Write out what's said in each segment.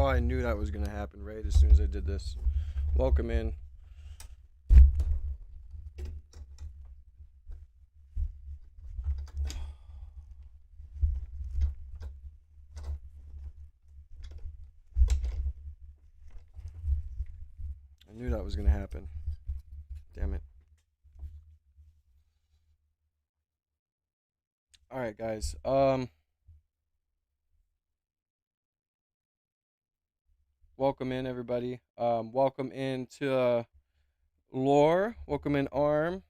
Oh, I knew that was going to happen right as soon as I did this. Welcome in. I knew that was going to happen. Damn it. All right, guys. Welcome in, everybody. Welcome in to Lore. Welcome in, Arm.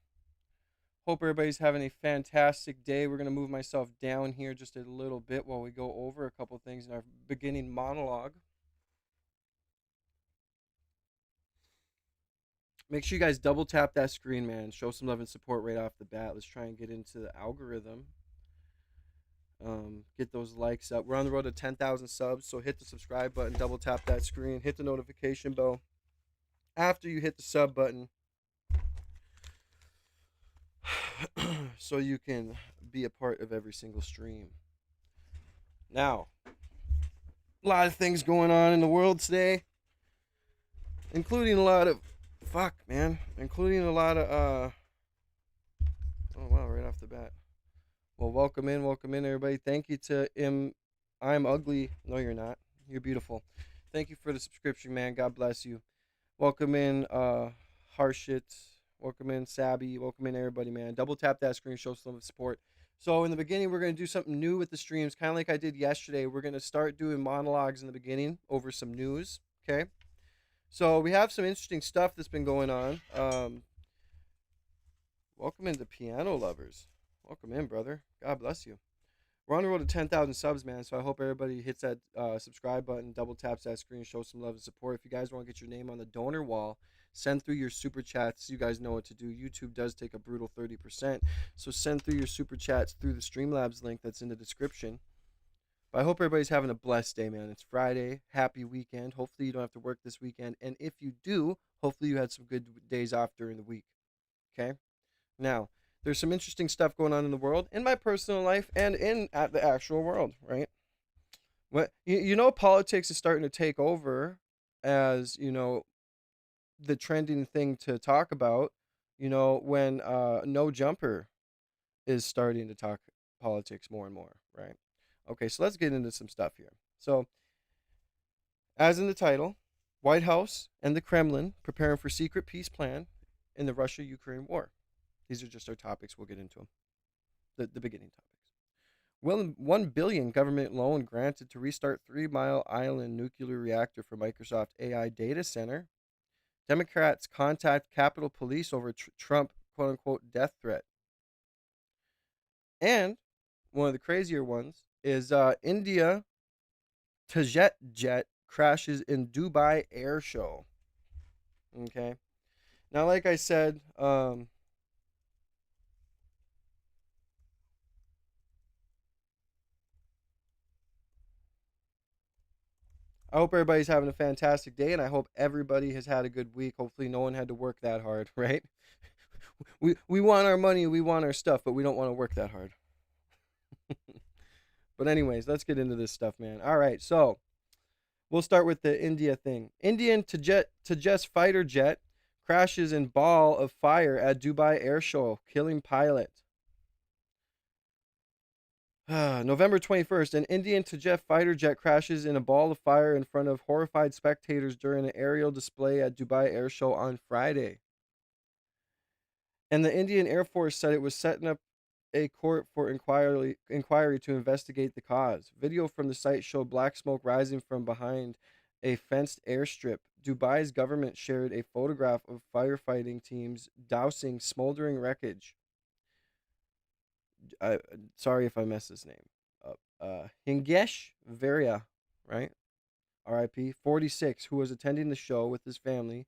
Hope everybody's having a fantastic day. We're going to move myself down here just a little bit while we go over a couple things in our beginning monologue. Make sure you guys double tap that screen, man. Show some love and support right off the bat. Let's try and get into the algorithm. Get those likes up. We're on the road to 10,000 subs, so hit the subscribe button, double tap that screen, hit the notification bell. After you hit the sub button, so you can be a part of every single stream. Now, a lot of things going on in the world today, including a lot of including a lot of oh wow, right off the bat. Well, welcome in, everybody. Thank you to I'm ugly. No, you're not. You're beautiful. Thank you for the subscription, man. God bless you. Welcome in, Harshit. Welcome in, Sabby. Welcome in, everybody, man. Double tap that screen, show some support. So in the beginning, we're going to do something new with the streams, kind of like I did yesterday. We're going to start doing monologues in the beginning over some news, okay? So we have some interesting stuff that's been going on. Welcome into Piano Lovers. Welcome in, brother. God bless you. We're on the road to 10,000 subs, man, so I hope everybody hits that subscribe button, double taps that screen, show some love and support. If you guys want to get your name on the donor wall, send through your super chats. You guys know what to do. YouTube does take a brutal 30%, so send through your super chats through the Streamlabs link that's in the description. But I hope everybody's having a blessed day, man. It's Friday. Happy weekend. Hopefully you don't have to work this weekend, and if you do, hopefully you had some good days off during the week, okay? Now, there's some interesting stuff going on in the world, in my personal life, and at the actual world, right? What you know, politics is starting to take over as the trending thing to talk about. When No Jumper is starting to talk politics more and more, right? Okay, so let's get into some stuff here. So, as in the title, White House and the Kremlin preparing for secret peace plan in the Russia-Ukraine war. These are just our topics. We'll get into them. The beginning topics. Well, $1 billion government loan granted to restart 3 Mile Island nuclear reactor for Microsoft AI data center. Democrats contact Capitol Police over Trump quote unquote death threat. And one of the crazier ones is India Tajet jet crashes in Dubai air show. Okay. Now, like I said, I hope everybody's having a fantastic day, and I hope everybody has had a good week. Hopefully, no one had to work that hard, right? We want our money, we want our stuff, but we don't want to work that hard. But anyways, let's get into this stuff, man. All right, so we'll start with the India thing. Indian Tejas fighter jet crashes in ball of fire at Dubai air show, killing pilot. November 21st, an Indian Tejas fighter jet crashes in a ball of fire in front of horrified spectators during an aerial display at Dubai Air Show on Friday. And the Indian Air Force said it was setting up a court for inquiry to investigate the cause. Video from the site showed black smoke rising from behind a fenced airstrip. Dubai's government shared a photograph of firefighting teams dousing smoldering wreckage. Sorry if I messed his name up. Hingesh Varia, right? R.I.P. 46, who was attending the show with his family,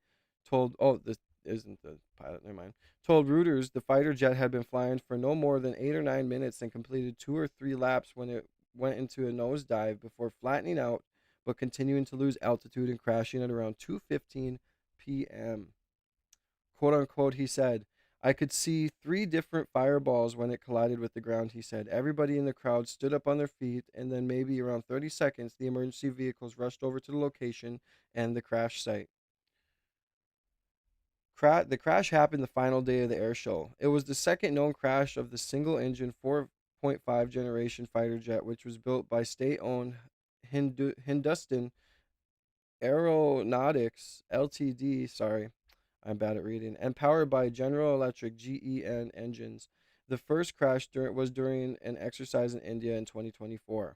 told this isn't the pilot. Never mind. Told Reuters the fighter jet had been flying for no more than 8 or 9 minutes and completed 2 or 3 laps when it went into a nosedive before flattening out, but continuing to lose altitude and crashing at around 2:15 p.m. Quote unquote, he said, I could see three different fireballs when it collided with the ground, he said. Everybody in the crowd stood up on their feet, and then maybe around 30 seconds, the emergency vehicles rushed over to the location and the crash site. The crash happened the final day of the air show. It was the second known crash of the single engine 4.5 generation fighter jet, which was built by state owned Hindustan Aeronautics Ltd. Sorry, I'm bad at reading. And powered by General Electric GEN engines. The first crash was during an exercise in India in 2024.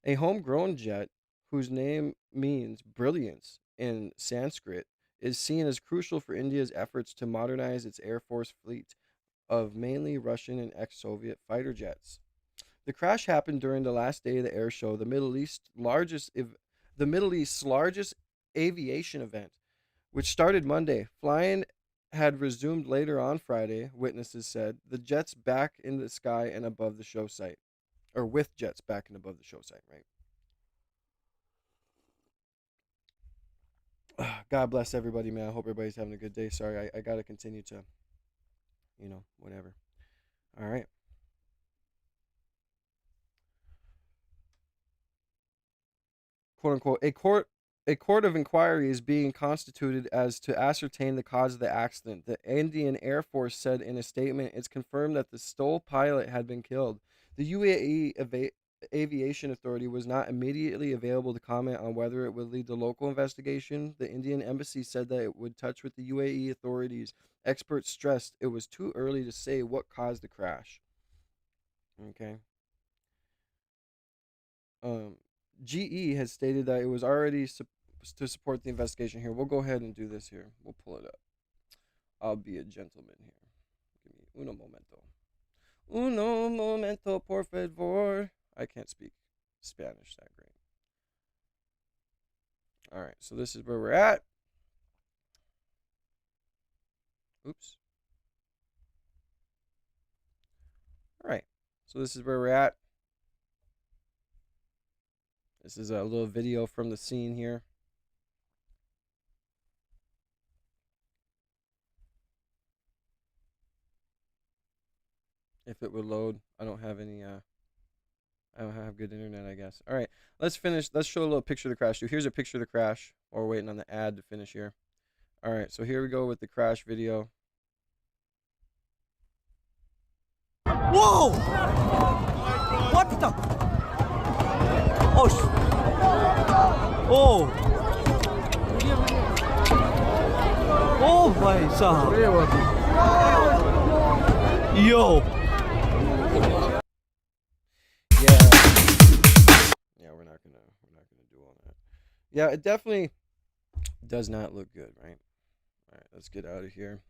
A homegrown jet, whose name means brilliance in Sanskrit, is seen as crucial for India's efforts to modernize its Air Force fleet of mainly Russian and ex Soviet fighter jets. The crash happened during the last day of the air show, the Middle East's largest aviation event, which started Monday. Flying had resumed later on Friday, witnesses said, the jets back in the sky and above the show site. Or with jets back and above the show site, right? God bless everybody, man. I hope everybody's having a good day. Sorry, I got to continue to, whatever. All right. Quote unquote, a court of inquiry is being constituted as to ascertain the cause of the accident. The Indian Air Force said in a statement, it's confirmed that the STOL pilot had been killed. The Aviation Authority was not immediately available to comment on whether it would lead the local investigation. The Indian embassy said that it would touch with the UAE authorities. Experts stressed it was too early to say what caused the crash. Okay. Um, GE has stated that it was already to support the investigation here. We'll go ahead and do this here. We'll pull it up. I'll be a gentleman here. Give me uno momento. Uno momento, por favor. I can't speak Spanish that great. All right, so this is where we're at. Oops. All right, so this is where we're at. This is a little video from the scene here. If it would load, I don't have good internet, I guess. All right, let's finish. Let's show a little picture of the crash. So here's a picture of the crash. While we're waiting on the ad to finish here. All right, so here we go with the crash video. Whoa! What the? Oh! Oh! Oh भाई साहब! Yo! Yeah, we're not gonna do all that. Yeah, it definitely does not look good, right? All right, let's get out of here.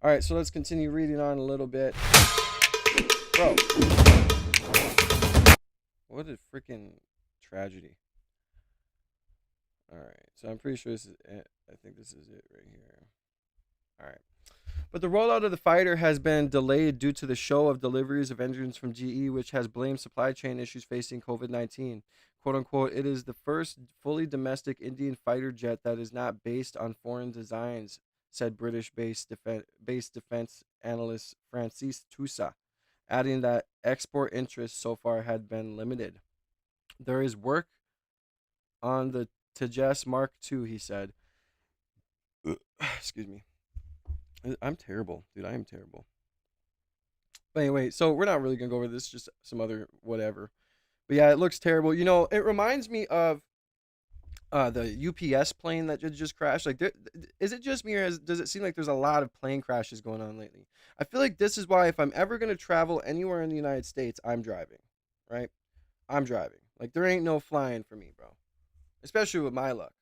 All right, so let's continue reading on a little bit. Bro, what a freaking tragedy. All right, so I'm pretty sure this is it. I think this is it right here. All right. But the rollout of the fighter has been delayed due to the show of deliveries of engines from GE, which has blamed supply chain issues facing COVID-19. Quote unquote, it is the first fully domestic Indian fighter jet that is not based on foreign designs, said British-based defense analyst Francis Tousa, adding that export interest so far had been limited. There is work on the Tejas Mark II, he said. Excuse me. I'm terrible, dude. I am terrible. But anyway, so we're not really gonna go over this, just some other whatever. But yeah, it looks terrible. It reminds me of the UPS plane that just crashed. Like, is it just me, or does it seem like there's a lot of plane crashes going on lately? I feel like this is why if I'm ever gonna travel anywhere in the United States, I'm driving, right? I'm driving. Like, there ain't no flying for me, bro. Especially with my luck.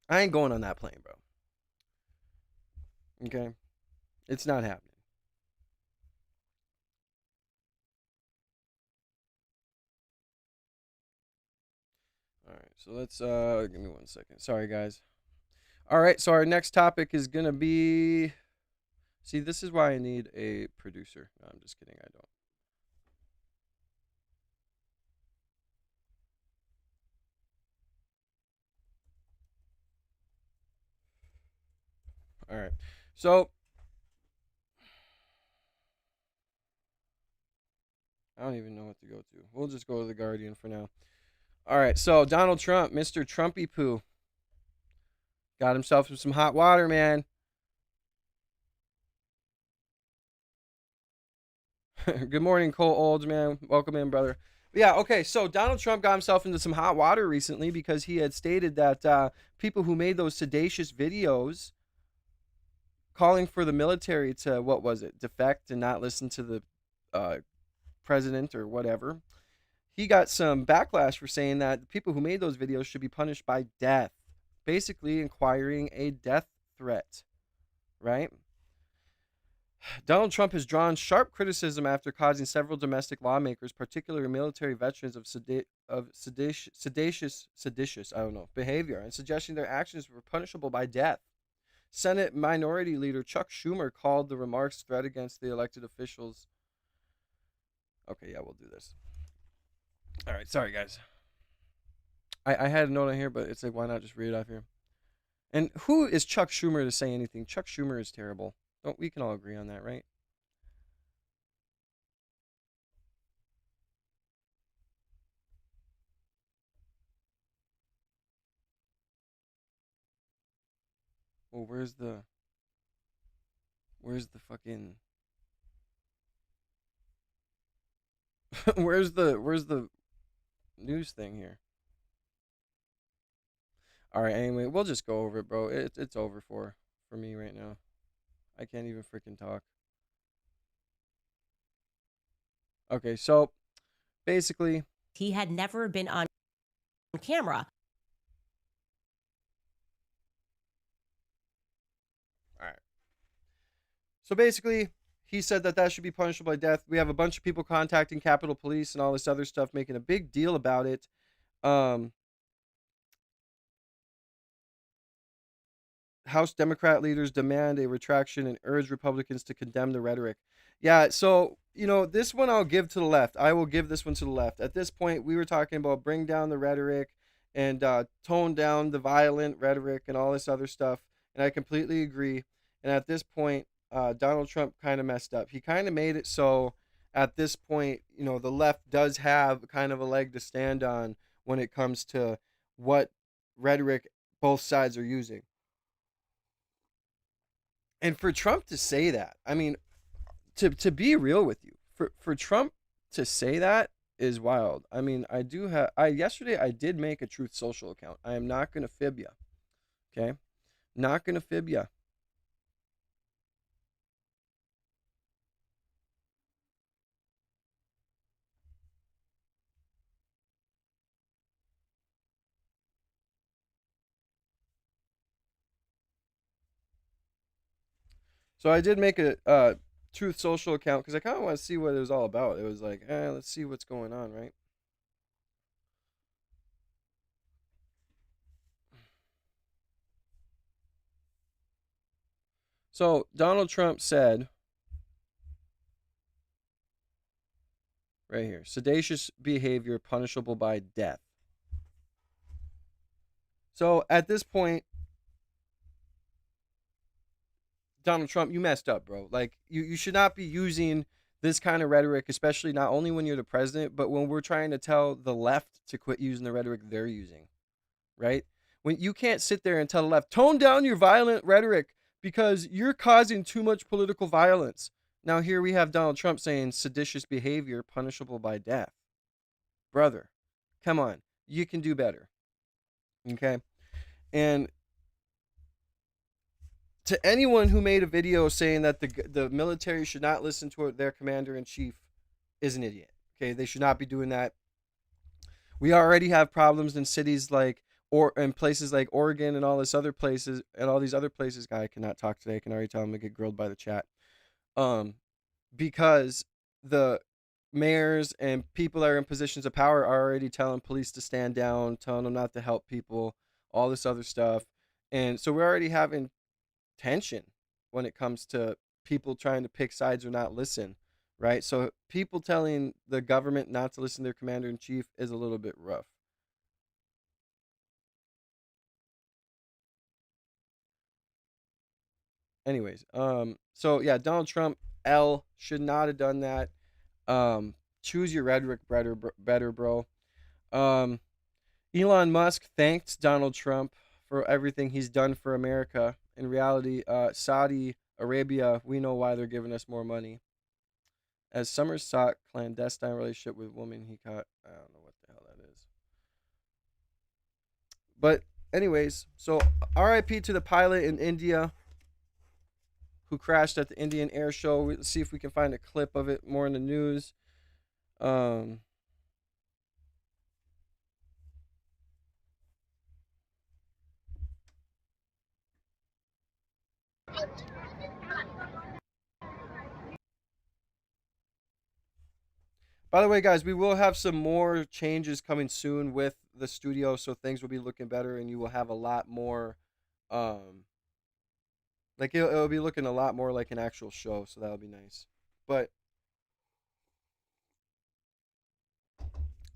I ain't going on that plane, bro. Okay, it's not happening. All right, so let's give me 1 second. Sorry, guys. All right, so our next topic is gonna be. See, this is why I need a producer. No, I'm just kidding. I don't. All right. So I don't even know what to go to. We'll just go to the Guardian for now. All right. So Donald Trump, Mr. Trumpy Poo, got himself in some hot water, man. Good morning, Cole Olds, man. Welcome in, brother. But yeah, okay. So Donald Trump got himself into some hot water recently because he had stated that people who made those sedacious videos calling for the military to, what was it, defect and not listen to the uh, president or whatever. He got some backlash for saying that the people who made those videos should be punished by death, basically inquiring a death threat, right? Donald Trump has drawn sharp criticism after causing several domestic lawmakers, particularly military veterans, of seditious behavior and suggesting their actions were punishable by death. Senate Minority Leader Chuck Schumer called the remarks threat against the elected officials. Okay, yeah, we'll do this. All right, sorry guys. I had a note on here, but it's like, why not just read it off here? And who is Chuck Schumer to say anything? Chuck Schumer is terrible. Don't we can all agree on that, right? Well, where's the fucking where's the news thing here? All right, anyway, we'll just go over it, bro. It's over for me right now. I can't even freaking talk. Okay, so basically, he had never been on camera. all right. So basically, he said that that should be punishable by death. We have a bunch of people contacting Capitol Police and all this other stuff, making a big deal about it. Um, House Democrat leaders demand a retraction and urge Republicans to condemn the rhetoric. Yeah, so, this one I'll give to the left. I will give this one to the left. At this point, we were talking about bring down the rhetoric and tone down the violent rhetoric and all this other stuff. And I completely agree. And at this point, Donald Trump kind of messed up. He kind of made it so at this point, the left does have kind of a leg to stand on when it comes to what rhetoric both sides are using. And for Trump to say that, I mean, to be real with you, for Trump to say that is wild. I mean, I yesterday I did make a Truth Social account. I am not gonna fib ya. Okay? Not gonna fib ya. So I did make a Truth Social account because I kind of want to see what it was all about. It was like, let's see what's going on, right? So Donald Trump said right here, sedacious behavior punishable by death. So at this point, Donald Trump, you messed up, bro. Like you should not be using this kind of rhetoric, especially not only when you're the president, but when we're trying to tell the left to quit using the rhetoric they're using, right? When you can't sit there and tell the left, tone down your violent rhetoric because you're causing too much political violence. Now here we have Donald Trump saying seditious behavior punishable by death. Brother, come on. You can do better. Okay? And to anyone who made a video saying that the military should not listen to their commander in chief is an idiot. Okay, they should not be doing that. We already have problems in cities like or in places like Oregon and all this other places and all these other places. Guy, I cannot talk today. I can already tell him to get grilled by the chat. Um, because the mayors and people that are in positions of power are already telling police to stand down, telling them not to help people, all this other stuff. And so we're already having tension when it comes to people trying to pick sides or not listen, right? So people telling the government not to listen to their commander in chief is a little bit rough. anyways, so yeah, Donald Trump L should not have done that. Choose your rhetoric better, bro. Um, Elon Musk thanked Donald Trump for everything he's done for America. In reality, Saudi Arabia, we know why they're giving us more money. As Summers sought clandestine relationship with woman he caught. I don't know what the hell that is. But anyways, so RIP to the pilot in India who crashed at the Indian Air Show. Let's see if we can find a clip of it more in the news. Um, by the way, guys, we will have some more changes coming soon with the studio, so things will be looking better, and you will have a lot more. Like it'll be looking a lot more like an actual show, so that'll be nice. But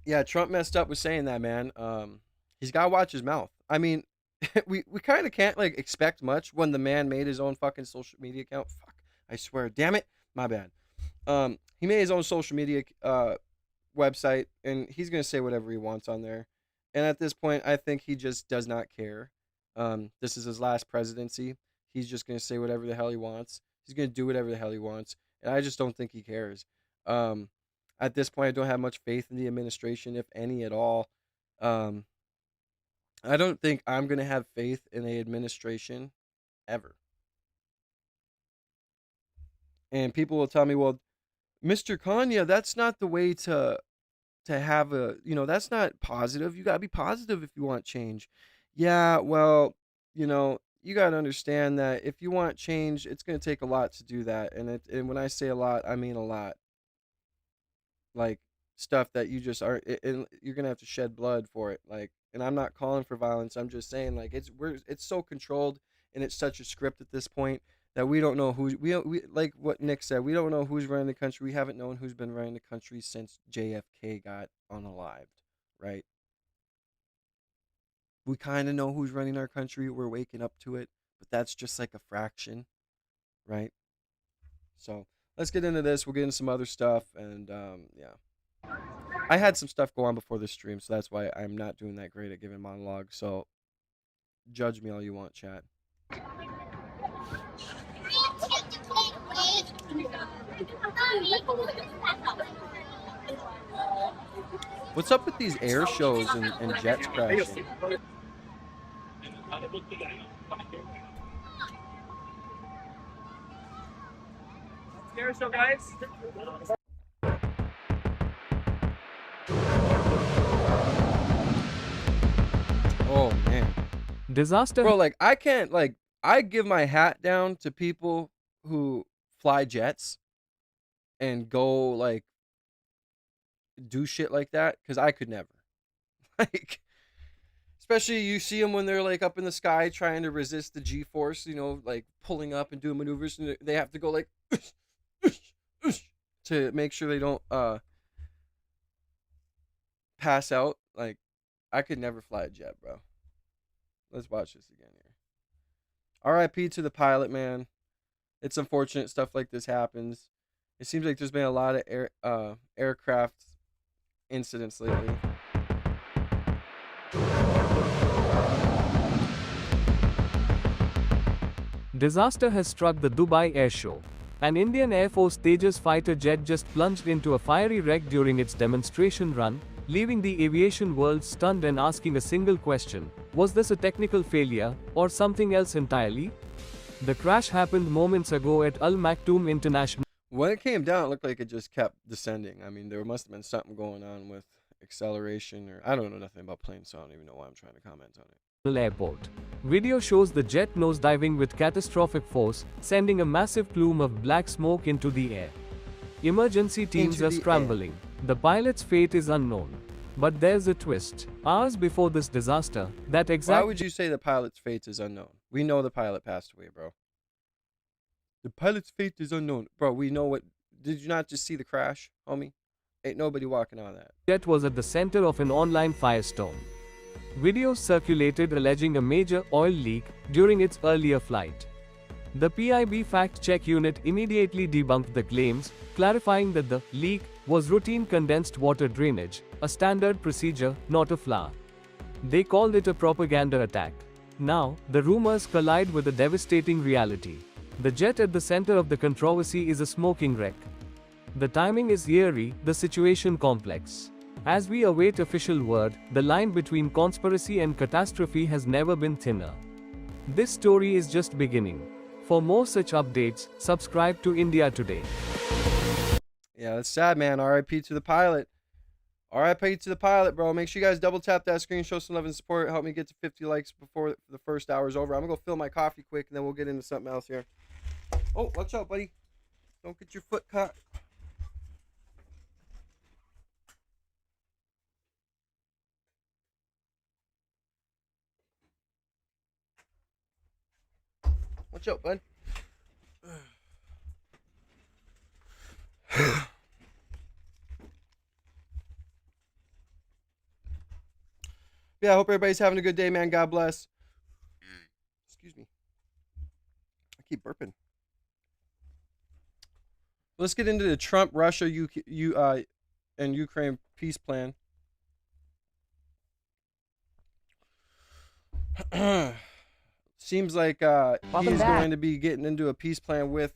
yeah, Trump messed up with saying that, man. He's got to watch his mouth. I mean, we kind of can't like expect much when the man made his own fucking social media account. Fuck, I swear, damn it, my bad. He made his own social media website, and he's gonna say whatever he wants on there. And at this point, I think he just does not care. This is his last presidency. He's just gonna say whatever the hell he wants. He's gonna do whatever the hell he wants, and I just don't think he cares. Um, at this point, I don't have much faith in the administration, if any at all. Um, I don't think I'm gonna have faith in a administration ever. And people will tell me, well, Mr. Kanye, that's not the way to have a, that's not positive. You got to be positive if you want change. Yeah, well, you got to understand that if you want change, it's going to take a lot to do that. And when I say a lot, I mean a lot. Like stuff that you just aren't, and you're going to have to shed blood for it. Like, and I'm not calling for violence. I'm just saying like it's so controlled and it's such a script at this point that we don't know who we like what Nick said. We don't know who's running the country. We haven't known who's been running the country since JFK got unalived, right? We kind of know who's running our country. We're waking up to it, but that's just like a fraction, right? So let's get into this. We'll get into some other stuff, and yeah, I had some stuff go on before this stream, so that's why I'm not doing that great at giving monologues. So judge me all you want, chat. What's up with these air shows and jets crashing? Air show, guys. Oh man. Disaster. Bro, like I can't like I give my hat down to people who fly jets and go like do shit like that because I could never. Like, especially you see them when they're like up in the sky trying to resist the G-force, like pulling up and doing maneuvers, and they have to go like to make sure they don't pass out. Like, I could never fly a jet, bro. Let's watch this again here. R.I.P. to the pilot, man. It's unfortunate stuff like this happens. It seems like there's been a lot of aircraft incidents lately. Disaster has struck the Dubai Air Show. An Indian Air Force Tejas fighter jet just plunged into a fiery wreck during its demonstration run, leaving the aviation world stunned and asking a single question: was this a technical failure, or something else entirely? The crash happened moments ago at Al Maktoum International. When it came down, it looked like it just kept descending. I mean, there must have been something going on with acceleration, or I don't know nothing about planes, so I don't even know why I'm trying to comment on it. Airport. Video shows the jet nosediving with catastrophic force, sending a massive plume of black smoke into the air. Emergency teams are scrambling. The pilot's fate is unknown. But there's a twist. Hours before this disaster, Why would you say the pilot's fate is unknown? We know the pilot passed away, bro. The pilot's fate is unknown. Bro, we know what... Did you not just see the crash, homie? Ain't nobody walking on that. Jet was at the center of an online firestorm. Videos circulated alleging a major oil leak during its earlier flight. The PIB fact-check unit immediately debunked the claims, clarifying that the leak was routine condensed water drainage, a standard procedure, not a flaw. They called it a propaganda attack. Now, the rumors collide with a devastating reality. The jet at the center of the controversy is a smoking wreck. The timing is eerie, the situation complex. As we await official word, the line between conspiracy and catastrophe has never been thinner. This story is just beginning. For more such updates, subscribe to India Today. Yeah, that's sad, man. RIP to the pilot. RIP to the pilot, bro. Make sure you guys double tap that screen, show some love and support. Help me get to 50 likes before the first hour is over. I'm going to go fill my coffee quick, and then we'll get into something else here. Oh, watch out, buddy. Don't get your foot caught. Watch out, bud. Yeah, I hope everybody's having a good day, man. God bless. Excuse me. I keep burping. Let's get into the Trump, Russia, and Ukraine peace plan. Seems like he's going to be getting into a peace plan with,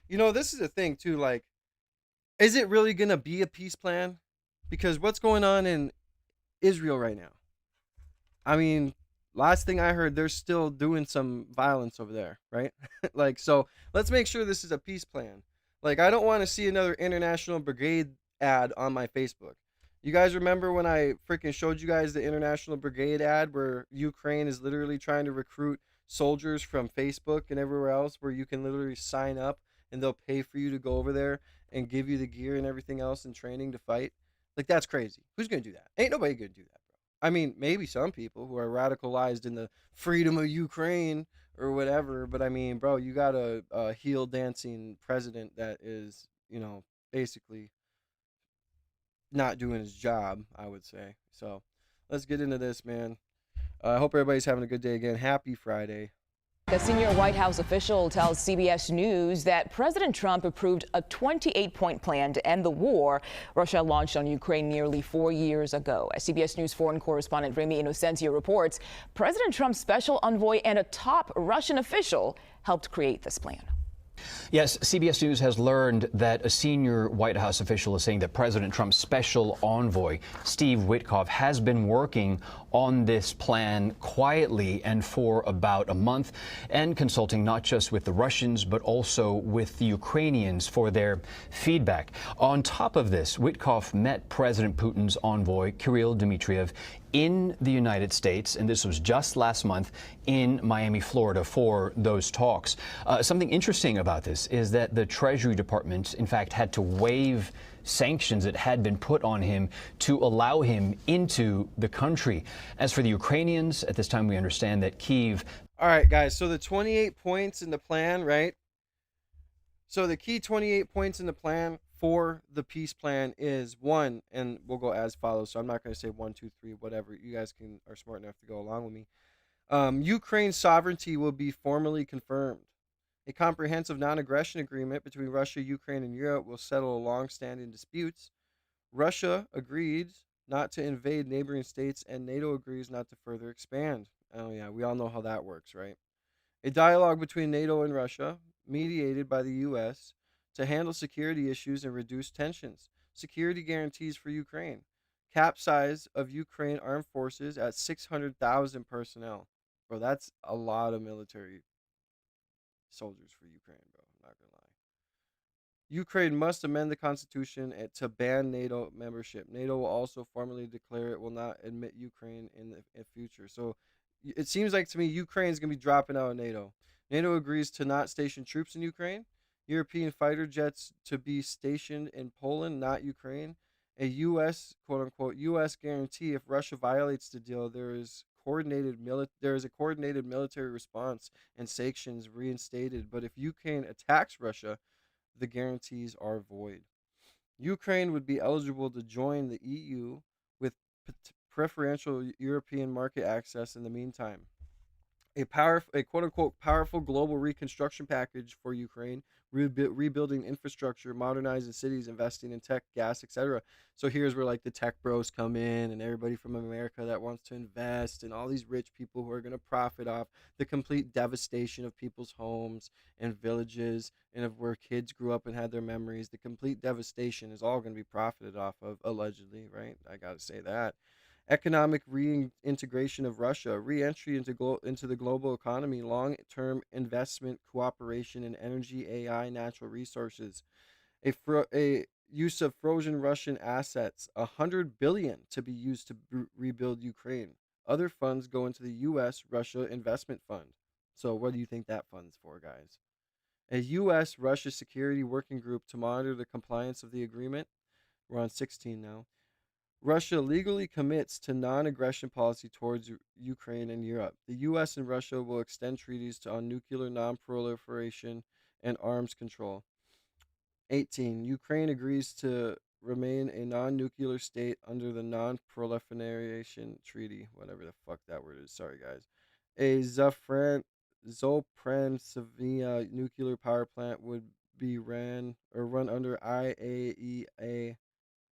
this is the thing too. Like, is it really gonna be a peace plan? Because what's going on in Israel right now? I mean, last thing I heard, they're still doing some violence over there, right? Like, so let's make sure this is a peace plan. Like, I don't want to see another International Brigade ad on my Facebook. You guys remember when I freaking showed you guys the International Brigade ad where Ukraine is literally trying to recruit soldiers from Facebook and everywhere else, where you can literally sign up and they'll pay for you to go over there and give you the gear and everything else and training to fight? Like, that's crazy. Who's going to do that? Ain't nobody going to do that. I mean, maybe some people who are radicalized in the freedom of Ukraine or whatever, but I mean, bro, you got a heel dancing president that is, basically not doing his job, I would say. So let's get into this, man. I hope everybody's having a good day again. Happy Friday. A senior White House official tells CBS News that President Trump approved a 28-point plan to end the war Russia launched on Ukraine nearly 4 years ago. As CBS News foreign correspondent Remy Inocencio reports, President Trump's special envoy and a top Russian official helped create this plan. Yes, CBS News has learned that a senior White House official is saying that President Trump's special envoy, Steve Witkoff, has been working on this plan quietly and for about a month, and consulting not just with the Russians, but also with the Ukrainians for their feedback. On top of this, Witkoff met President Putin's envoy, Kirill Dmitriev, in the United States, and this was just last month in Miami, Florida, for those talks. Something interesting about this is that the Treasury Department, in fact, had to waive sanctions that had been put on him to allow him into the country. As for the Ukrainians, at this time we understand that Kyiv... All right, guys, so the 28 points in the plan, right? So the key 28 points in the plan for the peace plan is one, and we'll go as follows. So I'm not going to say 1, 2, 3, whatever. You guys are smart enough to go along with me. Ukraine's sovereignty will be formally confirmed. A comprehensive non-aggression agreement between Russia, Ukraine, and Europe will settle long-standing disputes. Russia agrees not to invade neighboring states, and NATO agrees not to further expand. Oh yeah, we all know how that works, right? A dialogue between NATO and Russia, mediated by the U.S., to handle security issues and reduce tensions. Security guarantees for Ukraine. Cap size of Ukraine armed forces at 600,000 personnel. Bro, that's a lot of military soldiers for Ukraine, bro. I'm not gonna lie. Ukraine must amend the constitution to ban NATO membership. NATO will also formally declare it will not admit Ukraine in the future. So it seems like to me Ukraine's gonna be dropping out of NATO. NATO agrees to not station troops in Ukraine. European fighter jets to be stationed in Poland, not Ukraine. A U.S. quote-unquote U.S. guarantee if Russia violates the deal, there is a coordinated military response and sanctions reinstated. But if Ukraine attacks Russia, the guarantees are void. Ukraine would be eligible to join the EU with preferential European market access in the meantime. a quote unquote powerful global reconstruction package for Ukraine, rebuilding infrastructure, modernizing cities, investing in tech, gas, etc. So here's where like the tech bros come in and everybody from America that wants to invest and all these rich people who are going to profit off the complete devastation of people's homes and villages and of where kids grew up and had their memories. The complete devastation is all going to be profited off of, allegedly, right? I got to say that. Economic reintegration of Russia, re-entry into the global economy, long-term investment, cooperation in energy, AI, natural resources, a use of frozen Russian assets, 100 billion to be used to rebuild Ukraine. Other funds go into the U.S. Russia Investment Fund. So, what do you think that fund's for, guys? A U.S. Russia Security Working Group to monitor the compliance of the agreement. We're on 16 now. Russia legally commits to non-aggression policy towards Ukraine and Europe. The U.S. and Russia will extend treaties on nuclear non-proliferation and arms control. 18. Ukraine agrees to remain a non-nuclear state under the Non-Proliferation Treaty, whatever the fuck that word is. Sorry, guys. A Zaporizhzhia nuclear power plant would be run under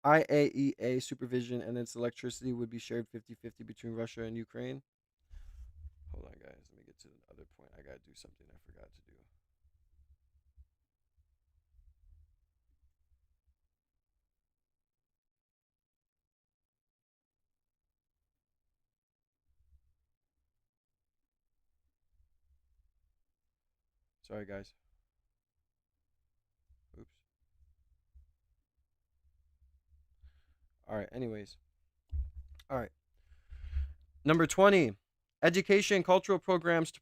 IAEA supervision, and its electricity would be shared 50-50 between Russia and Ukraine. Hold on, guys. Let me get to the other point. I got to do something I forgot to do. Sorry, guys. Oops. All right, anyways. All right. Number 20. Education and cultural programs to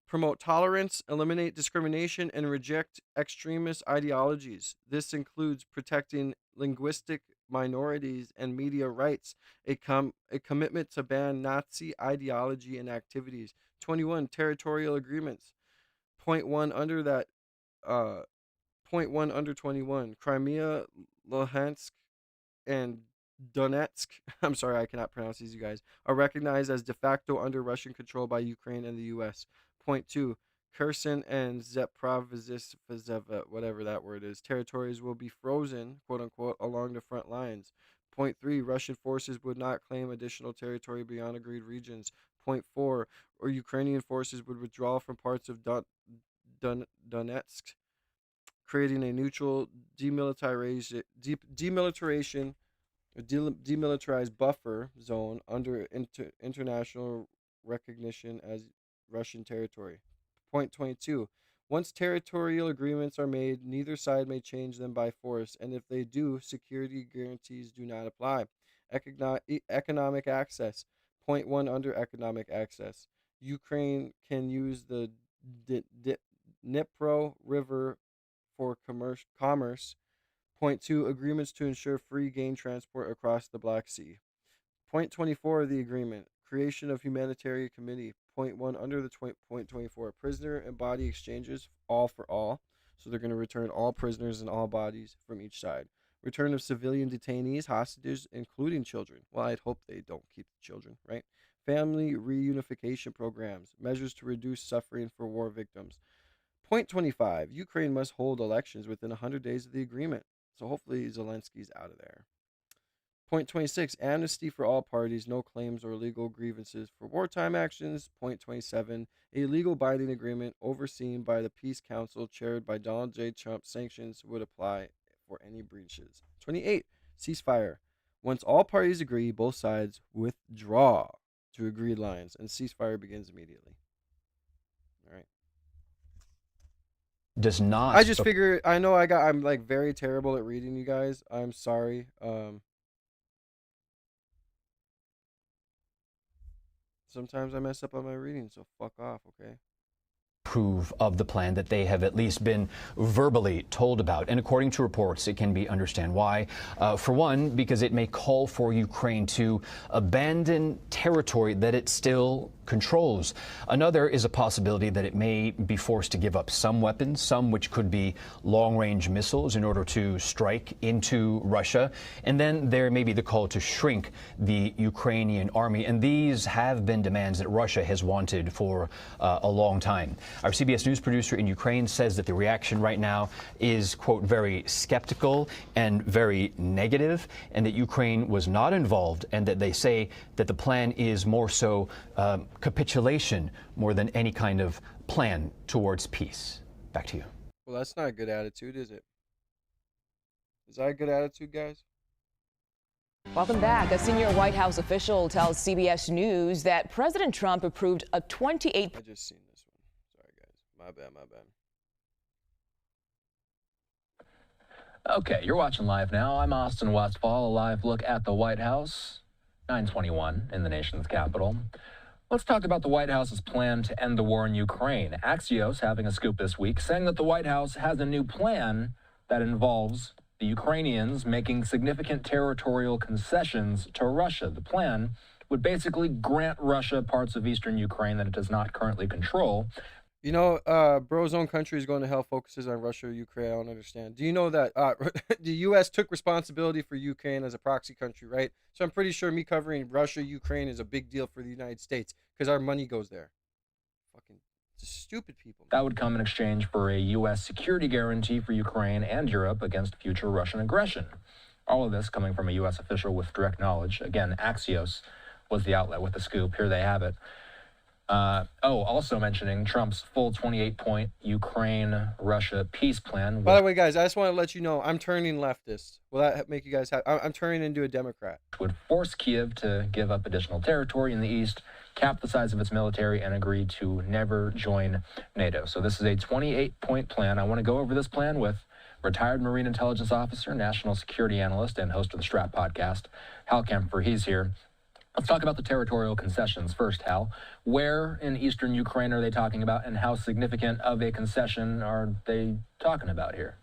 promote tolerance, eliminate discrimination, and reject extremist ideologies. This includes protecting linguistic minorities and media rights, a commitment to ban Nazi ideology and activities. 21. Territorial agreements. Point one under that. Point one under 21. Crimea, Luhansk, and Donetsk, I'm sorry, I cannot pronounce these, you guys, are recognized as de facto under Russian control by Ukraine and the U.S. Point two, Kherson and Zaporizhzhia, whatever that word is, territories will be frozen, quote unquote, along the front lines. Point three, Russian forces would not claim additional territory beyond agreed regions. Point four, or Ukrainian forces would withdraw from parts of Donetsk, creating a neutral demilitarization a demilitarized buffer zone under international recognition as Russian territory. Point 22. Once territorial agreements are made, neither side may change them by force, and if they do, security guarantees do not apply. Economic access. Point 1 under economic access. Ukraine can use the Dnipro River for commerce. Point 2, agreements to ensure free grain transport across the Black Sea. Point 24 of the agreement, creation of humanitarian committee. Point 1 under the point 24, prisoner and body exchanges, all for all. So they're going to return all prisoners and all bodies from each side. Return of civilian detainees, hostages, including children. Well, I'd hope they don't keep the children, right? Family reunification programs, measures to reduce suffering for war victims. Point 25, Ukraine must hold elections within 100 days of the agreement. So hopefully Zelensky's out of there. Point 26, amnesty for all parties, no claims or legal grievances for wartime actions. Point 27, a legal binding agreement overseen by the Peace Council chaired by Donald J. Trump. Sanctions would apply for any breaches. 28, ceasefire. Once all parties agree, both sides withdraw to agreed lines and ceasefire begins immediately. All right. Does not. I just figure, I know I'm like very terrible at reading, you guys. I'm sorry. Sometimes I mess up on my reading, so fuck off, okay? Approve of the plan that they have at least been verbally told about. And according to reports, it can be understand why. For one, because it may call for Ukraine to abandon territory that it still controls. Another is a possibility that it may be forced to give up some weapons, some which could be long-range missiles, in order to strike into Russia. And then there may be the call to shrink the Ukrainian army. And these have been demands that Russia has wanted for a long time. Our CBS News producer in Ukraine says that the reaction right now is, quote, very skeptical and very negative, and that Ukraine was not involved, and that they say that the plan is more so capitulation more than any kind of plan towards peace. Back to you. Well, that's not a good attitude, is it? Is that a good attitude, guys? Welcome back. A senior White House official tells CBS News that President Trump approved a 28. I just seen this one. Sorry, guys. My bad, my bad. Okay, you're watching live now. I'm Austin Westfall, a live look at the White House, 9:21 in the nation's capital. Let's talk about the White House's plan to end the war in Ukraine. Axios having a scoop this week saying that the White House has a new plan that involves the Ukrainians making significant territorial concessions to Russia. The plan would basically grant Russia parts of eastern Ukraine that it does not currently control. You know, bro's own country is going to hell focuses on Russia or Ukraine. I don't understand. Do you know that the U.S. took responsibility for Ukraine as a proxy country, right? So I'm pretty sure me covering Russia, Ukraine is a big deal for the United States because our money goes there. Fucking stupid people. That would come in exchange for a U.S. security guarantee for Ukraine and Europe against future Russian aggression. All of this coming from a U.S. official with direct knowledge. Again, Axios was the outlet with the scoop. Here they have it. Also mentioning Trump's full 28-point Ukraine-Russia peace plan. By the way, guys, I just want to let you know I'm turning leftist. Will that make you guys happy? I'm turning into a Democrat. Would force Kiev to give up additional territory in the east, cap the size of its military, and agree to never join NATO. So this is a 28-point plan. I want to go over this plan with retired Marine Intelligence Officer, National Security Analyst, and host of the Strap podcast, Hal Kemper. He's here. Let's talk about the territorial concessions first, Hal. Where in eastern Ukraine are they talking about, and how significant of a concession are they talking about here?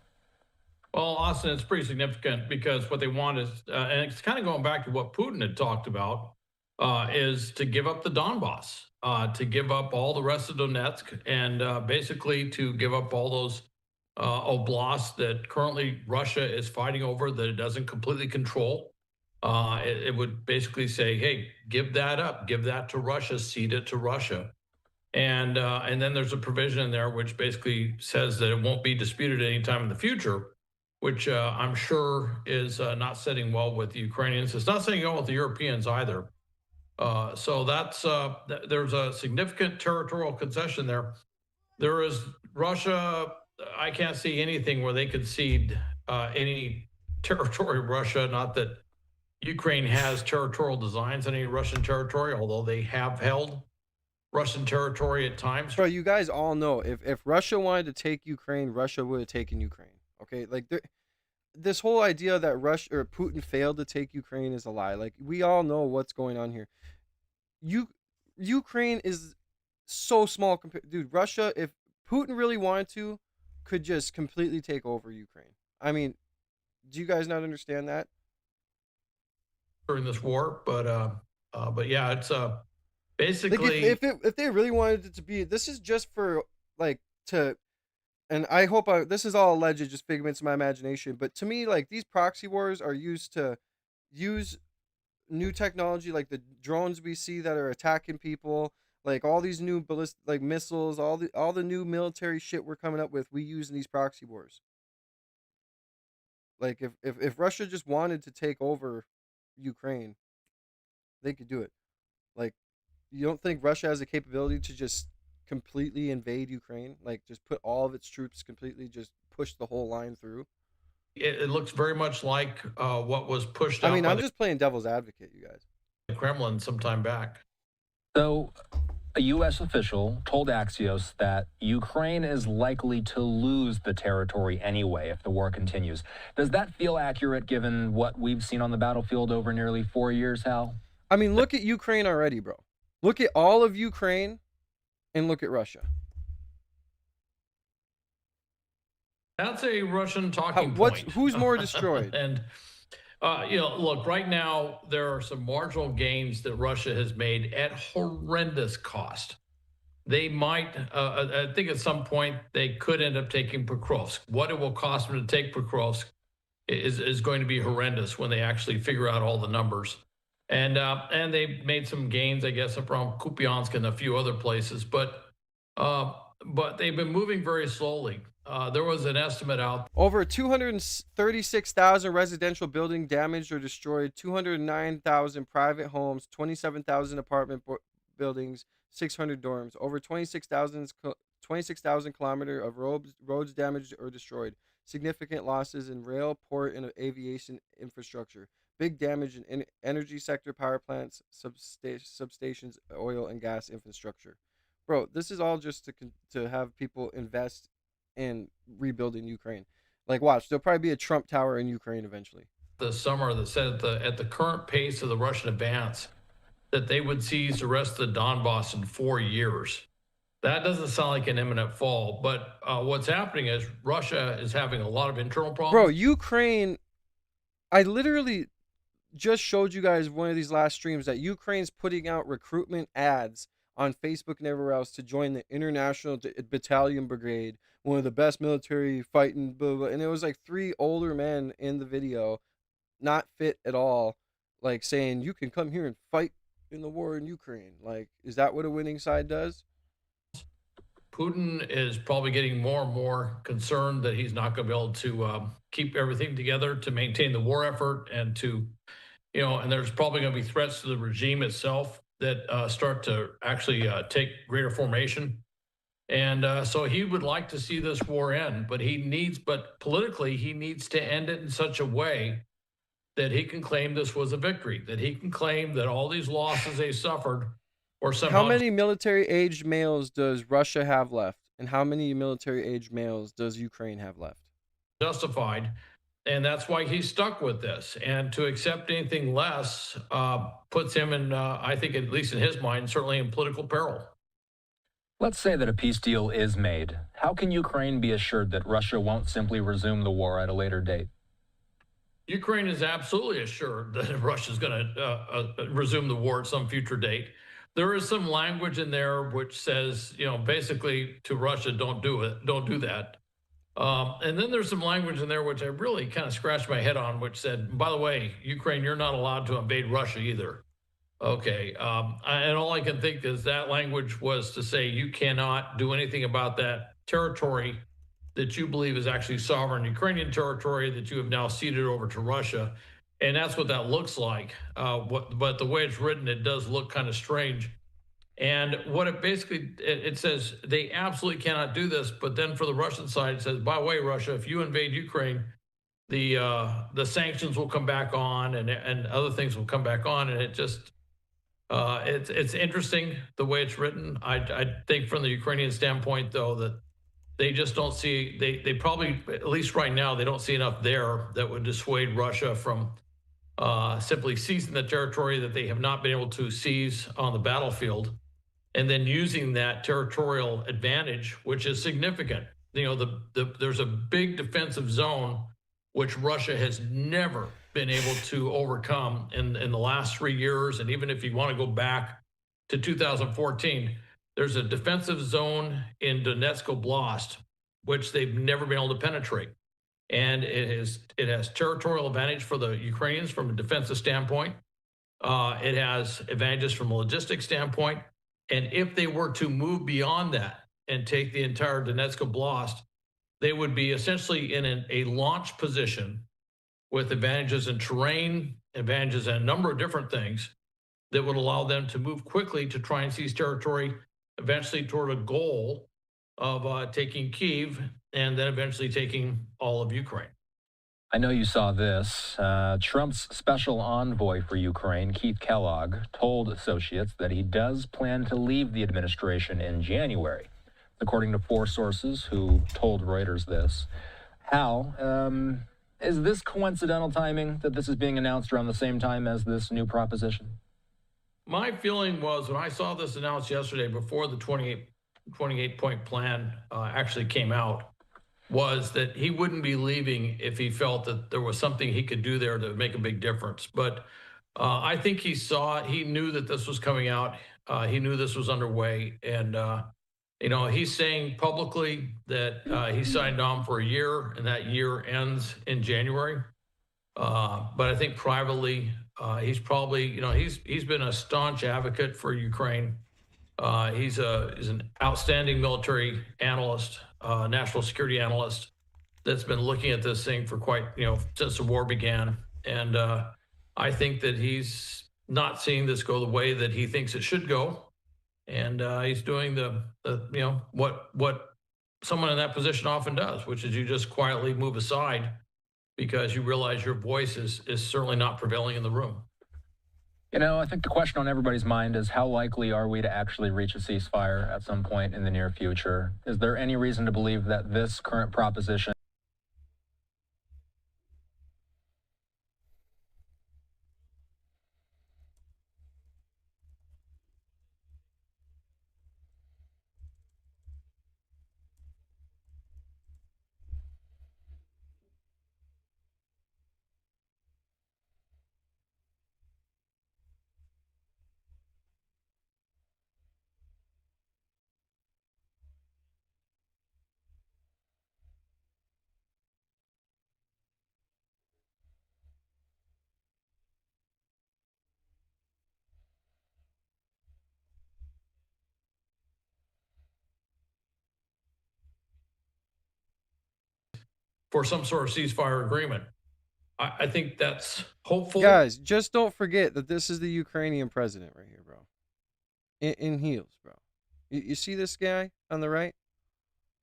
Well, Austin, it's pretty significant because what they want is, and it's kind of going back to what Putin had talked about, is to give up the Donbass, to give up all the rest of Donetsk, and basically to give up all those oblasts that currently Russia is fighting over that it doesn't completely control. It would basically say, hey, give that up, give that to Russia, cede it to Russia. And then there's a provision in there which basically says that it won't be disputed anytime in the future, which I'm sure is not sitting well with the Ukrainians. It's not sitting well with the Europeans either. So that's there's a significant territorial concession there. There is Russia. I can't see anything where they could cede any territory to Russia, not that Ukraine has territorial designs on any Russian territory, although they have held Russian territory at times. Bro, you guys all know if Russia wanted to take Ukraine, Russia would have taken Ukraine. Okay, like this whole idea that Russia or Putin failed to take Ukraine is a lie. Like, we all know what's going on here. Ukraine is so small compared. Dude, Russia, if Putin really wanted to, could just completely take over Ukraine. I mean, do you guys not understand that? During this war, but yeah, it's basically like if they really wanted it to be, this is just for like to, and I hope this is all alleged, just figments of my imagination, but to me, like, these proxy wars are used to use new technology, like the drones we see that are attacking people, like all these new ballistic, like missiles, all the new military shit we're coming up with, we use in these proxy wars. Like if Russia just wanted to take over Ukraine, they could do it. Like, you don't think Russia has the capability to just completely invade Ukraine, like just put all of its troops completely, just push the whole line through? it looks very much like what was pushed out. I mean, by I'm just playing devil's advocate, you guys. the Kremlin some time back. So, a U.S. official told Axios that Ukraine is likely to lose the territory anyway if the war continues. Does that feel accurate given what we've seen on the battlefield over nearly 4 years, Hal? I mean, look at Ukraine already, bro. Look at all of Ukraine and look at Russia. That's a Russian talking point. Who's more destroyed? And Look, right now, there are some marginal gains that Russia has made at horrendous cost. They might, I think at some point, they could end up taking Pokrovsk. What it will cost them to take Pokrovsk is going to be horrendous when they actually figure out all the numbers. And they made some gains, I guess, around Kupiansk and a few other places, but they've been moving very slowly. There was an estimate out. Over 236,000 residential buildings damaged or destroyed, 209,000 private homes, 27,000 apartment buildings, 600 dorms, over 26,000 kilometers of roads damaged or destroyed, significant losses in rail, port, and aviation infrastructure, big damage in energy sector, power plants, substations, oil and gas infrastructure. Bro, this is all just to have people invest in rebuilding Ukraine. Like, watch, there'll probably be a Trump Tower in Ukraine eventually. This summer that said at the current pace of the Russian advance, that they would seize the rest of the Donbass in 4 years. That doesn't sound like an imminent fall, but what's happening is Russia is having a lot of internal problems. Bro, Ukraine, I literally just showed you guys one of these last streams that Ukraine's putting out recruitment ads on Facebook and everywhere else to join the International Battalion Brigade, one of the best military fighting, blah, blah. And it was like 3 older men in the video, not fit at all, like saying, you can come here and fight in the war in Ukraine. Like, is that what a winning side does? Putin is probably getting more and more concerned that he's not going to be able to keep everything together to maintain the war effort and to, and there's probably going to be threats to the regime itself that start to actually take greater formation. And so he would like to see this war end, but politically, he needs to end it in such a way that he can claim this was a victory, that he can claim that all these losses they suffered or somehow. How many military-aged males does Russia have left? And how many military-aged males does Ukraine have left? Justified. And that's why he's stuck with this. And to accept anything less puts him in, I think, at least in his mind, certainly in political peril. Let's say that a peace deal is made. How can Ukraine be assured that Russia won't simply resume the war at a later date? Ukraine is absolutely assured that Russia's going to resume the war at some future date. There is some language in there which says, basically to Russia, don't do it, don't do that. And then there's some language in there which I really kind of scratched my head on, which said, by the way, Ukraine, you're not allowed to invade Russia either. Okay. And all I can think is that language was to say you cannot do anything about that territory that you believe is actually sovereign Ukrainian territory that you have now ceded over to Russia. And that's what that looks like. But the way it's written, it does look kind of strange. And what it says, they absolutely cannot do this. But then for the Russian side, it says, by the way, Russia, if you invade Ukraine, the sanctions will come back on and other things will come back on. And it just, it's interesting the way it's written. I think from the Ukrainian standpoint, though, that they just don't see, they probably, at least right now, they don't see enough there that would dissuade Russia from simply seizing the territory that they have not been able to seize on the battlefield, and then using that territorial advantage, which is significant. There's a big defensive zone which Russia has never been able to overcome in the last 3 years. And even if you want to go back to 2014, there's a defensive zone in Donetsk Oblast, which they've never been able to penetrate. And it has territorial advantage for the Ukrainians from a defensive standpoint. It has advantages from a logistics standpoint. And if they were to move beyond that and take the entire Donetsk Oblast, they would be essentially in a launch position with advantages in terrain, advantages in a number of different things that would allow them to move quickly to try and seize territory, eventually toward a goal of taking Kyiv and then eventually taking all of Ukraine. I know you saw this. Trump's special envoy for Ukraine, Keith Kellogg, told associates that he does plan to leave the administration in January, according to 4 sources who told Reuters this. Hal, is this coincidental timing that this is being announced around the same time as this new proposition? My feeling was when I saw this announced yesterday before the 28-point plan actually came out, was that he wouldn't be leaving if he felt that there was something he could do there to make a big difference. But I think he knew that this was coming out. He knew this was underway. And, he's saying publicly that he signed on for a year and that year ends in January. But I think privately, he's probably, he's been a staunch advocate for Ukraine. He's an outstanding military analyst, national security analyst that's been looking at this thing for quite, since the war began. And I think that he's not seeing this go the way that he thinks it should go. And he's doing what someone in that position often does, which is you just quietly move aside because you realize your voice is certainly not prevailing in the room. I think the question on everybody's mind is how likely are we to actually reach a ceasefire at some point in the near future? Is there any reason to believe that this current proposition for some sort of ceasefire agreement? I think that's hopeful. Guys, just don't forget that this is the Ukrainian president right here, bro. In heels, bro. You see this guy on the right?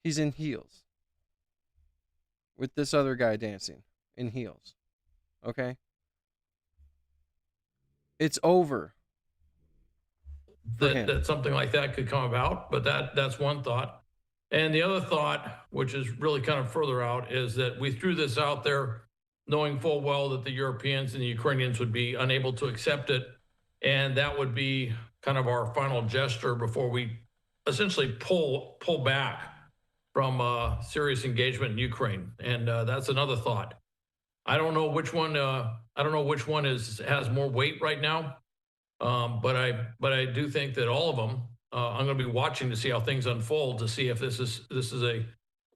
He's in heels. With this other guy dancing in heels. Okay? It's over. That something like that could come about, but that's one thought. And the other thought, which is really kind of further out, is that we threw this out there knowing full well that the Europeans and the Ukrainians would be unable to accept it. And that would be kind of our final gesture before we essentially pull back from serious engagement in Ukraine. And that's another thought. I don't know which one has more weight right now. But I do think that all of them, I'm going to be watching to see how things unfold, to see if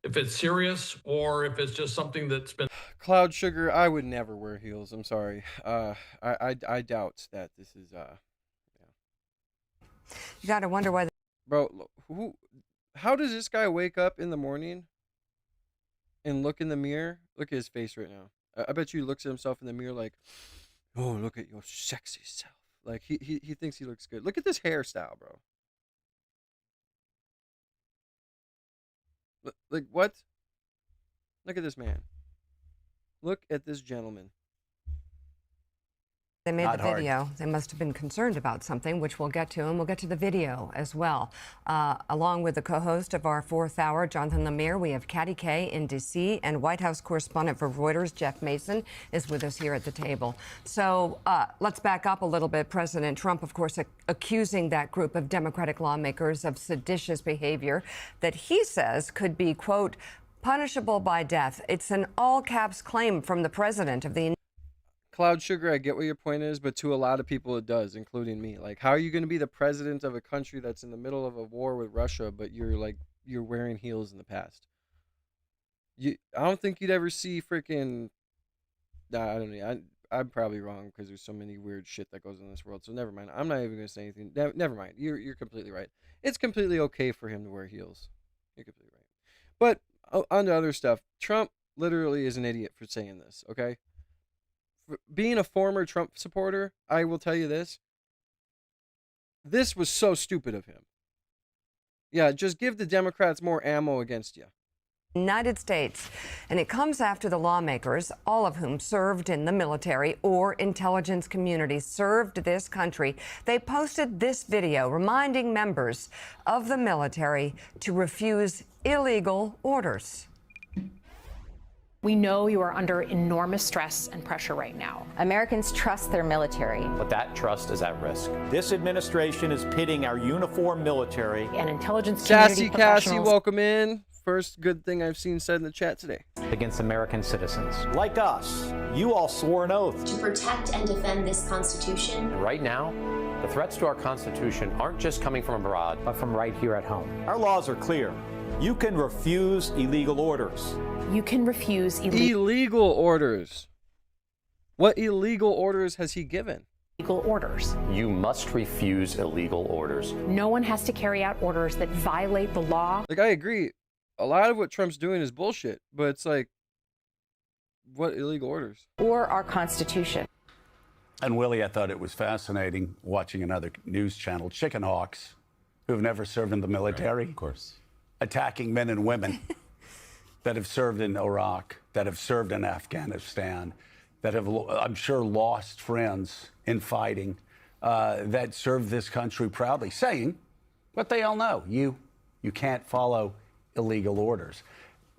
if it's serious or if it's just something that's been. Cloud Sugar, I would never wear heels. I'm sorry. I doubt that this is yeah. You got to wonder why. Bro, how does this guy wake up in the morning and look in the mirror? Look at his face right now. I bet you he looks at himself in the mirror like, oh, look at your sexy self. Like, he thinks he looks good. Look at this hairstyle, bro. Like, what? Look at this man. Look at this gentleman. They made the video. They must have been concerned about something, which we'll get to, and we'll get to the video as well. Along with the co-host of our fourth hour, Jonathan Lemire, we have Katty Kay in D.C., and White House correspondent for Reuters, Jeff Mason, is with us here at the table. So let's back up a little bit. President Trump, of course, accusing that group of Democratic lawmakers of seditious behavior that he says could be, quote, punishable by death. It's an all-caps claim from the president of the Cloud Sugar, I get what your point is, but to a lot of people it does, including me. Like, how are you going to be the president of a country that's in the middle of a war with Russia, but you're wearing heels in the past? I don't think you'd ever see freaking. I don't know. I'm probably wrong because there's so many weird shit that goes on in this world. So never mind. I'm not even going to say anything. Never mind. You're completely right. It's completely okay for him to wear heels. You're completely right. But on to other stuff. Trump literally is an idiot for saying this. Okay. Being a former Trump supporter, I will tell you this. This was so stupid of him. Yeah, just give the Democrats more ammo against you. United States, and it comes after the lawmakers, all of whom served in the military or intelligence communities, served this country. They posted this video reminding members of the military to refuse illegal orders. We know you are under enormous stress and pressure right now. Americans trust their military. But that trust is at risk. This administration is pitting our uniformed military and intelligence community professionals. Cassie, welcome in. first good thing I've seen said in the chat today. Against American citizens. Like us, you all swore an oath to protect and defend this Constitution. Right now, the threats to our Constitution aren't just coming from abroad, but from right here at home. Our laws are clear. You can refuse illegal orders. You can refuse illegal orders. What illegal orders has he given? illegal orders. You must refuse illegal orders. No one has to carry out orders that violate the law. Like, I agree. A lot of what Trump's doing is bullshit, but it's like, what illegal orders? Or our Constitution. And Willie, I thought it was fascinating watching another news channel, chicken hawks, who've never served in the military. Right, of course. Attacking men and women that have served in Iraq, that have served in Afghanistan, that have, I'm sure, lost friends in fighting, that served this country proudly, saying what they all know: you can't follow illegal orders.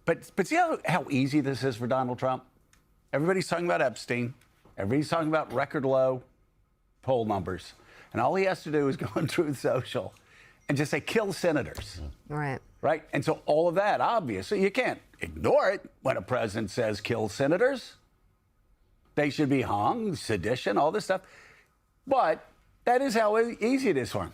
But see how easy this is for Donald Trump? Everybody's talking about Epstein. Everybody's talking about record low poll numbers. And all he has to do is go on Truth Social and just say, kill senators. Right. Right? And so all of that, obviously, you can't ignore it when a president says kill senators. They should be hung, sedition, all this stuff. But that is how easy it is for him.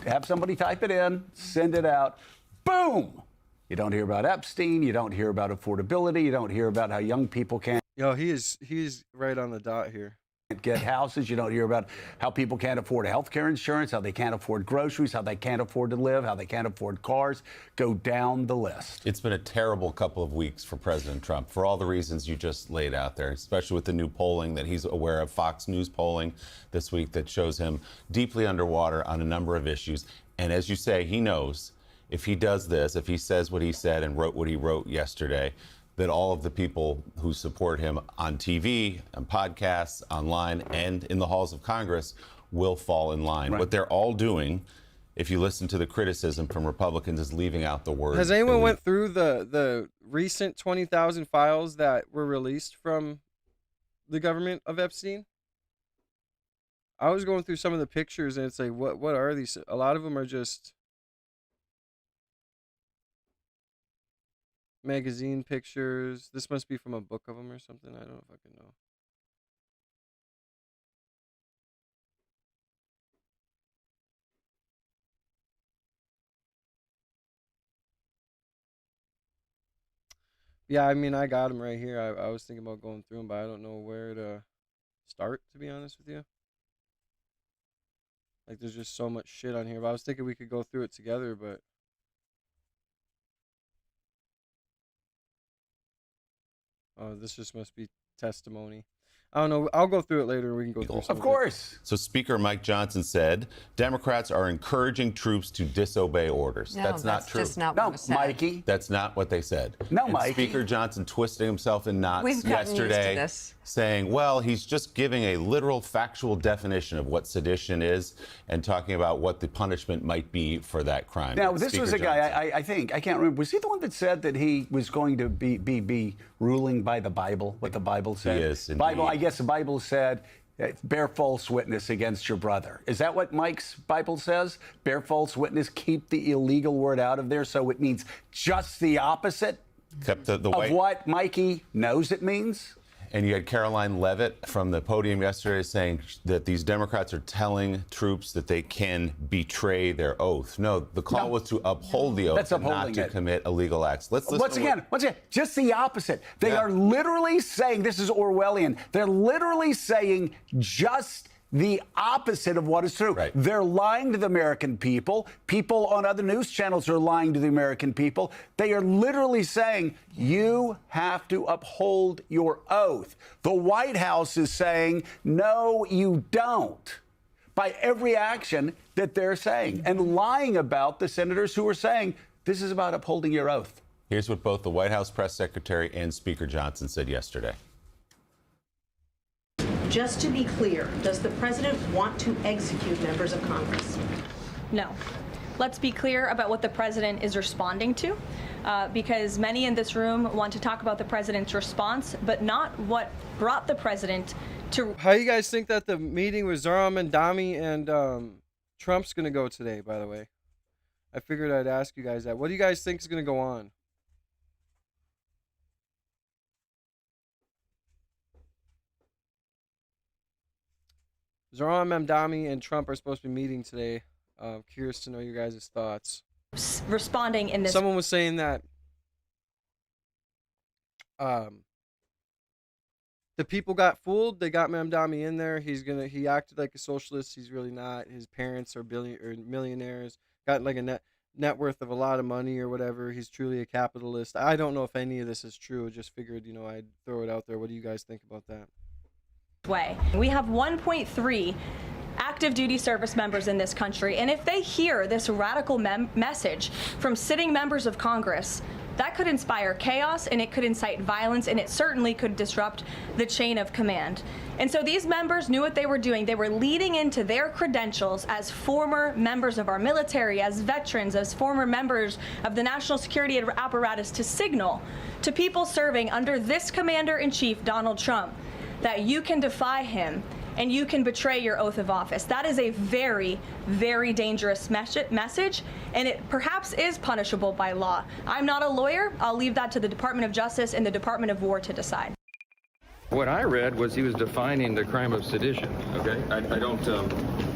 Have somebody type it in, send it out, boom! You don't hear about Epstein, you don't hear about affordability, you don't hear about how young people can't. Yo, he's right on the dot here. Get houses. You don't hear about how people can't afford health care insurance, how they can't afford groceries, how they can't afford to live, how they can't afford cars. Go down the list. It's been a terrible couple of weeks for President Trump for all the reasons you just laid out there, especially with the new polling that he's aware of, Fox News polling this week that shows him deeply underwater on a number of issues. And as you say, he knows if he does this, if he says what he said and wrote what he wrote yesterday, that all of the people who support him on TV, on podcasts, online, and in the halls of Congress will fall in line. Right. What they're all doing, if you listen to the criticism from Republicans, is leaving out the word. Has anyone went through the recent 20,000 files that were released from the government of Epstein? I was going through some of the pictures, and it's like, what are these? A lot of them are just magazine pictures. This must be from a book of them or something. I don't know if I can know. Yeah, I mean, I got them right here. I was thinking about going through them, but I don't know where to start, to be honest with you. Like, there's just so much shit on here. But I was thinking we could go through it together, but oh, this just must be testimony. I don't know. I'll go through it later and we can go through some Of course. So Speaker Mike Johnson said Democrats are encouraging troops to disobey orders. No, that's not true. Just not what was said. Mikey. That's not what they said. No, and Mikey. Speaker Johnson twisting himself in knots We've gotten used to yesterday, this. saying, well, he's just giving a literal factual definition of what sedition is and talking about what the punishment might be for that crime. Now, this Speaker was a Johnson. guy, I think, I can't remember, was he the one that said that he was going to be ruling by the Bible, what the Bible said? He is, indeed. Bible, I guess the Bible said, bear false witness against your brother. Is that what Mike's Bible says? Bear false witness, keep the illegal word out of there, so it means just the opposite Except the of white. what Mikey knows it means? And you had Caroline Leavitt from the podium yesterday saying that these Democrats are telling troops that they can betray their oath. No, the call was to uphold the oath That's and not upholding to it. commit illegal acts. Let's listen Once again, just the opposite. They are literally saying, this is Orwellian, they're literally saying just the opposite of what is true. Right. They're lying to the American people. People on other news channels are lying to the American people. They are literally saying, you have to uphold your oath. The White House is saying, no, you don't, by every action that they're saying, and lying about the senators who are saying, this is about upholding your oath. Here's what both the White House press secretary and Speaker Johnson said yesterday. Just to be clear, does the president want to execute members of Congress? No. Let's be clear about what the president is responding to, because many in this room want to talk about the president's response, but not what brought the president to. How you guys think that the meeting with Zohran Mamdani and Trump's going to go today, by the way? I figured I'd ask you guys that. What do you guys think is going to go on? Zoran Mamdani and Trump are supposed to be meeting today. Curious to know your guys' thoughts. Responding in this. Someone was saying that the people got fooled. They got Mamdani in there. He acted like a socialist. He's really not. His parents are millionaires. Got like a net worth of a lot of money or whatever. He's truly a capitalist. I don't know if any of this is true. Just figured, I'd throw it out there. What do you guys think about that? Way. We have 1.3 active duty service members in this country, and if they hear this radical message from sitting members of Congress, that could inspire chaos, and it could incite violence, and it certainly could disrupt the chain of command. And so these members knew what they were doing. They were leading into their credentials as former members of our military, as veterans, as former members of the national security apparatus to signal to people serving under this commander-in-chief, Donald Trump, that you can defy him and you can betray your oath of office. That is a very, very dangerous message, and it perhaps is punishable by law. I'm not a lawyer. I'll leave that to the Department of Justice and the Department of War to decide. What I read was he was defining the crime of sedition. Okay, I don't.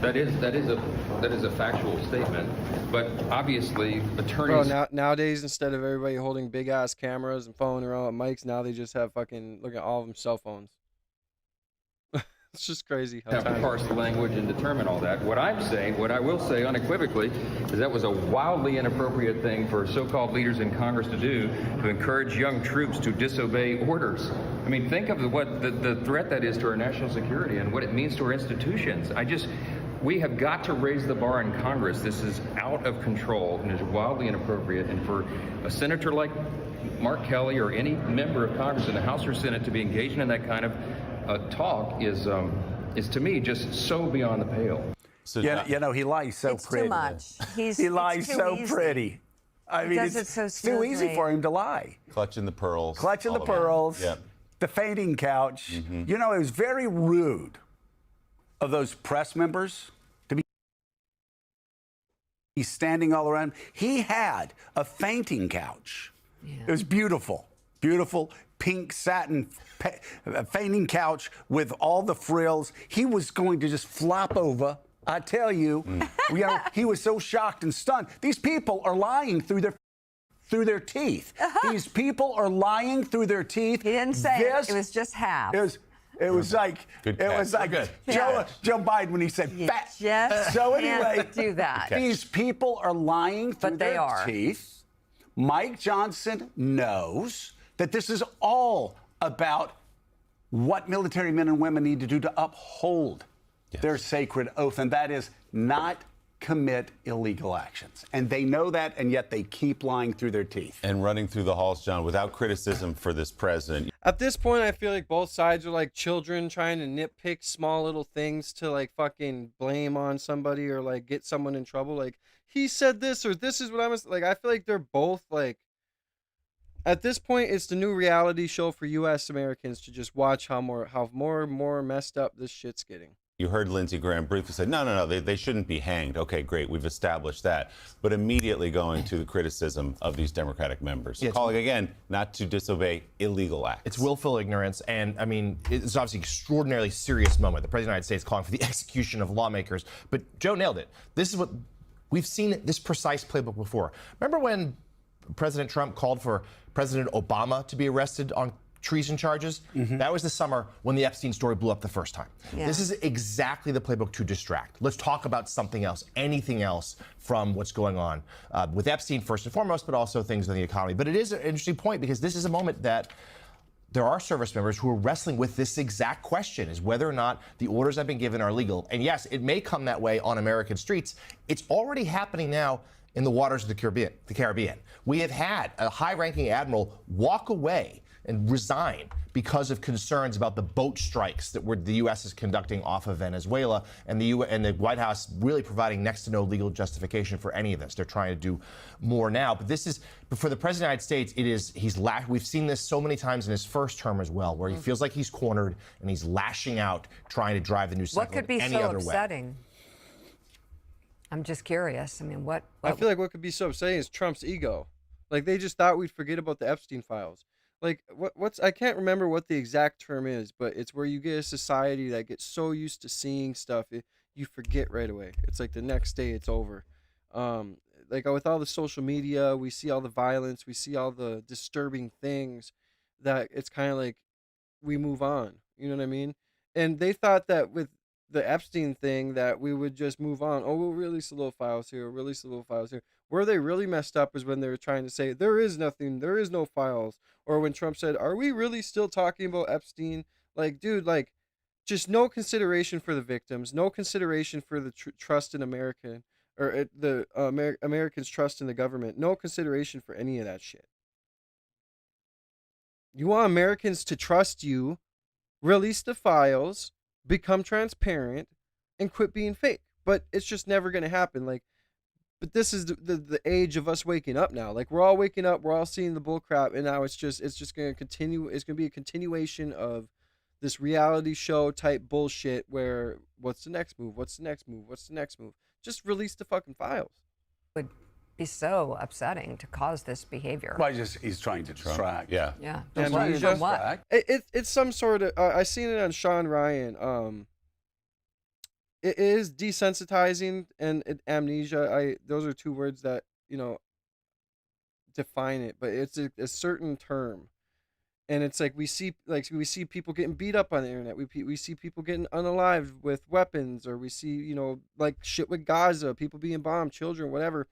That is a factual statement, but obviously attorneys. Bro, nowadays instead of everybody holding big ass cameras and phoning around with mics, now they just have look at all of them cell phones. It's just crazy. Have to parse the language and determine all that. What I will say unequivocally, is that was a wildly inappropriate thing for so-called leaders in Congress to do, to encourage young troops to disobey orders. I mean, think of what the threat that is to our national security and what it means to our institutions. We have got to raise the bar in Congress. This is out of control and is wildly inappropriate. And for a senator like Mark Kelly or any member of Congress in the House or Senate to be engaging in that kind of talk is to me just so beyond the pale. So he lies so pretty. Too much. He lies so pretty. I mean, it's too easy for him to lie. Clutching the pearls. Clutching the pearls. Yep. The fainting couch. Mm-hmm. It was very rude of those press members to be standing all around. He had a fainting couch. Yeah. It was beautiful. Beautiful pink satin fainting couch with all the frills. He was going to just flop over. I tell you, he was so shocked and stunned. These people are lying through their teeth. These people are lying through their teeth. He didn't say it. It was just half. It was like Joe Biden when he said fat. So anyway, do that. These people are lying through their teeth. Mike Johnson knows that this is all about what military men and women need to do to uphold their sacred oath, and that is not commit illegal actions. And they know that, and yet they keep lying through their teeth. And running through the halls, John, without criticism for this president. At this point, I feel like both sides are like children trying to nitpick small little things to fucking blame on somebody or get someone in trouble. Like, he said this or this is what I was like. I feel like they're both at this point, it's the new reality show for U.S. Americans to just watch how more and more messed up this shit's getting. You heard Lindsey Graham briefly say, no, they shouldn't be hanged. Okay, great, we've established that. But immediately going to the criticism of these Democratic members, calling again not to disobey illegal acts. It's willful ignorance, and I mean, it's obviously an extraordinarily serious moment. The President of the United States calling for the execution of lawmakers. But Joe nailed it. This is what we've seen this precise playbook before. Remember when President Trump called for President Obama to be arrested on treason charges? Mm-hmm. That was the summer when the Epstein story blew up the first time. Yeah. This is exactly the playbook to distract. Let's talk about something else, anything else from what's going on with Epstein first and foremost, but also things in the economy. But it is an interesting point because this is a moment that there are service members who are wrestling with this exact question, is whether or not the orders that have been given are legal. And yes, it may come that way on American streets. It's already happening now in the waters of the Caribbean. We have had a high-ranking admiral walk away and resign because of concerns about the boat strikes that the U.S. is conducting off of Venezuela, and the White House really providing next to no legal justification for any of this. They're trying to do more now, but for the President of the United States, we've seen this so many times in his first term as well, where he feels like he's cornered and he's lashing out, trying to drive the news cycle any other way. What could be so upsetting? I'm just curious. I mean, what? I feel like what could be so upsetting is Trump's ego. Like, they just thought we'd forget about the Epstein files. like what's I can't remember what the exact term is, but it's where you get a society that gets so used to seeing stuff you forget right away. It's like the next day it's over. Um, like with all the social media, we see all the violence, we see all the disturbing things that it's kind of like we move on. You know what I mean? And they thought that with the Epstein thing that we would just move on. Oh, we'll release a little files here, release a little files here. Where they really messed up is when they were trying to say there is nothing, there is no files, or when Trump said, "Are we really still talking about Epstein?" Like, dude, like, just no consideration for the victims, no consideration for the trust in American or the Americans' trust in the government, no consideration for any of that shit. You want Americans to trust you, release the files, become transparent, and quit being fake. But it's just never going to happen. Like, but this is the age of us waking up now. Like, we're all waking up, we're all seeing the bull crap, and now it's just going to continue. It's going to be a continuation of this reality show type bullshit where what's the next move? What's the next move? What's the next move? Just release the fucking files. Would be so upsetting to cause this behavior. Well, he's trying to distract. Yeah. Amnesia. What? It's some sort of. I seen it on Sean Ryan. It is desensitizing and amnesia. Those are two words that define it, but it's a certain term, and it's like we see people getting beat up on the internet. We see people getting unalived with weapons, or we see like shit with Gaza, people being bombed, children, whatever.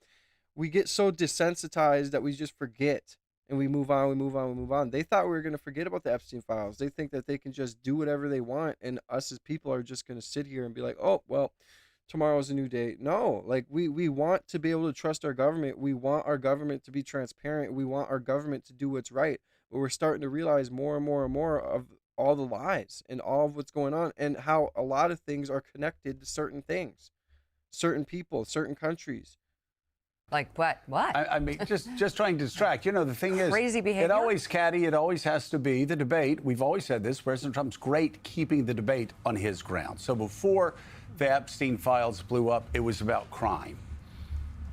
We get so desensitized that we just forget and we move on. They thought we were going to forget about the Epstein files. They think that they can just do whatever they want, and us as people are just going to sit here and be like, oh, well, tomorrow's a new day. No, like we want to be able to trust our government. We want our government to be transparent. We want our government to do what's right. But we're starting to realize more and more and more of all the lies and all of what's going on, and how a lot of things are connected to certain things, certain people, certain countries. Like what? What? I mean, just trying to distract. The thing is, crazy behavior. It always has to be the debate. We've always said this. President Trump's great keeping the debate on his ground. So before the Epstein files blew up, it was about crime.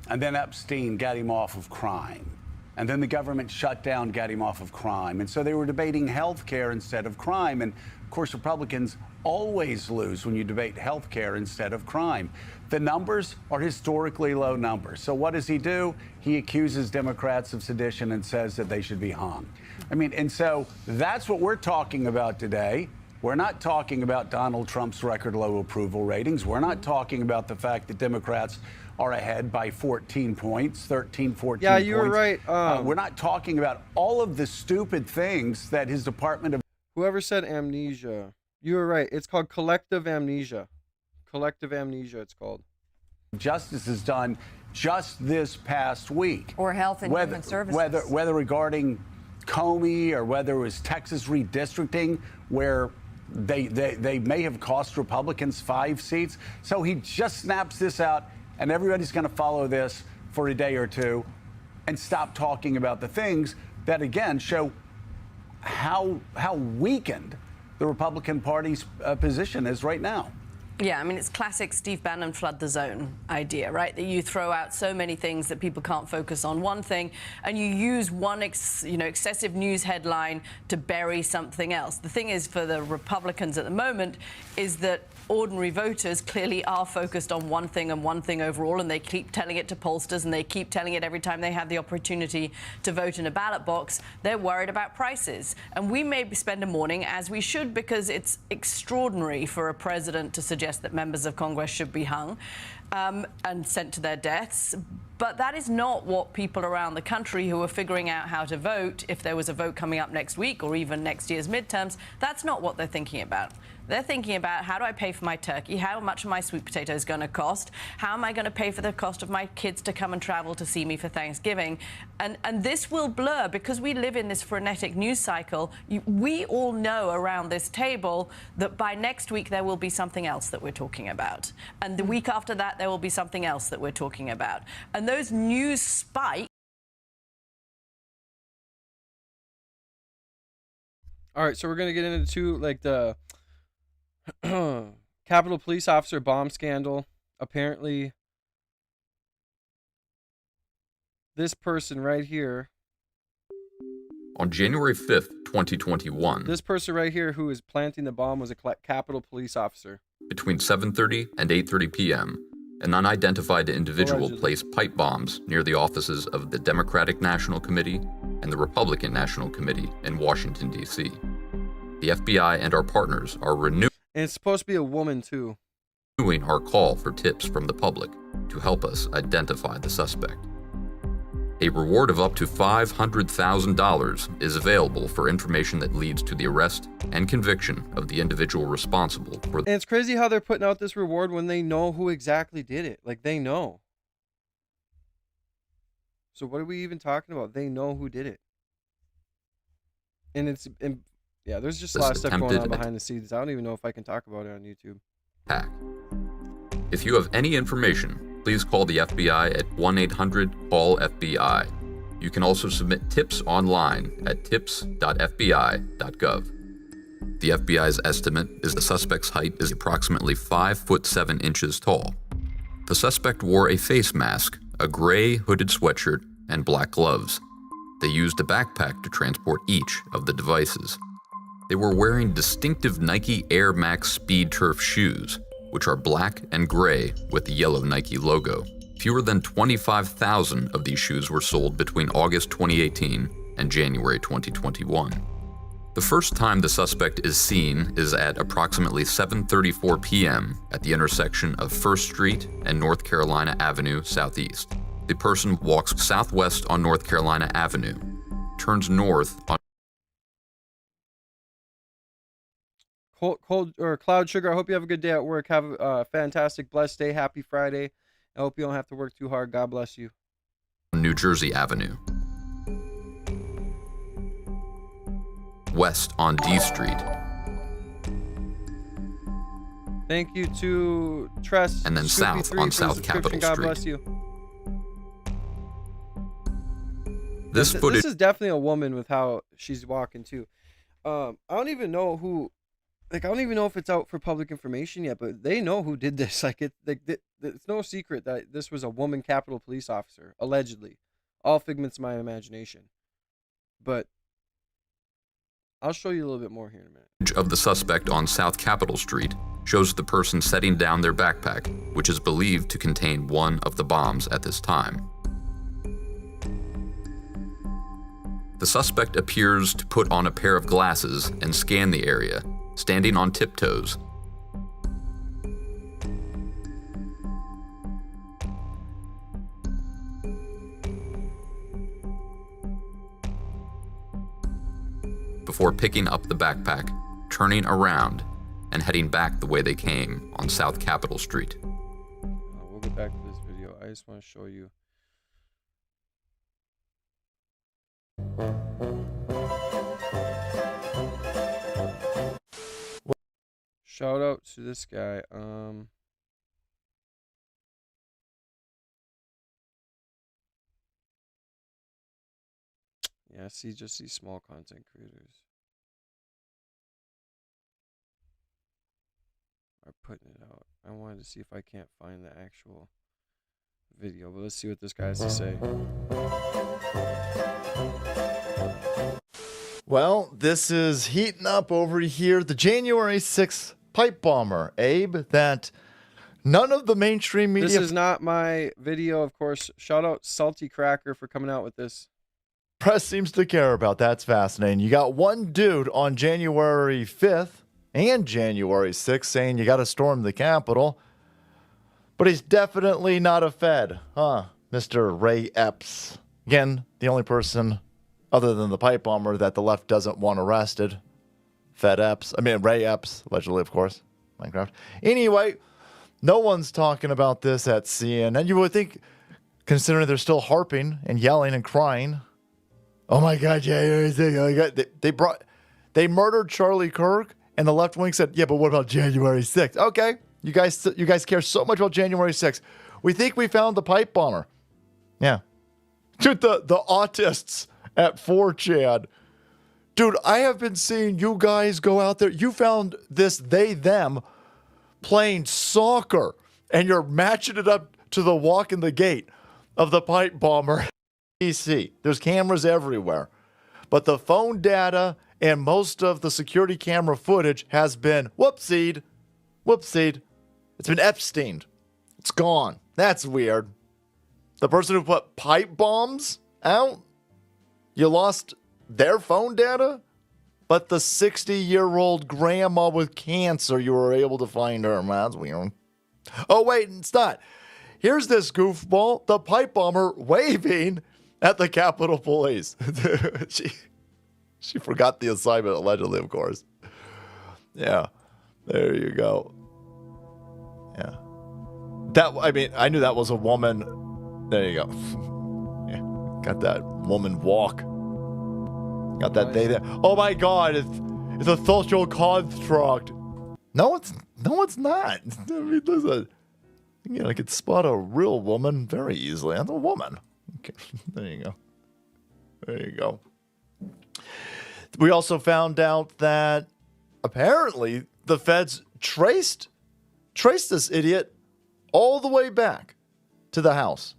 And then Epstein got him off of crime. And then the government shut down, got him off of crime. And so they were debating health care instead of crime. And of course, Republicans always lose when you debate health care instead of crime. The numbers are historically low numbers. So what does he do? He accuses Democrats of sedition and says that they should be hung. I mean, and so that's what we're talking about today. We're not talking about Donald Trump's record low approval ratings. We're not talking about the fact that Democrats are ahead by 14 points, 13, 14 yeah, points. you were right. We're not talking about all of the stupid things that his Department of... Whoever said amnesia, you were right. It's called collective amnesia. Collective amnesia, it's called. Justice has done just this past week. Or Health and Human Services. Whether regarding Comey or whether it was Texas redistricting, where they may have cost Republicans 5 seats. So he just snaps this out, and everybody's going to follow this for a day or two and stop talking about the things that, again, show how weakened the Republican Party's position is right now. Yeah, I mean, it's classic Steve Bannon flood the zone idea, right? That you throw out so many things that people can't focus on one thing, and you use one excessive news headline to bury something else. The thing is, for the Republicans at the moment, is that ordinary voters clearly are focused on one thing and one thing overall, and they keep telling it to pollsters, and they keep telling it every time they have the opportunity to vote in a ballot box. They're worried about prices. And we may spend a morning, as we should, because it's extraordinary for a president to suggest that members of Congress should be hung and sent to their deaths. But that is not what people around the country who are figuring out how to vote, if there was a vote coming up next week or even next year's midterms, that's not what they're thinking about. They're thinking about, how do I pay for my turkey? How much are my sweet potatoes going to cost? How am I going to pay for the cost of my kids to come and travel to see me for Thanksgiving? And this will blur because we live in this frenetic news cycle. We all know around this table that by next week there will be something else that we're talking about. And the week after that, there will be something else that we're talking about. And those news spikes. All right, so we're going to get into the Capitol Police Officer bomb scandal. Apparently, this person right here On January 5th, 2021, This person right here who is planting the bomb was a Capitol police officer. between 7:30 and 8:30 p.m., an unidentified individual Allegedly. placed pipe bombs near the offices of the Democratic National Committee and the Republican National Committee in Washington, D.C. The FBI and our partners are renewing And it's supposed to be a woman, too. our call for tips from the public to help us identify the suspect. A reward of up to $500,000 is available for information that leads to the arrest and conviction of the individual responsible for. And it's crazy how they're putting out this reward when they know who exactly did it. Like, they know. So what are we even talking about? They know who did it. And yeah, there's just a lot of stuff going on behind the scenes. I don't even know if I can talk about it on YouTube. Hack. If you have any information, please call the FBI at 1-800-CALL-FBI. You can also submit tips online at tips.fbi.gov. The FBI's estimate is the suspect's height is approximately 5'7" tall. The suspect wore a face mask, a gray hooded sweatshirt, and black gloves. They used a backpack to transport each of the devices. They were wearing distinctive Nike Air Max Speed Turf shoes, which are black and gray with the yellow Nike logo. Fewer than 25,000 of these shoes were sold between August 2018 and January 2021. The first time the suspect is seen is at approximately 7:34 p.m. at the intersection of 1st Street and North Carolina Avenue Southeast. The person walks southwest on North Carolina Avenue, turns north on Cloud Sugar, I hope you have a good day at work. Have a fantastic, blessed day. Happy Friday. I hope you don't have to work too hard. God bless you. New Jersey Avenue. West on D Street. Thank you to Tress. And then south on South Capitol God Street. bless you. This footage. This is definitely a woman with how she's walking too. I don't even know who. Like, I don't even know if it's out for public information yet, but they know who did this. Like, it's no secret that this was a woman Capitol police officer, allegedly. All figments of my imagination. But I'll show you a little bit more here in a minute. Of the suspect on South Capitol Street shows the person setting down their backpack, which is believed to contain one of the bombs at this time. The suspect appears to put on a pair of glasses and scan the area, standing on tiptoes. Before picking up the backpack, turning around, and heading back the way they came on South Capitol Street. We'll get back to this video. I just want to show you. Shout out to this guy. Yeah, see, just these small content creators are putting it out. I wanted to see if I can't find the actual video, but let's see what this guy has to say. Well, this is heating up over here. The January 6th pipe bomber, Abe, that none of the mainstream media... This is not my video, of course. Shout out Salty Cracker for coming out with this. Press seems to care about. That's fascinating. You got one dude on January 5th and January 6th saying you got to storm the Capitol, but he's definitely not a Fed, huh? Mr. Ray Epps. Again, the only person other than the pipe bomber that the left doesn't want arrested. Ray Epps, allegedly, of course. Minecraft. Anyway, no one's talking about this at CNN. You would think, considering they're still harping and yelling and crying, oh my God, they murdered Charlie Kirk, and the left wing said, yeah, but what about January 6th? Okay, you guys care so much about January 6th. We think we found the pipe bomber. Yeah. Dude, the autists at 4chan. Dude, I have been seeing you guys go out there. You found this them playing soccer, and you're matching it up to the walk in the gate of the pipe bomber. DC. There's cameras everywhere. but the phone data and most of the security camera footage has been whoopsied. It's been Epsteined. It's gone. That's weird. The person who put pipe bombs out, you lost their phone data, but the 60-year-old grandma with cancer, you were able to find her. That's weird. Oh, wait, it's not. Here's this goofball, the pipe bomber, waving at the Capitol Police. She forgot the assignment, allegedly, of course. Yeah, there you go. Yeah. I knew that was a woman. There you go. Yeah, got that woman walk. Got that day there. Oh my God, it's a social construct. No, it's not. I mean, listen, I could spot a real woman very easily. I'm a woman. Okay, there you go. We also found out that apparently the feds traced this idiot all the way back to the house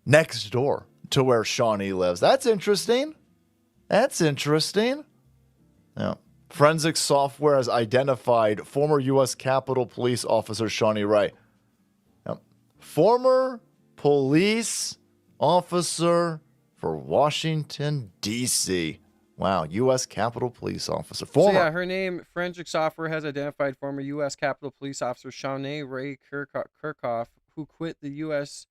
next door to where Shawnee lives. That's interesting. Yeah. Forensic software has identified former U.S. Capitol Police Officer Shawnee Wright. Yep. Former police officer for Washington, D.C. Wow, U.S. Capitol Police Officer. So yeah, her name, forensic software has identified former U.S. Capitol Police Officer Shawnee Ray Kirchhoff, who quit the U.S.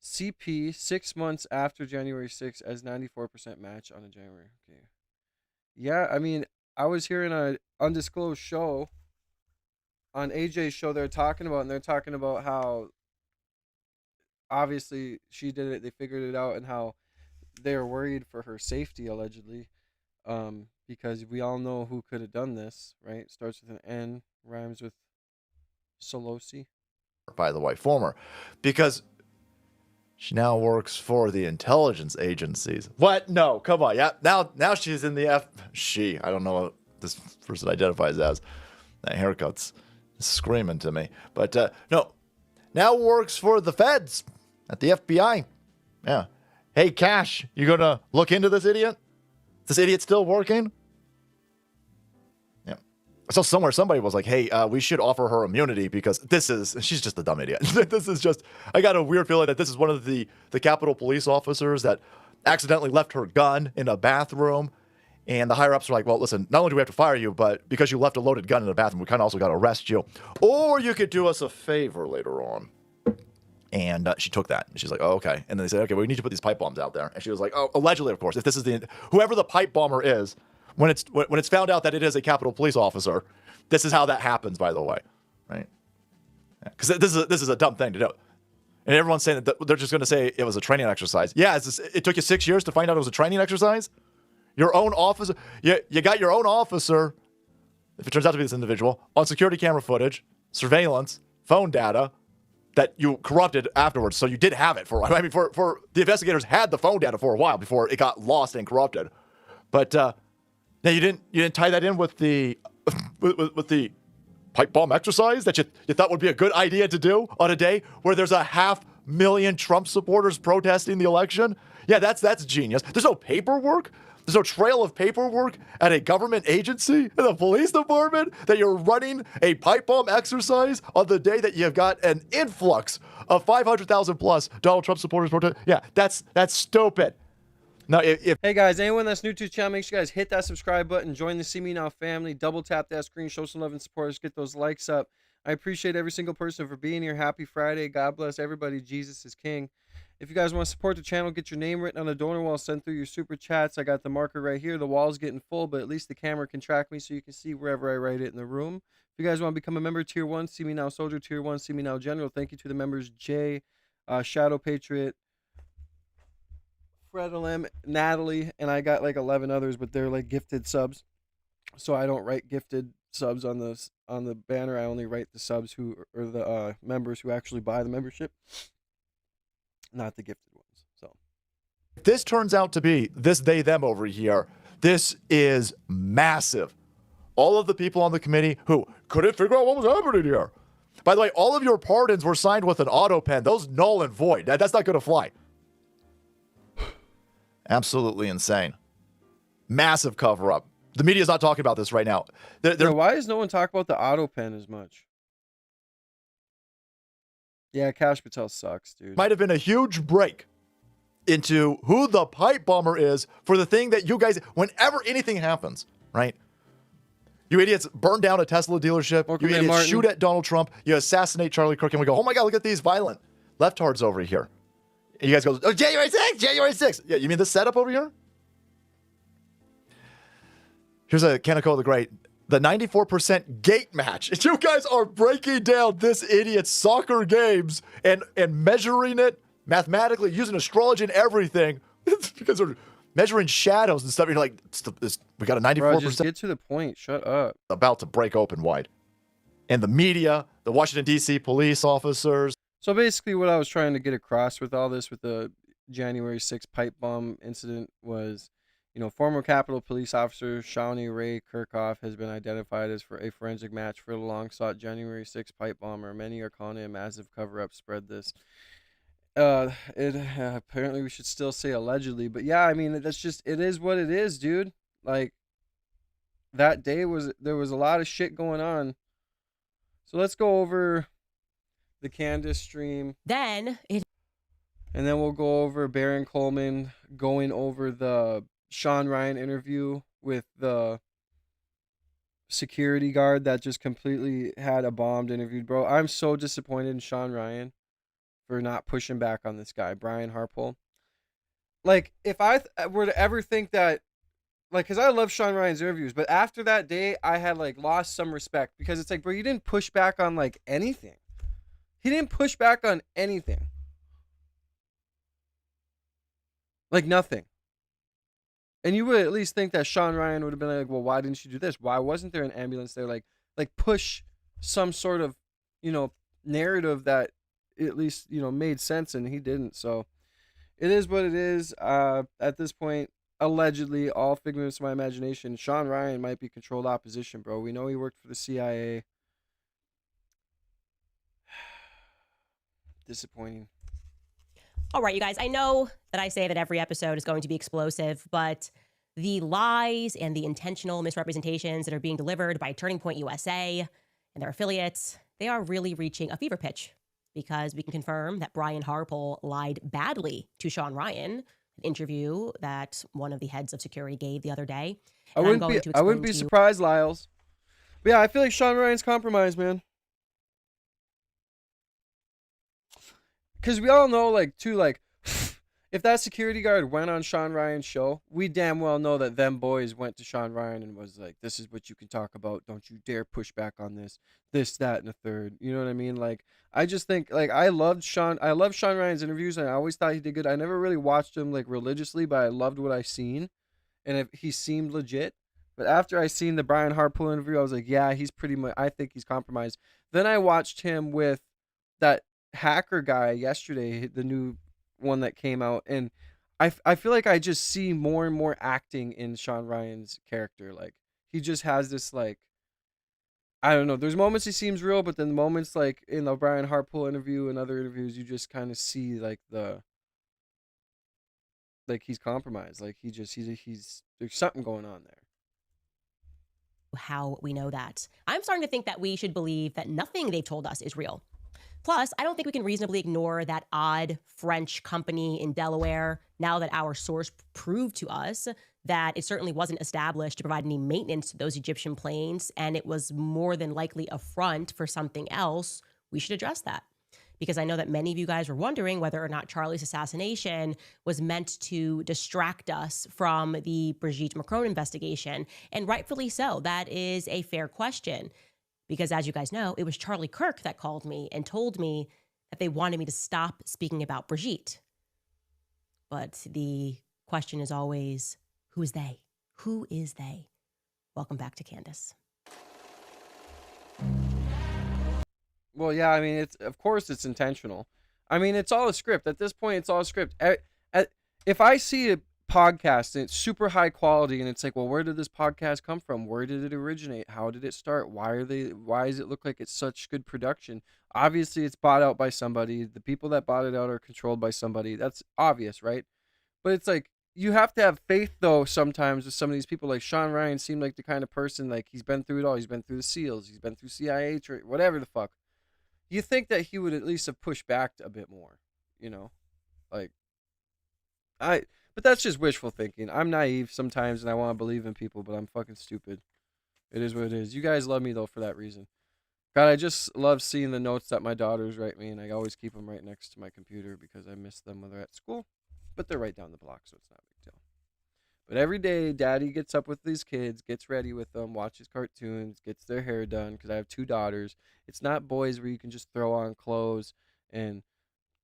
CP 6 months after January 6th as 94% match on a January. Okay. Yeah, I mean, I was hearing an undisclosed show on AJ's show they're talking about how obviously she did it, they figured it out, and how they were worried for her safety, allegedly. Because we all know who could have done this, right? Starts with an N, rhymes with Solosi. By the way, former. Because she now works for the intelligence agencies. What? No, come on. Yeah, now she's in the She. I don't know what this person identifies as. That haircut's screaming to me. But no, now works for the feds at the FBI. Yeah. Hey, Cash, you gonna look into this idiot? Is this idiot still working? Yeah. I saw somewhere somebody was like, hey, we should offer her immunity because she's just a dumb idiot. I got a weird feeling that this is one of the Capitol Police officers that accidentally left her gun in a bathroom. And the higher-ups are like, well, listen, not only do we have to fire you, but because you left a loaded gun in the bathroom, we kind of also got to arrest you. Or you could do us a favor later on. And she took that. And she's like, oh, okay. And then they said, okay, well, we need to put these pipe bombs out there. And she was like, oh, allegedly, of course. If this is whoever the pipe bomber is, when it's found out that it is a Capitol Police officer, this is how that happens, by the way. Right? Because this is a dumb thing to do. And everyone's saying that they're just going to say it was a training exercise. Yeah, it took you 6 years to find out it was a training exercise? Your own officer, you got your own officer, if it turns out to be this individual, on security camera footage, surveillance, phone data, that you corrupted afterwards. So you did have it for a while. I mean, for the investigators had the phone data for a while before it got lost and corrupted. But now you didn't tie that in with the with the pipe bomb exercise that you thought would be a good idea to do on a day where there's 500,000 Trump supporters protesting the election. Yeah, that's genius. There's no paperwork. There's no trail of paperwork at a government agency, in the police department, that you're running a pipe bomb exercise on the day that you've got an influx of 500,000 plus Donald Trump supporters protest. Yeah, that's stupid. Now, Hey guys, anyone that's new to the channel, make sure you guys hit that subscribe button, join the See Me Now family, double tap that screen, show some love and support us, get those likes up. I appreciate every single person for being here. Happy Friday. God bless everybody. Jesus is King. If you guys want to support the channel, get your name written on the donor wall, send through your super chats. I got the marker right here. The wall's getting full, but at least the camera can track me so you can see wherever I write it in the room. If you guys want to become a member, Tier 1, See Me Now Soldier, Tier 1, See Me Now General. Thank you to the members, Jay, Shadow Patriot, Fred LM, Natalie, and I got like 11 others, but they're like gifted subs. So I don't write gifted subs on the banner. I only write the subs who or the members who actually buy the membership. Not the gifted ones. So if this turns out to be this they them over here, this is massive. All of the people on the committee who couldn't figure out what was happening here. By the way, all of your pardons were signed with an auto pen. Those null and void. That's not going to fly. Absolutely insane. Massive cover up. The media's not talking about this right now. Why does no one talk about the auto pen as much? Yeah, Kash Patel sucks, dude. Might have been a huge break into who the pipe bomber is for the thing that you guys, whenever anything happens, right? You idiots burn down a Tesla dealership. Welcome You in, idiots Martin. shoot at Donald Trump. You assassinate Charlie Kirk, and we go, oh my God, look at these violent leftards over here. And you guys go, oh, January 6th, January 6th. Yeah, you mean this setup over here? Here's a Kaneko the Great. The 94% gate match. You guys are breaking down this idiot's soccer games and measuring it mathematically, using astrology and everything. Because we're measuring shadows and stuff. You're like, we got a 94%. Bro, just get to the point. Shut up. About to break open wide. And the media, the Washington, D.C. police officers. So basically what I was trying to get across with all this, with the January 6th pipe bomb incident, was, former Capitol Police Officer Shawnee Ray Kirchhoff has been identified as for a forensic match for the long-sought January 6th pipe bomber. Many are calling it a massive cover-up. Spread this. Apparently we should still say allegedly, but yeah, I mean, that's just, it is what it is, dude. Like, that day there was a lot of shit going on. So let's go over the Candace stream. And then we'll go over Baron Coleman going over the Sean Ryan interview with the security guard that just completely had a bombed interview. Bro, I'm so disappointed in Sean Ryan for not pushing back on this guy, Brian Harpole. Like, if I were to ever think that, like, because I love Sean Ryan's interviews, but after that day, I had, like, lost some respect, because it's like, bro, you didn't push back on, like, anything. He didn't push back on anything. Like, nothing. And you would at least think that Sean Ryan would have been like, well, why didn't you do this? Why wasn't there an ambulance there? Like push some sort of, narrative that at least, made sense, and he didn't. So it is what it is. At this point, allegedly, all figments of my imagination, Sean Ryan might be controlled opposition, bro. We know he worked for the CIA. Disappointing. All right, you guys, I know that I say that every episode is going to be explosive, but the lies and the intentional misrepresentations that are being delivered by Turning Point USA and their affiliates, they are really reaching a fever pitch, because we can confirm that Brian Harpole lied badly to Sean Ryan, an interview that one of the heads of security gave the other day. I wouldn't be surprised, Lyles. But yeah, I feel like Sean Ryan's compromised, man. Because we all know, if that security guard went on Sean Ryan's show, we damn well know that them boys went to Sean Ryan and was like, this is what you can talk about. Don't you dare push back on this, that, and a third. You know what I mean? Like, I just think, I love Sean Ryan's interviews, and I always thought he did good. I never really watched him, religiously, but I loved what I seen, and he seemed legit. But after I seen the Brian Harpole interview, I was like, yeah, he's pretty much, I think he's compromised. Then I watched him with that hacker guy yesterday, the new one that came out, and I feel like I just see more and more acting in Sean Ryan's character. Like, he just has this, I don't know, there's moments he seems real, but then moments like in the Brian Harpole interview and other interviews, you just kind of see he's compromised. Like, he's there's something going on there. How we know that. I'm starting to think that we should believe that nothing they've told us is real. Plus, I don't think we can reasonably ignore that odd French company in Delaware, now that our source proved to us that it certainly wasn't established to provide any maintenance to those Egyptian planes, and it was more than likely a front for something else. We should address that, because I know that many of you guys were wondering whether or not Charlie's assassination was meant to distract us from the Brigitte Macron investigation, and rightfully so. That is a fair question. Because as you guys know, it was Charlie Kirk that called me and told me that they wanted me to stop speaking about Brigitte. But the question is always, who is they? Who is they? Welcome back to Candace. Well, yeah, I mean, of course it's intentional. I mean, it's all a script. At this point, it's all a script. If I see a podcast and it's super high quality, and it's like, well, where did this podcast come from? Where did it originate? How did it start? Why does it look like it's such good production? Obviously, it's bought out by somebody. The people that bought it out are controlled by somebody. That's obvious, right? But it's like, you have to have faith though sometimes with some of these people. Like Sean Ryan seemed like the kind of person, like, he's been through it all. He's been through the SEALs, he's been through CIA, whatever the fuck. You think that he would at least have pushed back a bit more, you know? Like, but that's just wishful thinking. I'm naive sometimes and I want to believe in people, but I'm fucking stupid. It is what it is. You guys love me though for that reason. God, I just love seeing the notes that my daughters write me, and I always keep them right next to my computer because I miss them when they're at school. But they're right down the block, so it's not a big deal. But every day, Daddy gets up with these kids, gets ready with them, watches cartoons, gets their hair done, because I have 2 daughters. It's not boys where you can just throw on clothes and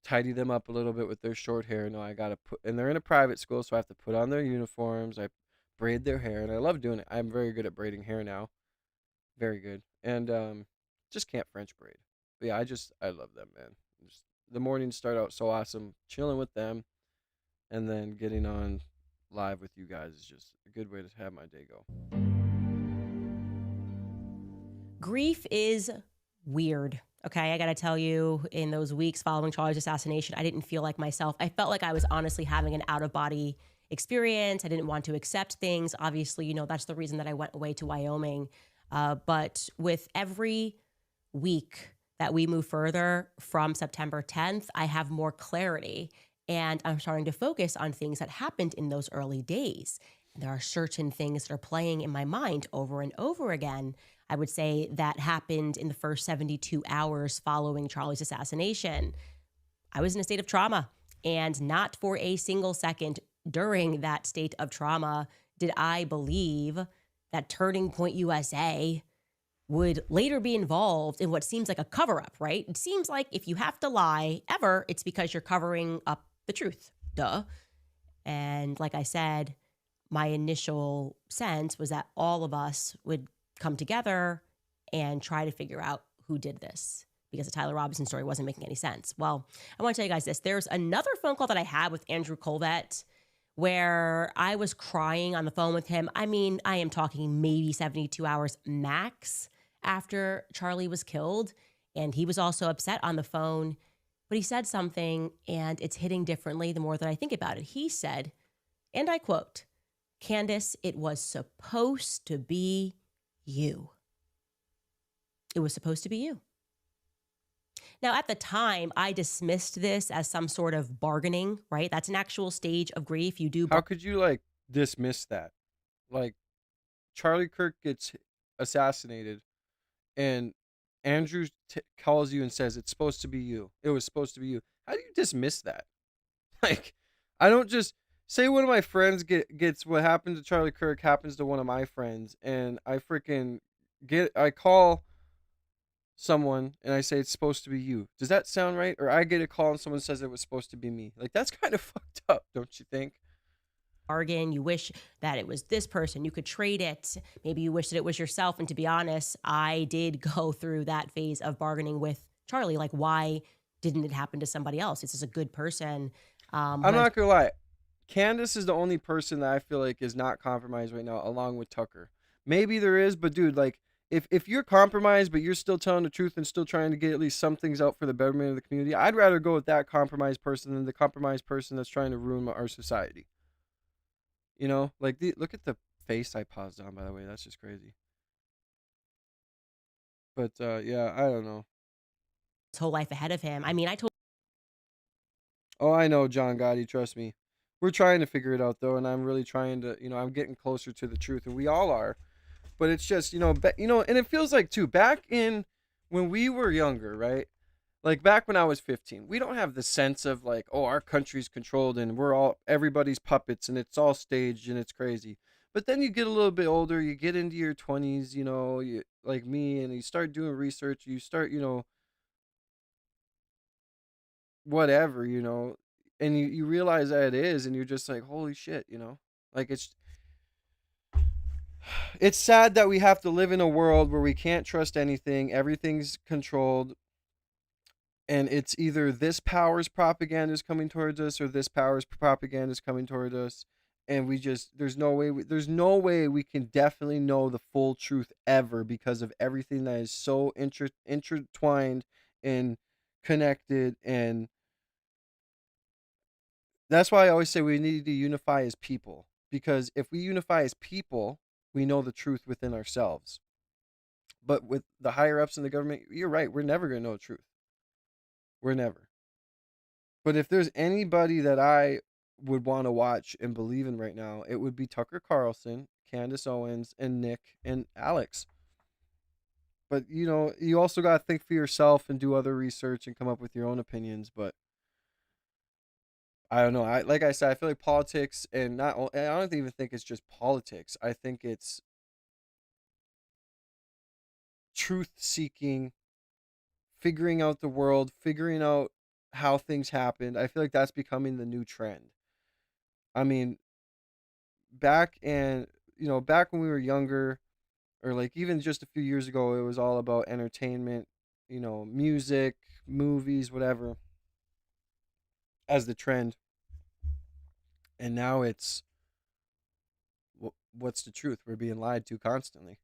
tidy them up a little bit with their short hair. No, I got to put, and they're in a private school, so I have to put on their uniforms. I braid their hair, and I love doing it. I'm very good at braiding hair now. Very good. And just can't French braid. But yeah, I love them, man. The mornings start out so awesome, chilling with them, and then getting on live with you guys is just a good way to have my day go. Grief is weird. Okay, I gotta tell you, in those weeks following Charlie's assassination, I didn't feel like myself. I felt like I was honestly having an out-of-body experience. I didn't want to accept things. Obviously, that's the reason that I went away to Wyoming. But with every week that we move further from September 10th, I have more clarity. And I'm starting to focus on things that happened in those early days. And there are certain things that are playing in my mind over and over again. I would say that happened in the first 72 hours following Charlie's assassination. I was in a state of trauma, and not for a single second during that state of trauma did I believe that Turning Point USA would later be involved in what seems like a cover-up, right? It seems like if you have to lie ever, it's because you're covering up the truth. Duh. And like I said, my initial sense was that all of us would come together and try to figure out who did this, because the Tyler Robinson story wasn't making any sense. Well, I want to tell you guys this. There's another phone call that I had with Andrew Colvett where I was crying on the phone with him. I mean, I am talking maybe 72 hours max after Charlie was killed. And he was also upset on the phone, but he said something, and it's hitting differently the more that I think about it. He said, and I quote, "Candace, it was supposed to be you. It was supposed to be you." Now, at the time, I dismissed this as some sort of bargaining, right? That's an actual stage of grief. You do. How could you dismiss that? Like, Charlie Kirk gets assassinated, and Andrew calls you and says, "It's supposed to be you. It was supposed to be you." How do you dismiss that? Like, I don't just say one of my friends gets what happened to Charlie Kirk happens to one of my friends, and I call someone and I say it's supposed to be you. Does that sound right? Or I get a call and someone says it was supposed to be me. Like, that's kind of fucked up, don't you think? Bargain. You wish that it was this person. You could trade it. Maybe you wish that it was yourself. And to be honest, I did go through that phase of bargaining with Charlie. Like, why didn't it happen to somebody else? This is a good person. I'm not gonna lie. Candace is the only person that I feel like is not compromised right now, along with Tucker. Maybe there is, but dude, like, if you're compromised but you're still telling the truth and still trying to get at least some things out for the betterment of the community, I'd rather go with that compromised person than the compromised person that's trying to ruin our society. Look at the face I paused on, by the way. That's just crazy. But yeah, I don't know. His whole life ahead of him. I mean, I told. Oh, I know, John Gotti. Trust me. We're trying to figure it out, though, and I'm really trying to. I'm getting closer to the truth, and we all are. But it's just, and it feels like too. Back in when we were younger, right? Like back when I was 15, we don't have the sense of like, oh, our country's controlled and everybody's puppets and it's all staged and it's crazy. But then you get a little bit older, you get into your 20s, you like me, and you start doing research, you start, whatever, and you realize that it is, and you're just like, holy shit, like it's sad that we have to live in a world where we can't trust anything, everything's controlled. And it's either this power's propaganda is coming towards us or this power's propaganda is coming towards us. And there's no way we can definitely know the full truth ever because of everything that is so intertwined and connected and That's why I always say we need to unify as people, because if we unify as people, we know the truth within ourselves. But with the higher ups in the government, you're right, we're never going to know the truth. We're never. But if there's anybody that I would want to watch and believe in right now, it would be Tucker Carlson, Candace Owens, and Nick and Alex. But, you know, you also got to think for yourself and do other research and come up with your own opinions. But I don't know. Like I said, I feel like politics, and I don't even think it's just politics. I think it's truth seeking, figuring out the world, figuring out how things happened. I feel like that's becoming the new trend. I mean, back when we were younger, or like even just a few years ago, it was all about entertainment, music, movies, whatever, as the trend. And now it's what's the truth? We're being lied to constantly.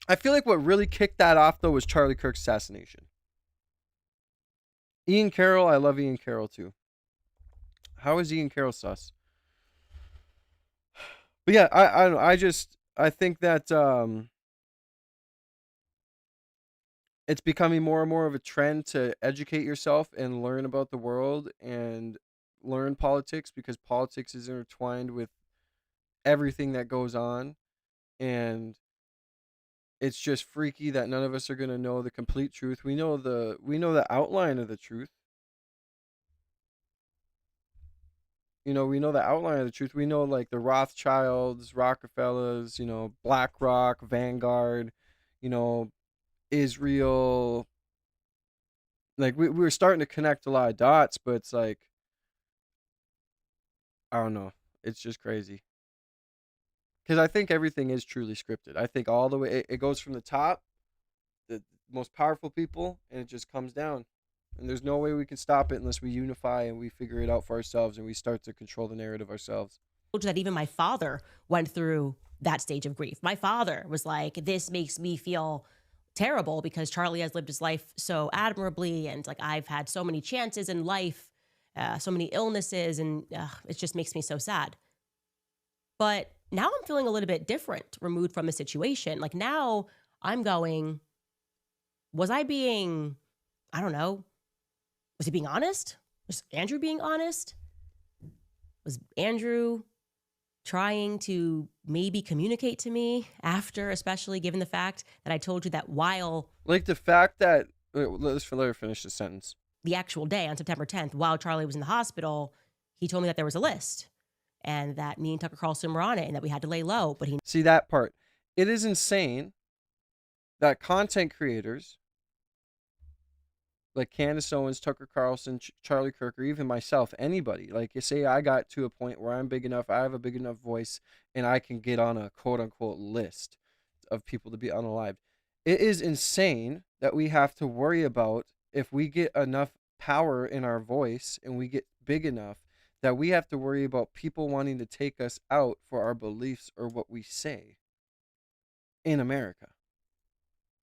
I feel like what really kicked that off, though, was Charlie Kirk's assassination. Ian Carroll, I love Ian Carroll too. How is Ian Carroll sus? But yeah, I don't know. I think that it's becoming more and more of a trend to educate yourself and learn about the world and learn politics, because politics is intertwined with everything that goes on. And it's just freaky that none of us are going to know the complete truth. We know the outline of the truth. We know the outline of the truth. We know like the Rothschilds, Rockefellers, BlackRock, Vanguard, Israel. Like we were starting to connect a lot of dots, but it's like, I don't know. It's just crazy. Because I think everything is truly scripted. I think all the way, it goes from the top, the most powerful people, and it just comes down. And there's no way we can stop it unless we unify and we figure it out for ourselves and we start to control the narrative ourselves. That even my father went through that stage of grief. My father was like, this makes me feel terrible because Charlie has lived his life so admirably, and like I've had so many chances in life, so many illnesses, and it just makes me so sad. But now I'm feeling a little bit different, removed from the situation. Like now I'm going, was I being, I don't know, was he being honest? Was Andrew being honest? Was Andrew trying to maybe communicate to me after, especially given the fact that I told you that while... Like the fact that... Let her finish the sentence. The actual day on September 10th, while Charlie was in the hospital, he told me that there was a list and that me and Tucker Carlson were on it and that we had to lay low, but he... See that part. It is insane that content creators like Candace Owens, Tucker Carlson, Charlie Kirk, or even myself, anybody, like you say I got to a point where I'm big enough, I have a big enough voice, and I can get on a quote-unquote list of people to be unalived. It is insane that we have to worry about if we get enough power in our voice and we get big enough that we have to worry about people wanting to take us out for our beliefs or what we say in America.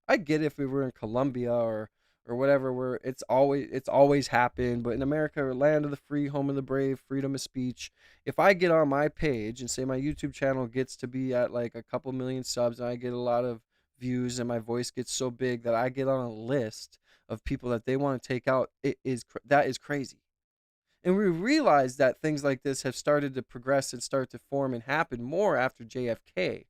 I get if we were in Colombia or whatever, where it's always happened, but in America, land of the free, home of the brave, freedom of speech, if I get on my page and say my YouTube channel gets to be at like a couple million subs and I get a lot of views and my voice gets so big that I get on a list of people that they want to take out, that is crazy. And we realize that things like this have started to progress and start to form and happen more after JFK,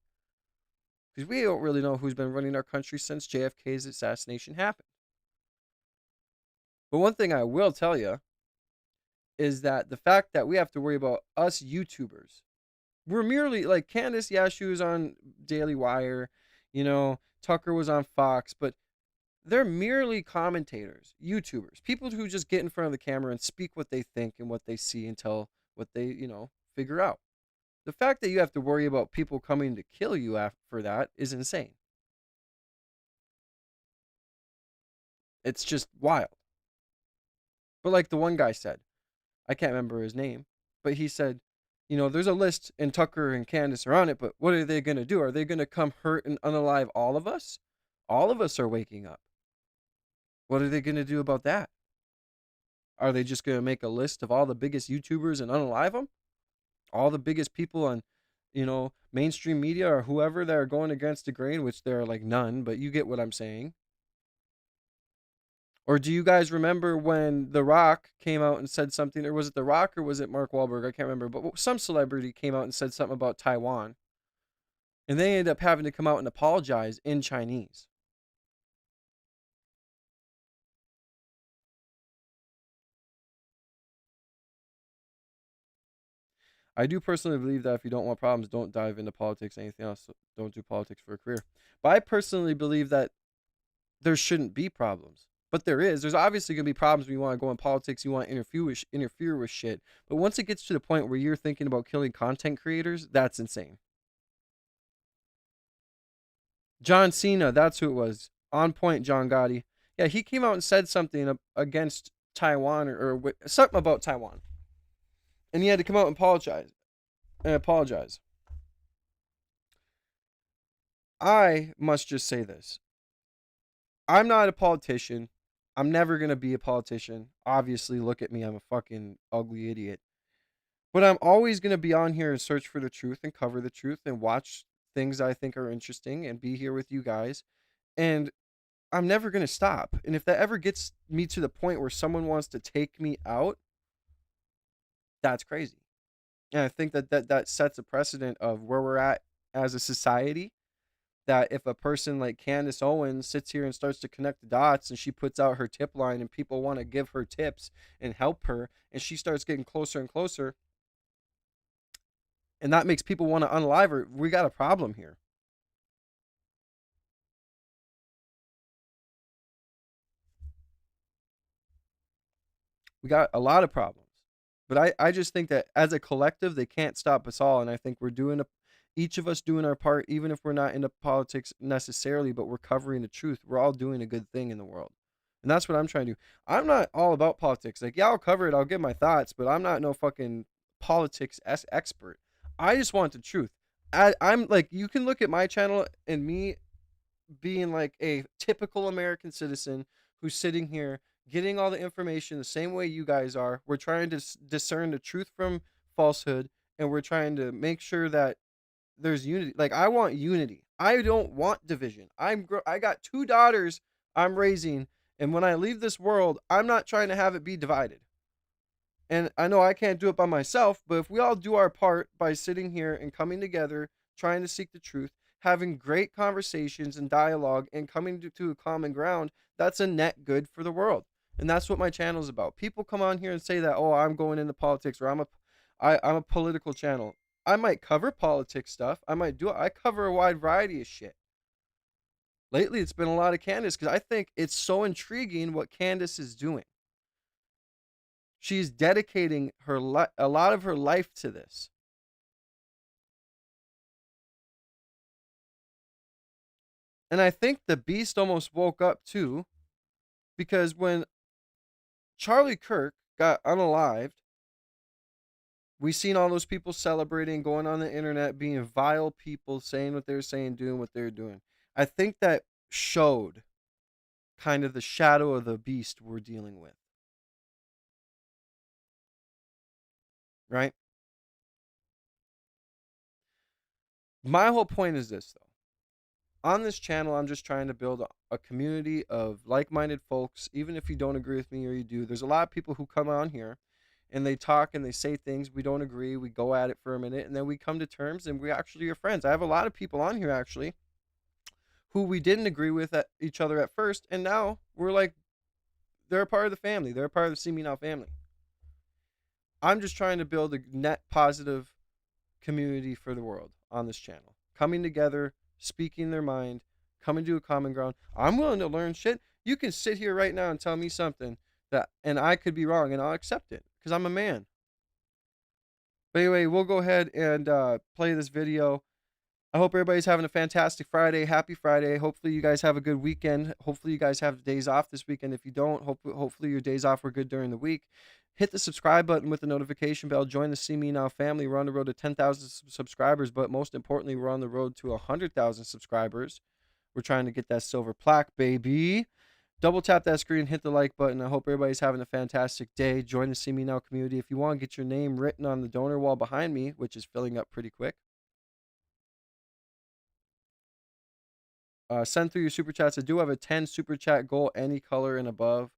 because we don't really know who's been running our country since JFK's assassination happened. But one thing I will tell you is that the fact that we have to worry about us YouTubers, we're merely like Candace, yeah, she was on Daily Wire, Tucker was on Fox, but they're merely commentators, YouTubers, people who just get in front of the camera and speak what they think and what they see and tell what they, figure out. The fact that you have to worry about people coming to kill you for that is insane. It's just wild. But like the one guy said, I can't remember his name, but he said, there's a list and Tucker and Candace are on it, but what are they going to do? Are they going to come hurt and unalive all of us? All of us are waking up. What are they going to do about that? Are they just going to make a list of all the biggest YouTubers and unalive them? All the biggest people on, mainstream media or whoever that are going against the grain, which there are like none, but you get what I'm saying. Or do you guys remember when The Rock came out and said something, or was it The Rock or was it Mark Wahlberg? I can't remember, but some celebrity came out and said something about Taiwan. And they ended up having to come out and apologize in Chinese. I do personally believe that if you don't want problems, don't dive into politics, anything else. So don't do politics for a career. But I personally believe that there shouldn't be problems. But there is. There's obviously going to be problems when you want to go in politics, you want to interfere with shit. But once it gets to the point where you're thinking about killing content creators, that's insane. John Cena, that's who it was. On point, John Gotti. Yeah, he came out and said something against Taiwan or something about Taiwan. And he had to come out and apologize. I must just say this. I'm not a politician. I'm never going to be a politician. Obviously, look at me. I'm a fucking ugly idiot. But I'm always going to be on here and search for the truth and cover the truth and watch things I think are interesting and be here with you guys. And I'm never going to stop. And if that ever gets me to the point where someone wants to take me out, that's crazy. And I think that sets a precedent of where we're at as a society. That if a person like Candace Owen sits here and starts to connect the dots and she puts out her tip line and people want to give her tips and help her and she starts getting closer and closer and that makes people want to unalive her, we got a problem here. We got a lot of problems. But I just think that as a collective, they can't stop us all. And I think we're each of us doing our part, even if we're not into politics necessarily, but we're covering the truth. We're all doing a good thing in the world. And that's what I'm trying to do. I'm not all about politics. Like, yeah, I'll cover it. I'll give my thoughts, but I'm not no fucking politics expert. I just want the truth. I'm like, you can look at my channel and me being like a typical American citizen who's sitting here getting all the information the same way you guys are. We're trying to discern the truth from falsehood, and we're trying to make sure that there's unity. Like, I want unity. I don't want division. I got 2 daughters I'm raising, and when I leave this world, I'm not trying to have it be divided. And I know I can't do it by myself, but if we all do our part by sitting here and coming together, trying to seek the truth, having great conversations and dialogue, and coming to a common ground, that's a net good for the world. And that's what my channel is about. People come on here and say that, oh, I'm going into politics, or I'm a political channel. I might cover politics stuff. I cover a wide variety of shit. Lately, it's been a lot of Candace because I think it's so intriguing what Candace is doing. She's dedicating a lot of her life to this. And I think the beast almost woke up too, because when Charlie Kirk got unalived, we seen all those people celebrating, going on the internet, being vile people, saying what they're saying, doing what they're doing. I think that showed kind of the shadow of the beast we're dealing with. Right? My whole point is this, though. On this channel, I'm just trying to build a community of like-minded folks, even if you don't agree with me or you do. There's a lot of people who come on here and they talk and they say things, we don't agree, we go at it for a minute, and then we come to terms and we actually are friends. I have a lot of people on here, actually, who we didn't agree with each other at first, and now we're like, they're a part of the family. They're a part of the See Me Now family. I'm just trying to build a net positive community for the world on this channel. Coming together, speaking their mind, coming to a common ground. I'm willing to learn shit. You can sit here right now and tell me something and I could be wrong, and I'll accept it because I'm a man. But anyway, we'll go ahead and play this video. I hope everybody's having a fantastic Friday. Happy Friday. Hopefully you guys have a good weekend. Hopefully you guys have days off this weekend. If you don't, hopefully your days off were good during the week. Hit the subscribe button with the notification bell. Join the See Me Now family. We're on the road to 10,000 subscribers, but most importantly, we're on the road to 100,000 subscribers. We're trying to get that silver plaque, baby. double tap that screen, hit the like button. I hope everybody's having a fantastic day. Join the See Me Now community. If you want to get your name written on the donor wall behind me, which is filling up pretty quick, send through your super chats. I do have a 10 super chat goal, any color and above.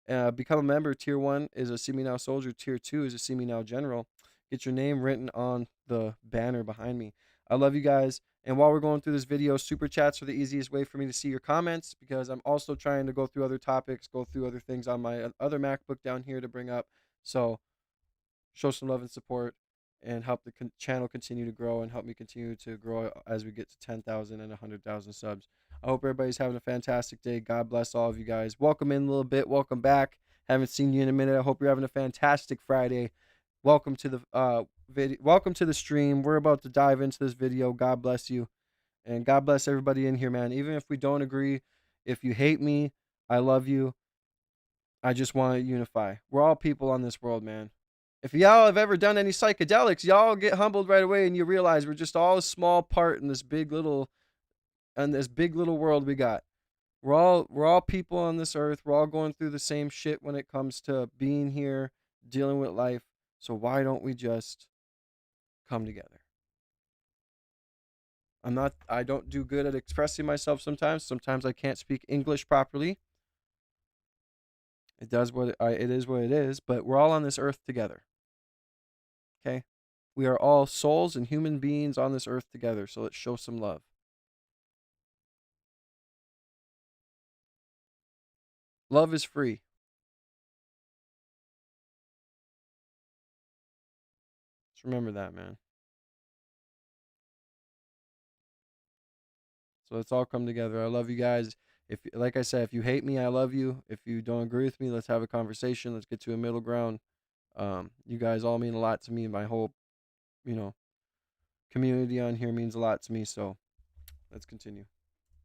Become a member. Tier 1 is a See Me Now soldier. Tier 2 is a See Me Now general. Get your name written on the banner behind me. I love you guys. And while we're going through this video, super chats are the easiest way for me to see your comments, because I'm also trying to go through other topics, go through other things on my other MacBook down here to bring up. So show some love and support and help the channel continue to grow and help me continue to grow as we get to 10,000 and 100,000 subs. I hope everybody's having a fantastic day. God bless all of you guys. Welcome in a little bit. Welcome back. Haven't seen you in a minute. I hope you're having a fantastic Friday. Welcome to the video. Welcome to the stream. We're about to dive into this video. God bless you. And God bless everybody in here, man. Even if we don't agree, if you hate me, I love you. I just want to unify. We're all people on this world, man. If y'all have ever done any psychedelics, y'all get humbled right away and you realize we're just all a small part in this big little world we got. We're all people on this earth. We're all going through the same shit when it comes to being here, dealing with life. So why don't we just come together? I don't do good at expressing myself sometimes. Sometimes I can't speak English properly. It is what it is, but we're all on this earth together. Okay? We are all souls and human beings on this earth together, so let's show some love. Love is free. Just remember that, man. So let's all come together. I love you guys. Like I said, if you hate me, I love you. If you don't agree with me, let's have a conversation. Let's get to a middle ground. You guys all mean a lot to me. My whole, community on here means a lot to me. So let's continue.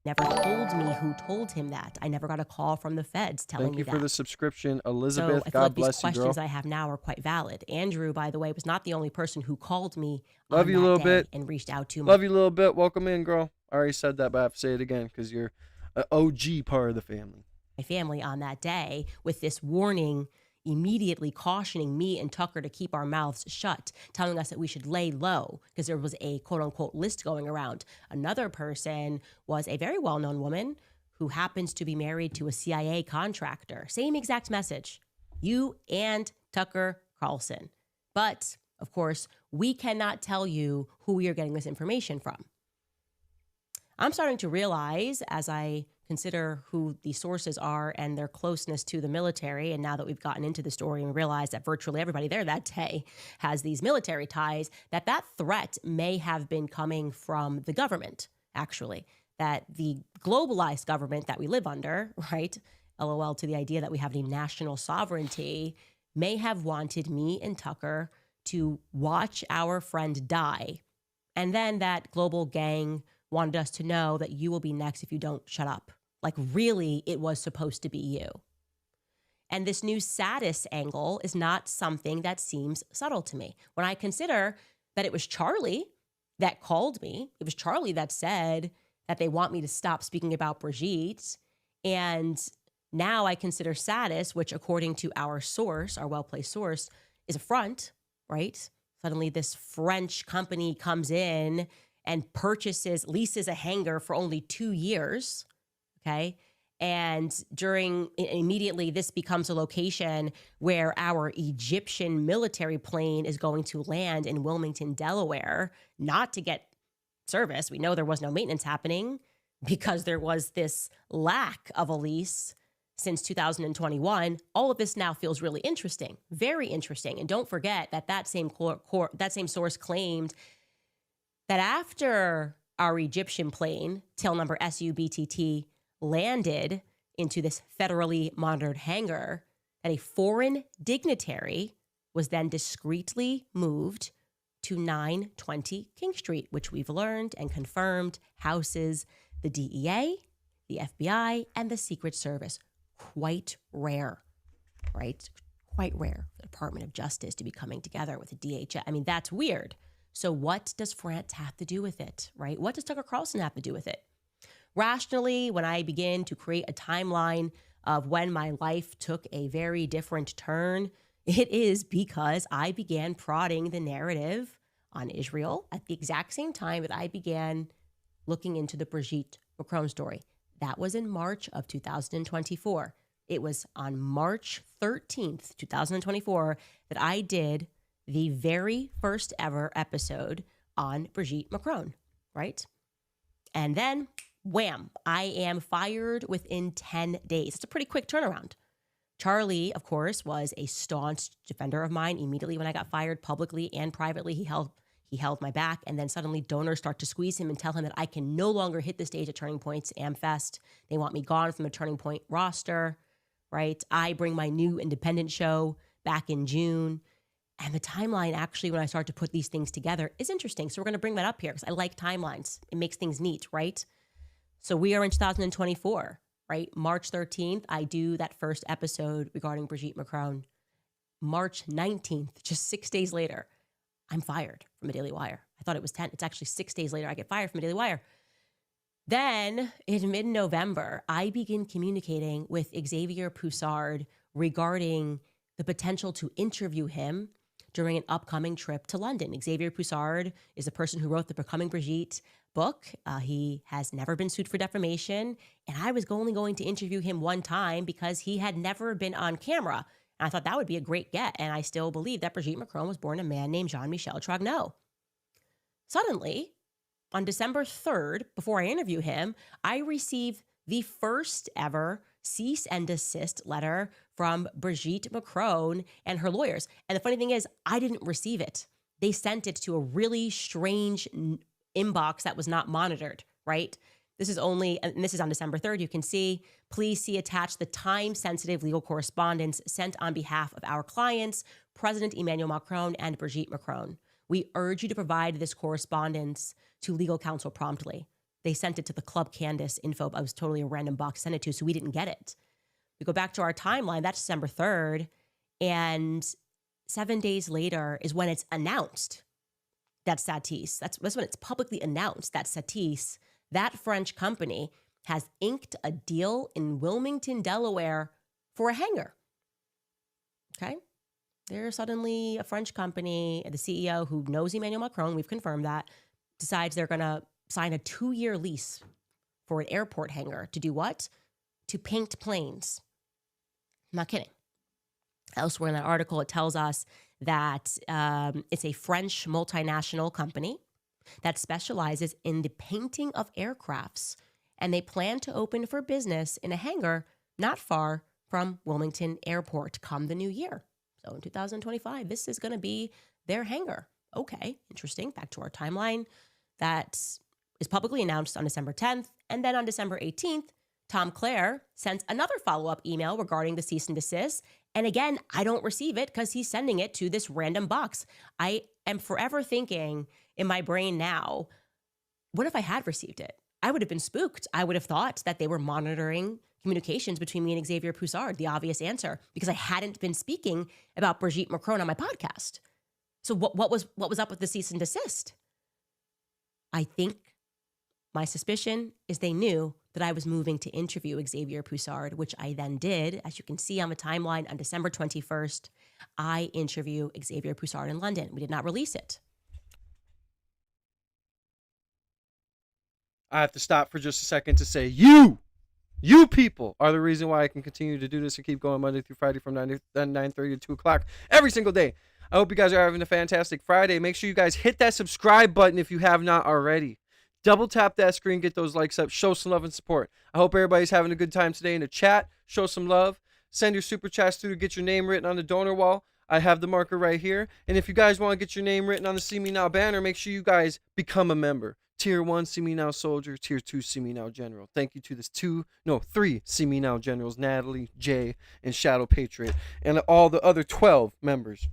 Never told me who told him that. I never got a call from the feds telling me that. Thank you for the subscription, Elizabeth. So I feel God like bless these you, girl. questions I have now are quite valid. Andrew, by the way, was not the only person who called me Love on you a that little day bit. and reached out to me. Love you a little bit. Welcome in, girl. I already said that, but I have to say it again because you're an OG part of the family. My family on that day with this warning, immediately cautioning me and Tucker to keep our mouths shut, telling us that we should lay low because there was a quote unquote list going around. Another person was a very well-known woman who happens to be married to a CIA contractor. Same exact message. You and Tucker Carlson. But of course, we cannot tell you who we are getting this information from. I'm starting to realize as I consider who the sources are and their closeness to the military, and now that we've gotten into the story and realized that virtually everybody there that day has these military ties, that threat may have been coming from the government, actually. That the globalized government that we live under, right, LOL to the idea that we have any national sovereignty, may have wanted me and Tucker to watch our friend die. And then that global gang wanted us to know that you will be next if you don't shut up. Like, really, it was supposed to be you. And this new saddest angle is not something that seems subtle to me. When I consider that it was Charlie that called me, it was Charlie that said that they want me to stop speaking about Brigitte. And now I consider saddest, which according to our source, our well-placed source, is a front, right? Suddenly this French company comes in and leases a hangar for only 2 years, okay? And immediately this becomes a location where our Egyptian military plane is going to land in Wilmington, Delaware, not to get service. We know there was no maintenance happening because there was this lack of a lease since 2021. All of this now feels really interesting, very interesting. And don't forget that same source claimed that after our Egyptian plane, tail number SUBTT, landed into this federally monitored hangar, that a foreign dignitary was then discreetly moved to 920 King Street, which we've learned and confirmed houses the DEA, the FBI, and the Secret Service. Quite rare, right? Quite rare for the Department of Justice to be coming together with the DHS. I mean, that's weird. So what does France have to do with it, right? What does Tucker Carlson have to do with it? Rationally, when I begin to create a timeline of when my life took a very different turn, it is because I began prodding the narrative on Israel at the exact same time that I began looking into the Brigitte Macron story. That was in March of 2024. It was on March 13th, 2024, that I did the very first ever episode on Brigitte Macron, right? And then, wham, I am fired within 10 days. It's a pretty quick turnaround. Charlie, of course, was a staunch defender of mine. Immediately when I got fired, publicly and privately, he held my back, and then suddenly donors start to squeeze him and tell him that I can no longer hit the stage at Turning Point's AmFest. They want me gone from the Turning Point roster, right? I bring my new independent show back in June. And the timeline, actually, when I start to put these things together, is interesting. So we're going to bring that up here because I like timelines. It makes things neat, right? So we are in 2024, right? March 13th, I do that first episode regarding Brigitte Macron. March 19th, just 6 days later, I'm fired from a Daily Wire. I thought it was 10. It's actually 6 days later I get fired from a Daily Wire. Then in mid-November, I begin communicating with Xavier Poussard regarding the potential to interview him during an upcoming trip to London. Xavier Poussard is the person who wrote the Becoming Brigitte book. He has never been sued for defamation. And I was only going to interview him one time because he had never been on camera. And I thought that would be a great get. And I still believe that Brigitte Macron was born a man named Jean-Michel Trogneau. Suddenly, on December 3rd, before I interview him, I receive the first ever cease and desist letter from Brigitte Macron and her lawyers. And the funny thing is, I didn't receive it. They sent it to a really strange inbox that was not monitored, right? This is on December 3rd. You can see, please see attached the time-sensitive legal correspondence sent on behalf of our clients, President Emmanuel Macron and Brigitte Macron. We urge you to provide this correspondence to legal counsel promptly. They sent it to the Club Candace info. I was totally a random box to send it to, so we didn't get it. We go back to our timeline. That's December 3rd. And 7 days later is when it's announced that Satis, that's when it's publicly announced that Satis, that French company, has inked a deal in Wilmington, Delaware for a hangar. Okay? They're suddenly a French company. The CEO, who knows Emmanuel Macron, we've confirmed that, decides they're going to sign a 2-year lease for an airport hangar to do what? To paint planes. I'm not kidding. Elsewhere in that article, it tells us that it's a French multinational company that specializes in the painting of aircrafts, and they plan to open for business in a hangar not far from Wilmington Airport come the new year. So in 2025, this is going to be their hangar. Okay, interesting. Back to our timeline. That is publicly announced on December 10th. And then on December 18th, Tom Clare sends another follow-up email regarding the cease and desist. And again, I don't receive it because he's sending it to this random box. I am forever thinking in my brain now, what if I had received it? I would have been spooked. I would have thought that they were monitoring communications between me and Xavier Poussard, the obvious answer, because I hadn't been speaking about Brigitte Macron on my podcast. So what was up with the cease and desist? I think my suspicion is they knew that I was moving to interview Xavier Poussard, which I then did. As you can see on the timeline, on December 21st, I interview Xavier Poussard in London. We did not release it. I have to stop for just a second to say, you people are the reason why I can continue to do this and keep going Monday through Friday from 9:30 to 2 o'clock every single day. I hope you guys are having a fantastic Friday. Make sure you guys hit that subscribe button if you have not already. Double tap that screen, get those likes up, show some love and support. I hope everybody's having a good time today in the chat. Show some love. Send your super chats through to get your name written on the donor wall. I have the marker right here. And if you guys want to get your name written on the See Me Now banner, make sure you guys become a member. Tier 1, See Me Now Soldier. Tier 2, See Me Now General. Thank you to this 3 See Me Now Generals, Natalie, Jay, and Shadow Patriot, and all the other 12 members.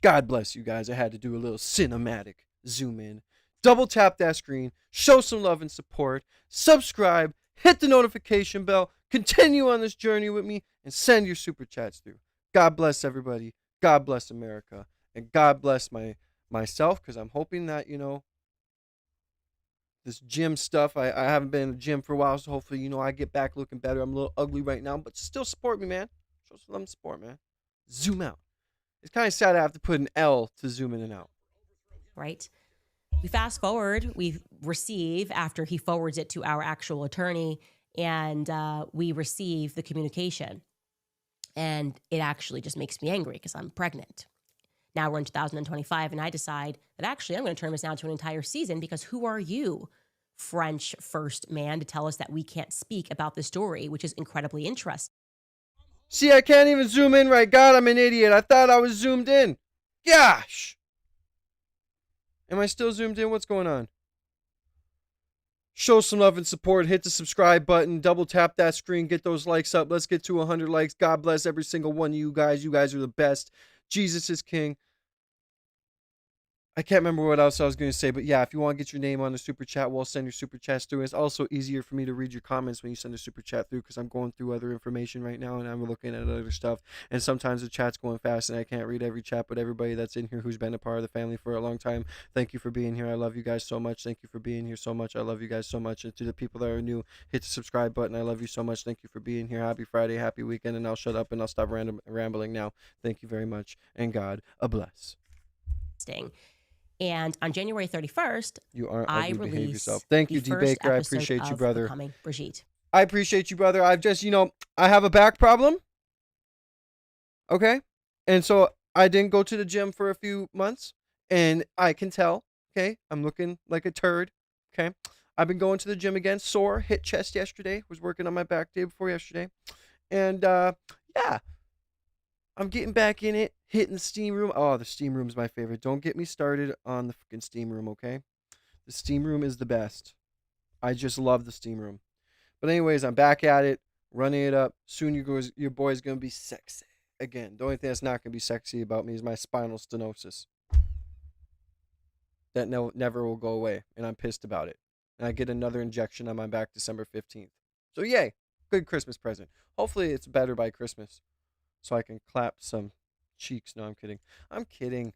God bless you guys. I had to do a little cinematic zoom in. Double tap that screen, show some love and support, subscribe, hit the notification bell, continue on this journey with me, and send your super chats through. God bless everybody. God bless America. And God bless myself, because I'm hoping that, this gym stuff. I haven't been in the gym for a while, so hopefully, I get back looking better. I'm a little ugly right now, but still support me, man. Show some love and support, man. Zoom out. It's kind of sad I have to put an L to zoom in and out. Right? We fast forward, we receive, after he forwards it to our actual attorney, and we receive the communication. And it actually just makes me angry because I'm pregnant. Now we're in 2025, and I decide that actually I'm going to turn this down to an entire season, because who are you, French first man, to tell us that we can't speak about the story, which is incredibly interesting. See, I can't even zoom in right. God, I'm an idiot. I thought I was zoomed in. Gosh. Am I still zoomed in? What's going on? Show some love and support. Hit the subscribe button. Double tap that screen. Get those likes up. Let's get to 100 likes. God bless every single one of you guys. You guys are the best. Jesus is king. I can't remember what else I was going to say, but yeah, if you want to get your name on the super chat, we'll send your super chats through. It's also easier for me to read your comments when you send a super chat through, because I'm going through other information right now and I'm looking at other stuff. And sometimes the chat's going fast and I can't read every chat, but everybody that's in here who's been a part of the family for a long time, thank you for being here. I love you guys so much. Thank you for being here so much. I love you guys so much. And to the people that are new, hit the subscribe button. I love you so much. Thank you for being here. Happy Friday, happy weekend, and I'll shut up and I'll stop rambling now. Thank you very much, and God bless. And on January 31st, I behave release yourself. Thank you, the D. first Baker. I episode appreciate you, of brother. Becoming Brigitte. I appreciate you, brother. I've just, I have a back problem. Okay? And so I didn't go to the gym for a few months, and I can tell, okay? I'm looking like a turd, okay? I've been going to the gym again, sore, hit chest yesterday, was working on my back day before yesterday. And, yeah, I'm getting back in it, hitting the steam room. Oh, the steam room's my favorite. Don't get me started on the freaking steam room, okay? The steam room is the best. I just love the steam room. But anyways, I'm back at it, running it up. Soon your boy's going to be sexy again. The only thing that's not going to be sexy about me is my spinal stenosis. That never will go away, and I'm pissed about it. And I get another injection on my back December 15th. So yay, good Christmas present. Hopefully it's better by Christmas, so I can clap some cheeks. No, I'm kidding. I'm kidding.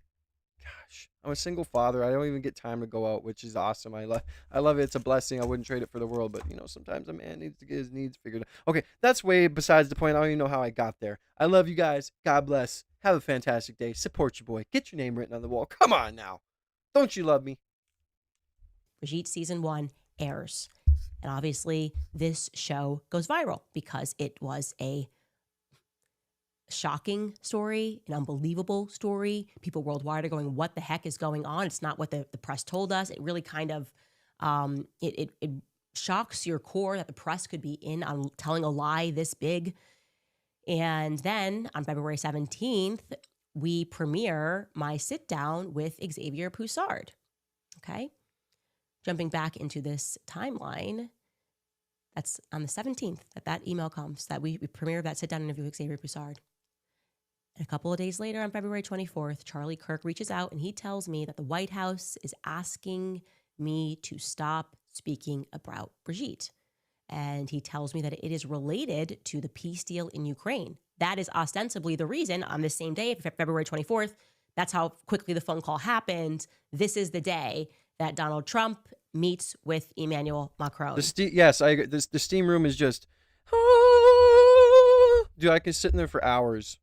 Gosh, I'm a single father. I don't even get time to go out, which is awesome. I love it. It's a blessing. I wouldn't trade it for the world, but sometimes a man needs to get his needs figured out. Okay, that's way besides the point. I don't even know how I got there. I love you guys. God bless. Have a fantastic day. Support your boy. Get your name written on the wall. Come on now. Don't you love me? Brigitte season 1 airs. And obviously this show goes viral because it was a shocking story, an unbelievable story. People worldwide are going, what the heck is going on? It's not what the press told us. It really kind of, it shocks your core that the press could be in on telling a lie this big. And then on February 17th, we premiere my sit down with Xavier Poussard. Okay. Jumping back into this timeline, that's on the 17th that email comes that we premiere that sit down interview with Xavier Poussard. And a couple of days later, on February 24th, Charlie Kirk reaches out and he tells me that the White House is asking me to stop speaking about Brigitte. And he tells me that it is related to the peace deal in Ukraine. That is ostensibly the reason on this same day, February 24th, that's how quickly the phone call happened. This is the day that Donald Trump meets with Emmanuel Macron. Yes, I agree. The steam room is just, dude, I can sit in there for hours.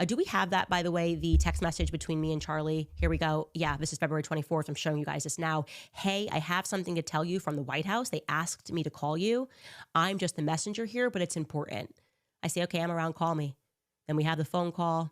Do we have that, by the way, the text message between me and Charlie? Here we go. Yeah, this is February 24th. I'm showing you guys this now. Hey, I have something to tell you from the White House. They asked me to call you. I'm just the messenger here, but it's important. I say, okay, I'm around, call me. Then we have the phone call.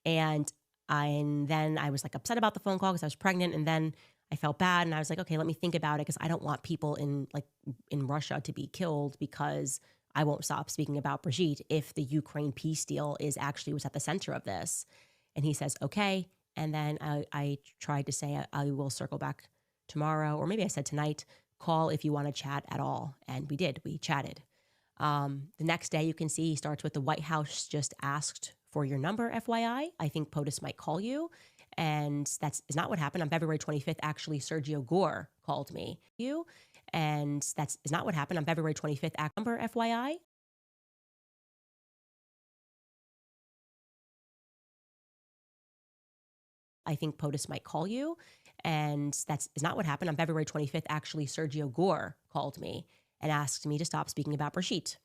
And then I was like upset about the phone call because I was pregnant. And then I felt bad. And I was like, okay, let me think about it, because I don't want people in Russia to be killed because I won't stop speaking about Brigitte if the Ukraine peace deal was at the center of this. And he says, okay. And then I tried to say, I will circle back tomorrow, or maybe I said tonight, call if you want to chat at all. And we did, we chatted. The next day you can see he starts with the White House just asked for your number, FYI. I think POTUS might call you. And that is not what happened. On February 25th, actually, Sergio Gore called me. And that is not what happened. On February 25th, number, FYI. I think POTUS might call you. And that is not what happened. On February 25th, actually, Sergio Gore called me and asked me to stop speaking about Brigitte.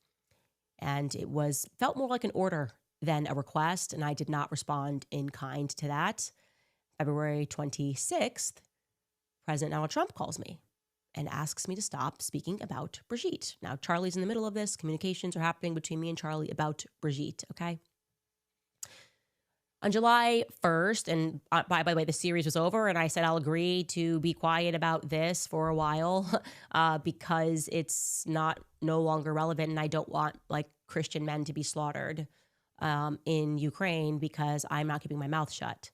And it felt more like an order than a request, and I did not respond in kind to that. February 26th, President Donald Trump calls me and asks me to stop speaking about Brigitte. Now, Charlie's in the middle of this. Communications are happening between me and Charlie about Brigitte, okay? On July 1st, and by the way, the series was over, and I said I'll agree to be quiet about this for a while because it's no longer relevant, and I don't want like Christian men to be slaughtered in Ukraine because I'm not keeping my mouth shut.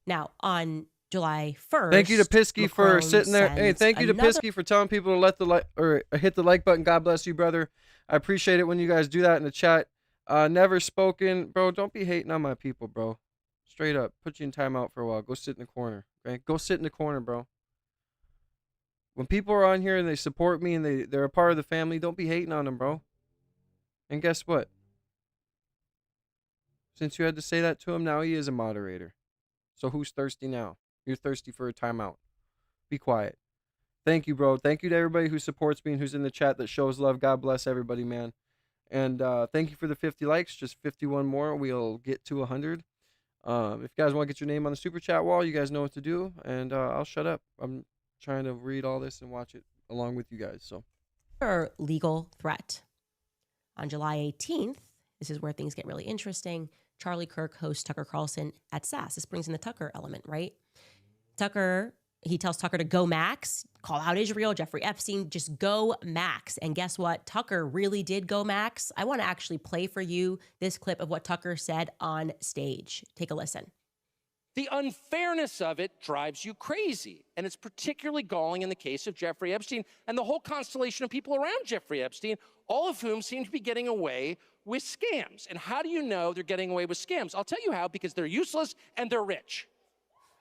Now, on July 1st, thank you to Pisky for Macron sitting there. Hey, thank you to Pisky for telling people to let the like or hit the like button. God bless you, brother. I appreciate it when you guys do that in the chat. Never spoken, bro. Don't be hating on my people, bro. Straight up, put you in timeout for a while. Go sit in the corner. Okay, go sit in the corner, bro. When people are on here and they support me and they're a part of the family, don't be hating on them, bro. And guess what? Since you had to say that to him, now he is a moderator. So who's thirsty now? You're thirsty for a timeout. Be quiet. Thank you, bro. Thank you to everybody who supports me and who's in the chat that shows love. God bless everybody, man. And thank you for the 50 likes. Just 51 more. We'll get to 100. If you guys want to get your name on the super chat wall, you guys know what to do. And I'll shut up. I'm trying to read all this and watch it along with you guys. So, legal threat. On July 18th, this is where things get really interesting. Charlie Kirk hosts Tucker Carlson at SAS. This brings in the Tucker element, right? He tells Tucker to go max, call out Israel, Jeffrey Epstein, just go max. And guess what? Tucker really did go max. I want to actually play for you this clip of what Tucker said on stage. Take a listen. The unfairness of it drives you crazy. And it's particularly galling in the case of Jeffrey Epstein and the whole constellation of people around Jeffrey Epstein, all of whom seem to be getting away with scams. And how do you know they're getting away with scams? I'll tell you how, because they're useless and they're rich.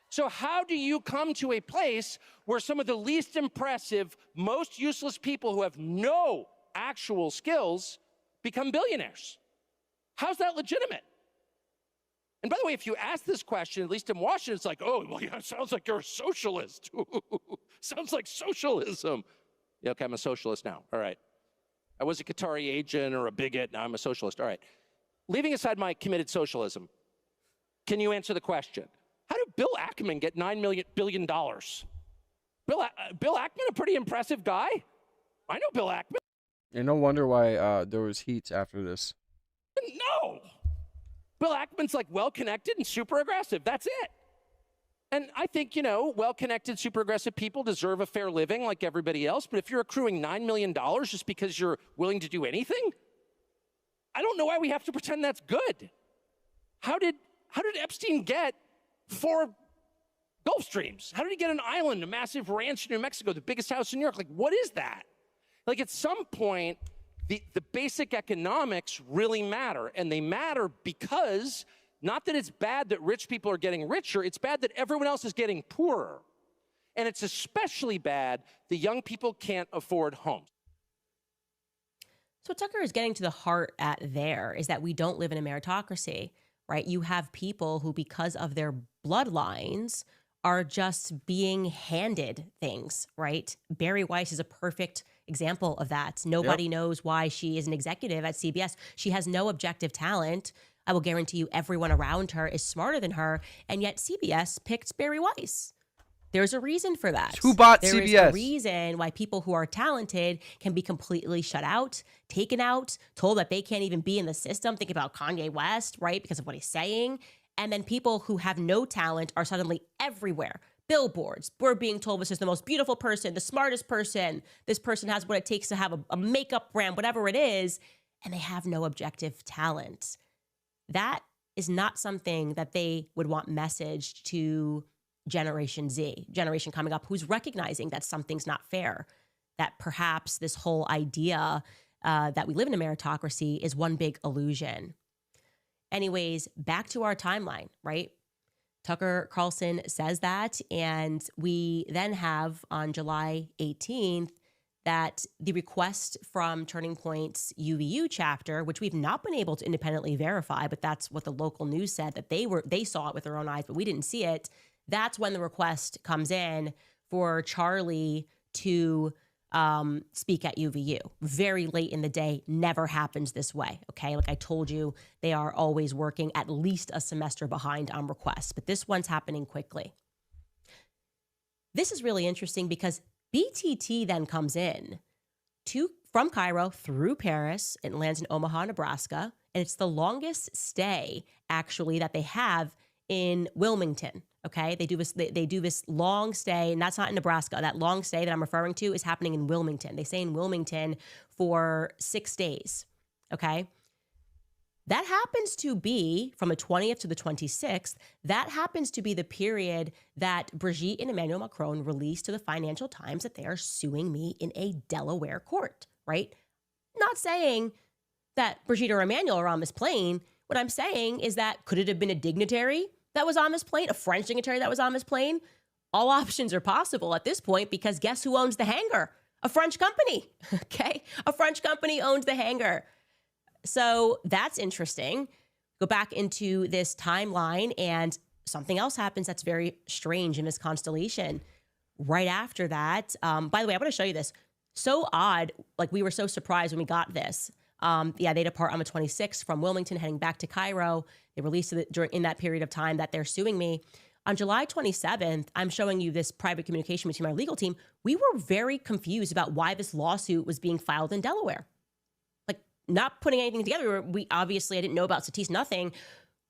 So how do you come to a place where some of the least impressive, most useless people who have no actual skills become billionaires? How's that legitimate? And by the way, if you ask this question, at least in Washington, it's like, oh, well, yeah, it sounds like you're a socialist. Sounds like socialism. Yeah, okay, I'm a socialist now. All right. I was a Qatari agent or a bigot. Now I'm a socialist. All right. Leaving aside my committed socialism, can you answer the question? How did Bill Ackman get $9 billion? Bill Ackman, a pretty impressive guy. I know Bill Ackman. And no wonder why there was heat after this. No. Bill Ackman's like well-connected and super aggressive. That's it. And I think, well-connected, super aggressive people deserve a fair living like everybody else. But if you're accruing $9 million just because you're willing to do anything, I don't know why we have to pretend that's good. How did Epstein get 4 Gulfstreams? How did he get an island, a massive ranch in New Mexico, the biggest house in New York? Like, what is that? Like, at some point, the basic economics really matter. And they matter because, not that it's bad that rich people are getting richer, it's bad that everyone else is getting poorer. And it's especially bad that young people can't afford homes. So what Tucker is getting to the heart at there is that we don't live in a meritocracy, right? You have people who, because of their bloodlines, are just being handed things, right? Bari Weiss is a perfect example of that. Nobody knows why she is an executive at CBS. She has no objective talent. I will guarantee you everyone around her is smarter than her, and yet CBS picked Bari Weiss. There's a reason for that. Who bought there CBS? There is a reason why people who are talented can be completely shut out, taken out, told that they can't even be in the system. Think about Kanye West, right? Because of what he's saying. And then people who have no talent are suddenly everywhere. Billboards. We're being told this is the most beautiful person, the smartest person. This person has what it takes to have a makeup brand, whatever it is. And they have no objective talent. That is not something that they would want messaged to Generation Z, generation coming up, who's recognizing that something's not fair, that perhaps this whole idea that we live in a meritocracy is one big illusion. Anyways, back to our timeline, right? Tucker Carlson says that, and we then have on July 18th that the request from Turning Point's UVU chapter, which we've not been able to independently verify, but that's what the local news said, that they saw it with their own eyes, but we didn't see it, That's when the request comes in for Charlie to speak at UVU. Very late in the day, never happens this way, okay? Like I told you, they are always working at least a semester behind on requests, but this one's happening quickly. This is really interesting because BTT then comes in from Cairo through Paris. It lands in Omaha, Nebraska, and it's the longest stay actually that they have in Wilmington. Okay, they do this long stay, and that's not in Nebraska. That long stay that I'm referring to is happening in Wilmington. They stay in Wilmington for 6 days. Okay. That happens to be from the 20th to the 26th. That happens to be the period that Brigitte and Emmanuel Macron released to the Financial Times that they are suing me in a Delaware court, right? Not saying that Brigitte or Emmanuel are on this plane. What I'm saying is that could it have been a dignitary that was on this plane, a French dignitary that was on this plane? All options are possible at this point because guess who owns the hangar? A French company, okay? A French company owns the hangar. So that's interesting. Go back into this timeline and something else happens that's very strange in this constellation. Right after that, by the way, I want to show you this. So odd, like we were so surprised when we got this. They depart on the 26th from Wilmington, heading back to Cairo. They released it in that period of time that they're suing me. On July 27th, I'm showing you this private communication between my legal team. We were very confused about why this lawsuit was being filed in Delaware. Not putting anything together. I didn't know about Satis, nothing.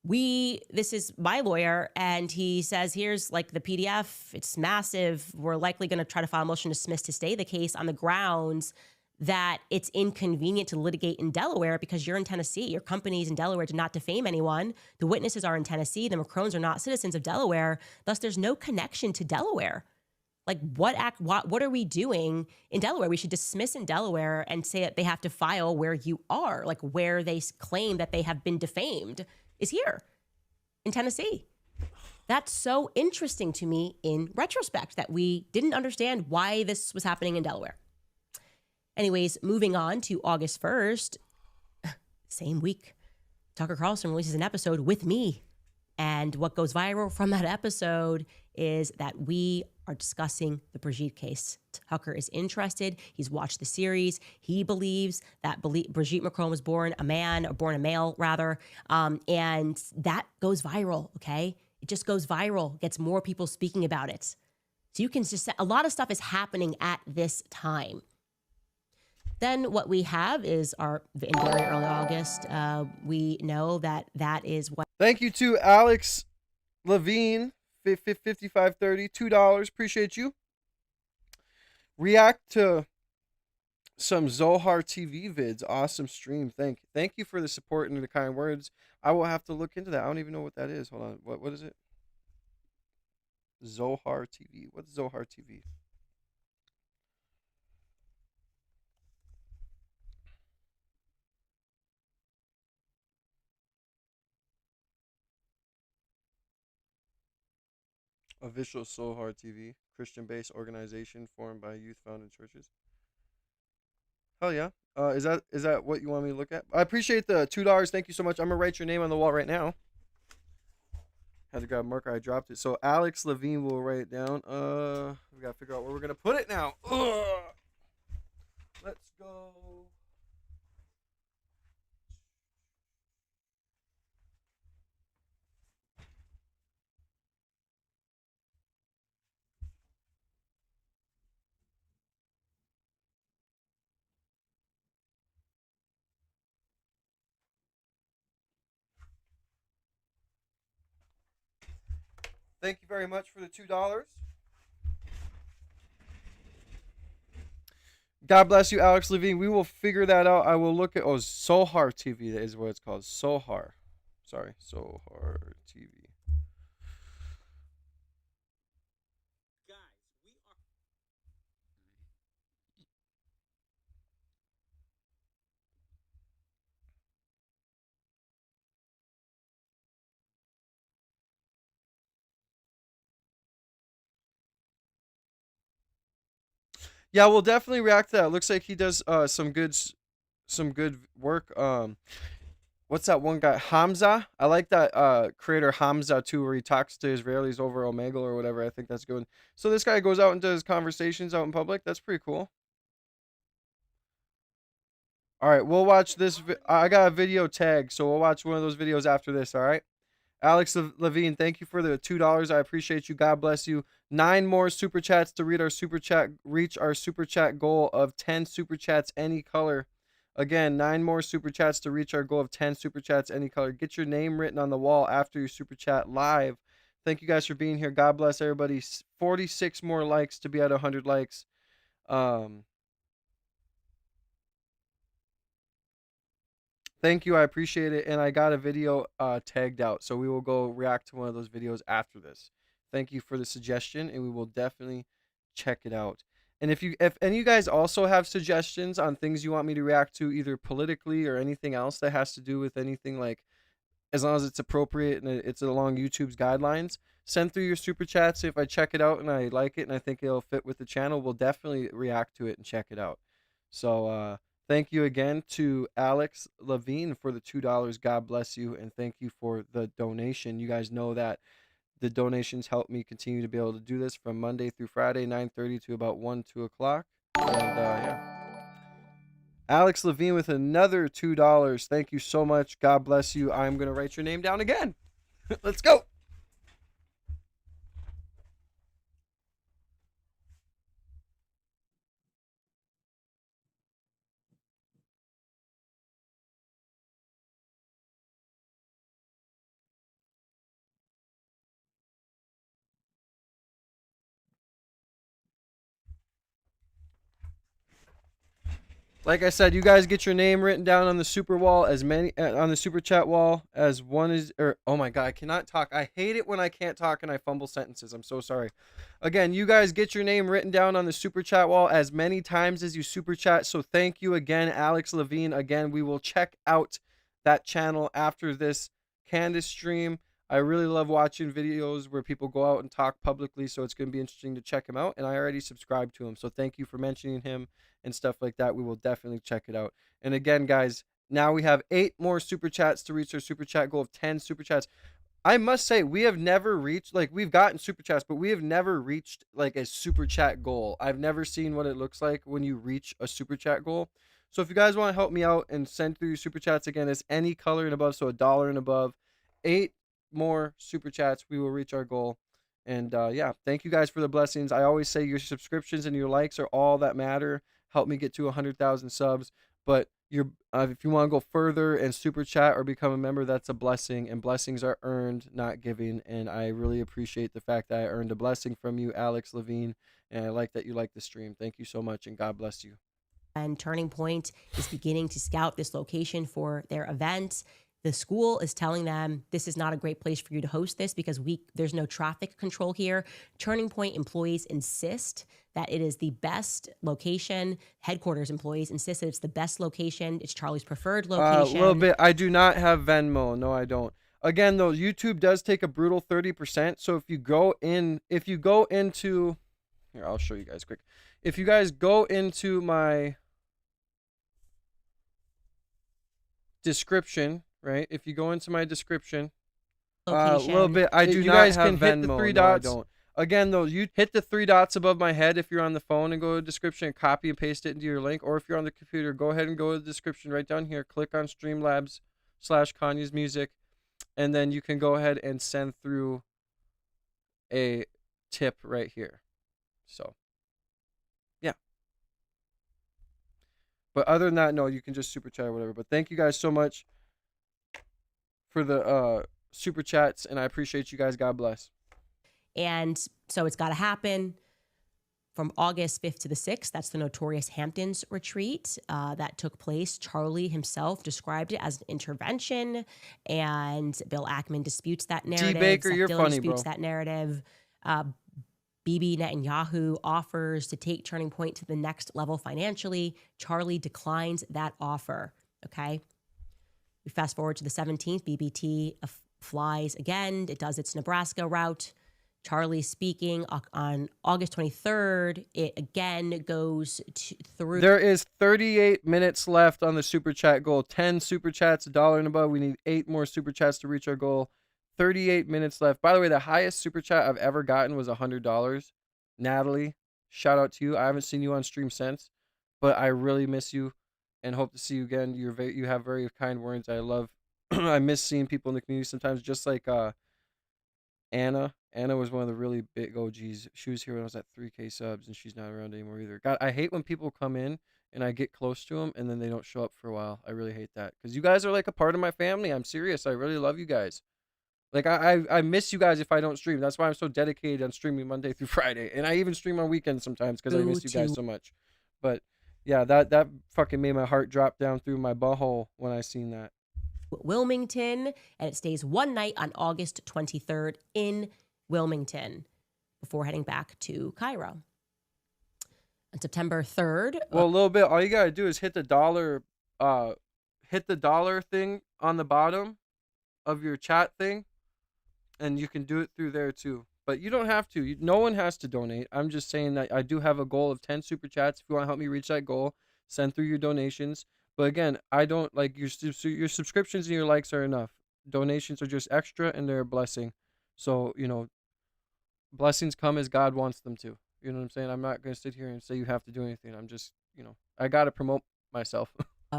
This is my lawyer, and he says, here's like the PDF. It's massive. We're likely going to try to file a motion to dismiss to stay the case on the grounds that it's inconvenient to litigate in Delaware because you're in Tennessee. Your company's in Delaware to not defame anyone. The witnesses are in Tennessee. The Macrons are not citizens of Delaware. Thus, there's no connection to Delaware. Like, what are we doing in Delaware? We should dismiss in Delaware and say that they have to file where you are, like where they claim that they have been defamed is here in Tennessee. That's so interesting to me in retrospect that we didn't understand why this was happening in Delaware. Anyways, moving on to August 1st, same week, Tucker Carlson releases an episode with me. And what goes viral from that episode is that we are discussing the Brigitte case. Tucker is interested. He's watched the series. He believes that Brigitte Macron was born a male rather. And that goes viral, okay? It just goes viral, gets more people speaking about it. So you can just say a lot of stuff is happening at this time. Then what we have is in very early August, we know that is what. Thank you to Alex Levine, 5530, $2. Appreciate you. React to some Zohar TV vids. Awesome stream. Thank you for the support and the kind words. I will have to look into that. I don't even know what that is. Hold on. What is it? Zohar TV. What's Zohar TV? Official Zohar TV, Christian-based organization formed by youth-founded churches. Hell yeah. Is that what you want me to look at? I appreciate the $2. Thank you so much. I'm gonna write your name on the wall right now. Had to grab a marker. I dropped it. So Alex Levine will write it down. We gotta figure out where we're gonna put it now. Let's go. Thank you very much for the $2. God bless you, Alex Levine. We will figure that out. I will look at Zohar TV. That is what it's called. Zohar. Sorry, Zohar TV. Yeah, we'll definitely react to that. Looks like he does some good work. what's that one guy? Hamza. I like that creator Hamza too, where he talks to Israelis over Omegle or whatever. I think that's good. So this guy goes out and does conversations out in public. That's pretty cool. All right, we'll watch this. I got a video tag, so we'll watch one of those videos after this. All right. Alex Levine, thank you for the $2. I appreciate you. God bless you. 9 more super chats to reach our super chat goal of 10 super chats any color. Again, 9 more super chats to reach our goal of 10 super chats any color. Get your name written on the wall after your super chat live. Thank you guys for being here. God bless everybody. 46 more likes to be at 100 likes. Thank you. I appreciate it. And I got a video tagged out, so we will go react to one of those videos after this. Thank you for the suggestion, and we will definitely check it out. And if any of you guys also have suggestions on things you want me to react to, either politically or anything else that has to do with anything, like, as long as it's appropriate and it's along YouTube's guidelines, send through your super chats. If I check it out and I like it and I think it'll fit with the channel, we'll definitely react to it and check it out. So thank you again to Alex Levine for the $2. God bless you, and thank you for the donation. You guys know that the donations help me continue to be able to do this from Monday through Friday, 9:30 to about 1, 2 o'clock. And yeah. Alex Levine with another $2. Thank you so much. God bless you. I'm going to write your name down again. Let's go. Like I said, you guys get your name written down on the super wall as many on the super chat wall as one is. Or oh my god, I cannot talk. I hate it when I can't talk and I fumble sentences. I'm so sorry. Again, you guys get your name written down on the super chat wall as many times as you super chat. So thank you again, Alex Levine. Again, we will check out that channel after this Candace stream. I really love watching videos where people go out and talk publicly, so it's going to be interesting to check him out. And I already subscribed to him, so thank you for mentioning him and stuff like that. We will definitely check it out. And again, guys, now we have 8 more super chats to reach our super chat goal of 10 super chats. I must say, we have never reached, like, we've gotten super chats, but we have never reached like a super chat goal. I've never seen what it looks like when you reach a super chat goal. So if you guys want to help me out and send through your super chats, again, it's any color and above, so $1 and above. 8 more super chats, we will reach our goal. And yeah, thank you guys for the blessings. I always say your subscriptions and your likes are all that matter. Help me get to 100,000 subs. But if you want to go further and super chat or become a member, that's a blessing, and blessings are earned, not giving. And I really appreciate the fact that I earned a blessing from you, Alex Levine, and I like that you like the stream. Thank you so much, and God bless you. And Turning Point is beginning to scout this location for their event. The school is telling them this is not a great place for you to host this because there's no traffic control here. Turning Point employees insist that it is the best location. Headquarters employees insist that it's the best location. It's Charlie's preferred location. A little bit. I do not have Venmo. No, I don't. Again, though, YouTube does take a brutal 30%. So if you go into, here, I'll show you guys quick. If you guys go into my description, right? If you go into my description, a little bit. I do not have Venmo. Hit the 3 dots. No, I don't. Again, though, you hit the 3 dots above my head if you're on the phone and go to the description and copy and paste it into your link. Or if you're on the computer, go ahead and go to the description right down here. Click on Streamlabs/Kanye's Music, and then you can go ahead and send through a tip right here. So, yeah. But other than that, no, you can just super chat or whatever. But thank you guys so much for the super chats, and I appreciate you guys. God bless. And so it's got to happen from August 5th to the 6th. That's the Notorious Hamptons retreat that took place. Charlie himself described it as an intervention, and Bill Ackman disputes that narrative. T. Baker, you're Dillon funny, disputes bro. that narrative. Bibi Netanyahu offers to take Turning Point to the next level financially. Charlie declines that offer. Okay. We fast forward to the 17th. BBT flies again. It does its Nebraska route Charlie speaking on August 23rd. It again goes through. There is 38 minutes left on the super chat goal. 10 super chats, $1 and above. We need 8 more super chats to reach our goal. 38 minutes left. By the way, the highest super chat I've ever gotten was $100. Natalie, shout out to you. I haven't seen you on stream since, but I really miss you and hope to see you again. You have very kind words. I love. I miss seeing people in the community sometimes, just like Anna. Anna was one of the really big OGs. She was here when I was at 3K subs, and she's not around anymore either. God, I hate when people come in and I get close to them and then they don't show up for a while. I really hate that because you guys are like a part of my family. I'm serious. I really love you guys. Like I miss you guys if I don't stream. That's why I'm so dedicated on streaming Monday through Friday, and I even stream on weekends sometimes because I miss you guys so much. But yeah, that fucking made my heart drop down through my butthole when I seen that. Wilmington, and it stays one night on August 23rd in Wilmington before heading back to Cairo. On September 3rd. Well, a little bit. All you gotta do is hit the dollar thing on the bottom of your chat thing, and you can do it through there too. But you don't have to. No one has to donate. I'm just saying that I do have a goal of 10 super chats. If you want to help me reach that goal, send through your donations. But again, I don't like your subscriptions and your likes are enough. Donations are just extra and they're a blessing. So, blessings come as God wants them to. You know what I'm saying? I'm not going to sit here and say you have to do anything. I'm just, I got to promote myself.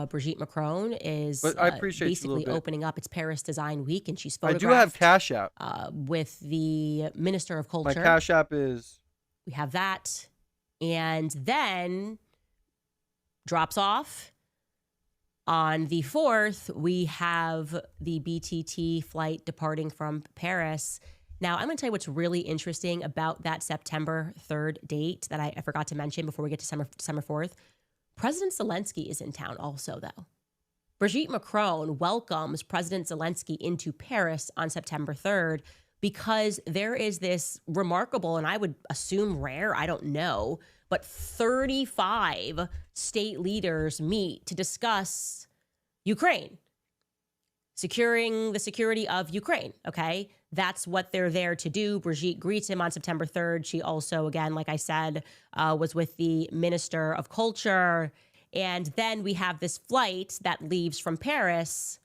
Brigitte Macron is but I appreciate basically opening up. It's Paris Design Week, and she's photographed. I do have Cash App. With the Minister of Culture. My Cash App is... We have that. And then drops off. On the 4th, we have the BTT flight departing from Paris. Now, I'm going to tell you what's really interesting about that September 3rd date that I forgot to mention before we get to December 4th. President Zelensky is in town also, though. Brigitte Macron welcomes President Zelensky into Paris on September 3rd because there is this remarkable, and I would assume rare, I don't know, but 35 state leaders meet to discuss Ukraine, securing the security of Ukraine, okay? That's what they're there to do. Brigitte greets him on September 3rd. She also, again, like I said, was with the Minister of Culture. And then we have this flight that leaves from Paris.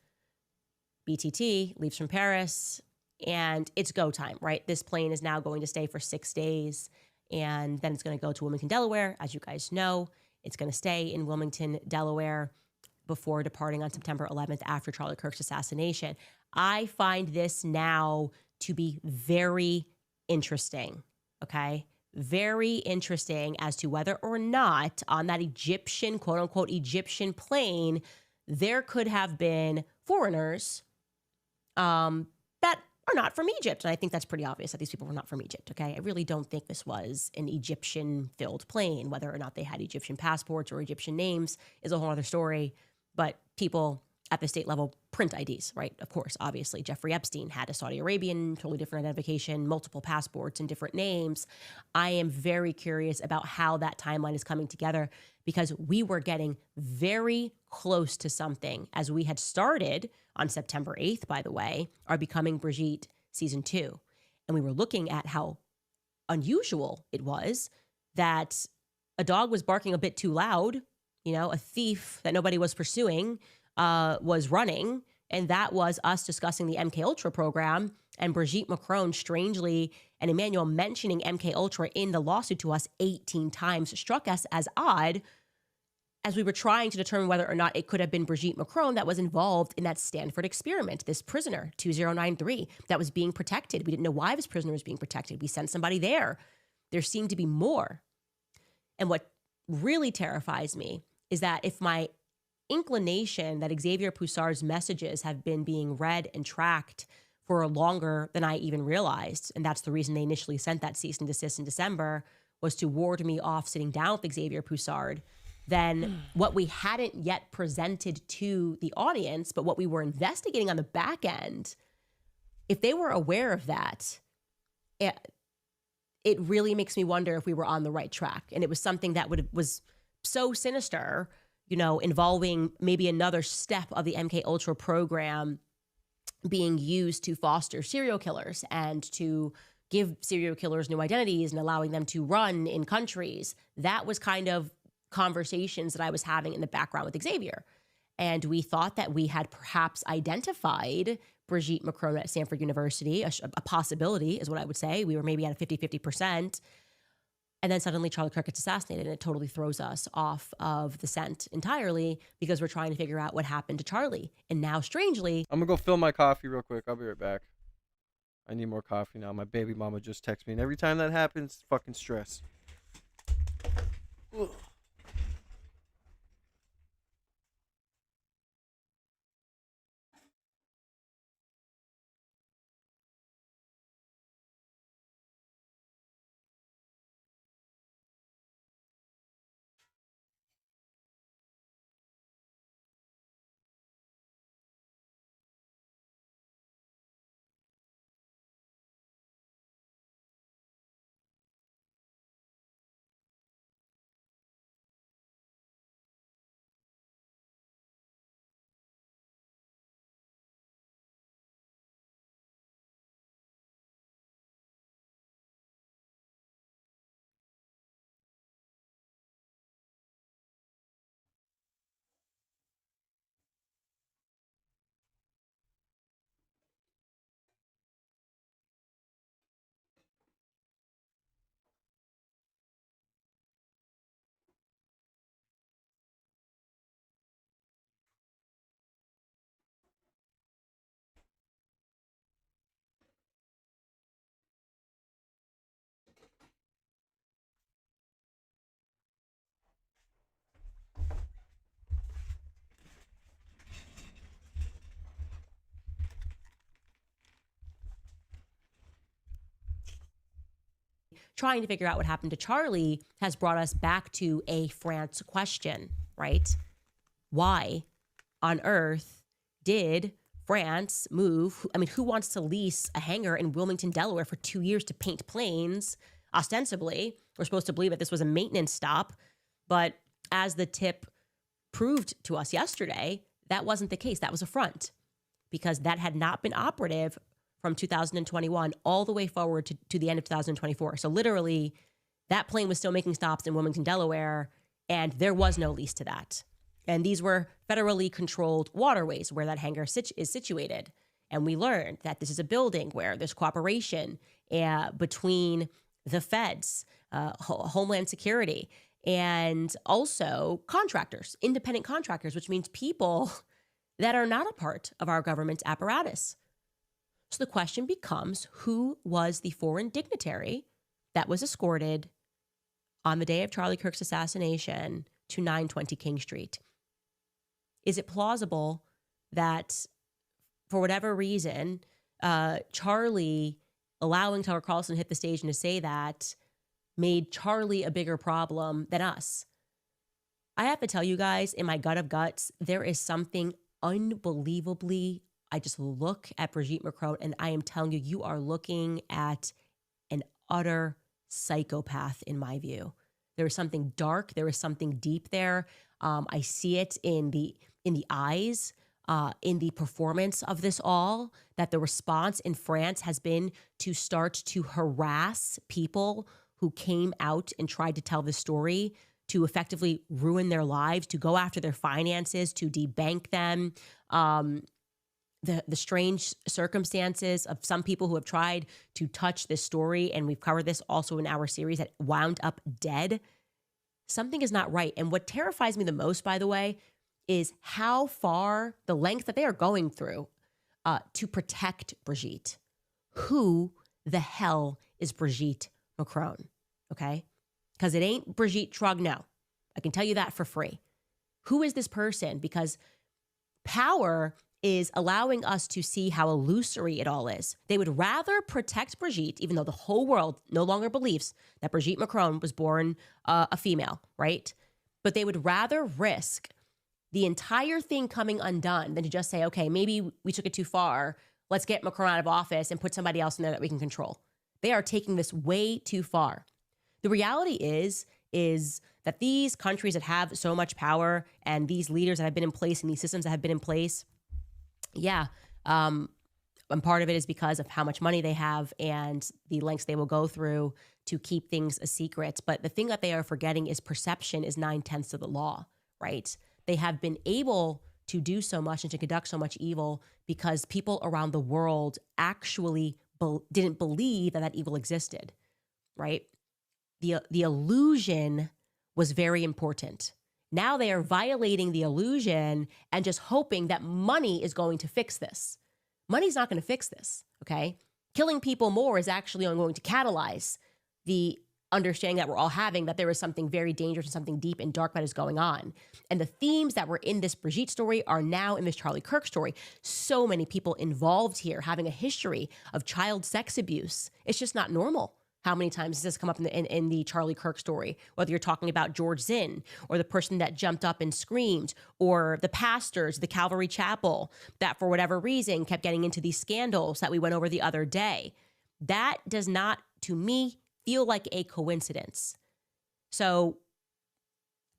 BTT leaves from Paris, and it's go time, right? This plane is now going to stay for 6 days, and then it's going to go to Wilmington, Delaware. As you guys know, it's going to stay in Wilmington, Delaware before departing on September 11th after Charlie Kirk's assassination. I find this now to be very interesting, okay? Very interesting as to whether or not on that Egyptian, quote unquote, Egyptian plane, there could have been foreigners that are not from Egypt. And I think that's pretty obvious that these people were not from Egypt, okay? I really don't think this was an Egyptian-filled plane. Whether or not they had Egyptian passports or Egyptian names is a whole other story. But people at the state level print IDs, right? Of course, obviously. Jeffrey Epstein had a Saudi Arabian, totally different identification, multiple passports and different names. I am very curious about how that timeline is coming together because we were getting very close to something as we had started on September 8th, by the way, our Becoming Brigitte Season 2. And we were looking at how unusual it was that a dog was barking a bit too loud, a thief that nobody was pursuing was running, and that was us discussing the MK Ultra program, and Brigitte Macron, strangely, and Emmanuel mentioning MK Ultra in the lawsuit to us 18 times struck us as odd as we were trying to determine whether or not it could have been Brigitte Macron that was involved in that Stanford experiment, this prisoner, 2093, that was being protected. We didn't know why this prisoner was being protected. We sent somebody there. There seemed to be more. And what really terrifies me is that if my inclination that Xavier Poussard's messages have been being read and tracked for longer than I even realized, and that's the reason they initially sent that cease and desist in December, was to ward me off sitting down with Xavier Poussard, then what we hadn't yet presented to the audience, but what we were investigating on the back end, if they were aware of that, it really makes me wonder if we were on the right track. And it was something that was so sinister, involving maybe another step of the MK Ultra program being used to foster serial killers and to give serial killers new identities and allowing them to run in countries. That was kind of conversations that I was having in the background with Xavier. And we thought that we had perhaps identified Brigitte Macron at Stanford University, a possibility is what I would say. We were maybe at a 50%. And then suddenly Charlie Kirk gets assassinated, and it totally throws us off of the scent entirely because we're trying to figure out what happened to Charlie. And now, strangely, I'm gonna go fill my coffee real quick. I'll be right back. I need more coffee now. My baby mama just texted me, and every time that happens, fucking stress. Ugh. trying to figure out what happened to Charlie has brought us back to a France question, right? Why on earth did France move? I mean, who wants to lease a hangar in Wilmington, Delaware for 2 years to paint planes? Ostensibly, we're supposed to believe that this was a maintenance stop, but as the tip proved to us yesterday, that wasn't the case. That was a front because that had not been operative from 2021 all the way forward to the end of 2024. So literally, that plane was still making stops in Wilmington, Delaware, and there was no lease to that. And these were federally controlled waterways where that hangar is situated. And we learned that this is a building where there's cooperation between the feds, Homeland Security, and also contractors, independent contractors, which means people that are not a part of our government's apparatus. So the question becomes, who was the foreign dignitary that was escorted on the day of Charlie Kirk's assassination to 920 King Street? Is it plausible that for whatever reason, Charlie allowing Tucker Carlson to hit the stage and to say that made Charlie a bigger problem than us? I have to tell you guys, in my gut of guts, there is something unbelievably, I just look at Brigitte Macron and I am telling you, you are looking at an utter psychopath in my view. There is something dark. There is something deep there. I see it in the eyes, in the performance of this all, that the response in France has been to start to harass people who came out and tried to tell the story, to effectively ruin their lives, to go after their finances, to debank them. The strange circumstances of some people who have tried to touch this story, and we've covered this also in our series, that wound up dead. Something is not right. And what terrifies me the most, by the way, is how far, the length that they are going through to protect Brigitte. Who the hell is Brigitte Macron? Okay? Because it ain't Brigitte Trogneau. I can tell you that for free. Who is this person? Because power is allowing us to see how illusory it all is. They would rather protect Brigitte, even though the whole world no longer believes that Brigitte Macron was born a female, right? But they would rather risk the entire thing coming undone than to just say, okay, maybe we took it too far. Let's get Macron out of office and put somebody else in there that we can control. They are taking this way too far. The reality is that these countries that have so much power and these leaders that have been in place and these systems that have been in place, And part of it is because of how much money they have and the lengths they will go through to keep things a secret. But the thing that they are forgetting is perception is 9/10 of the law, right? They have been able to do so much and to conduct so much evil because people around the world actually didn't believe that that evil existed, right? The illusion was very important. Now they are violating the illusion and just hoping that money is going to fix this. Money's not going to fix this, okay? Killing people more is actually going to catalyze the understanding that we're all having that there is something very dangerous and something deep and dark that is going on. And the themes that were in this Brigitte story are now in this Charlie Kirk story. So many people involved here having a history of child sex abuse. It's just not normal. How many times does this come up in the Charlie Kirk story? Whether you're talking about George Zinn or the person that jumped up and screamed, or the pastors, the Calvary Chapel, that for whatever reason kept getting into these scandals that we went over the other day. That does not, to me, feel like a coincidence. So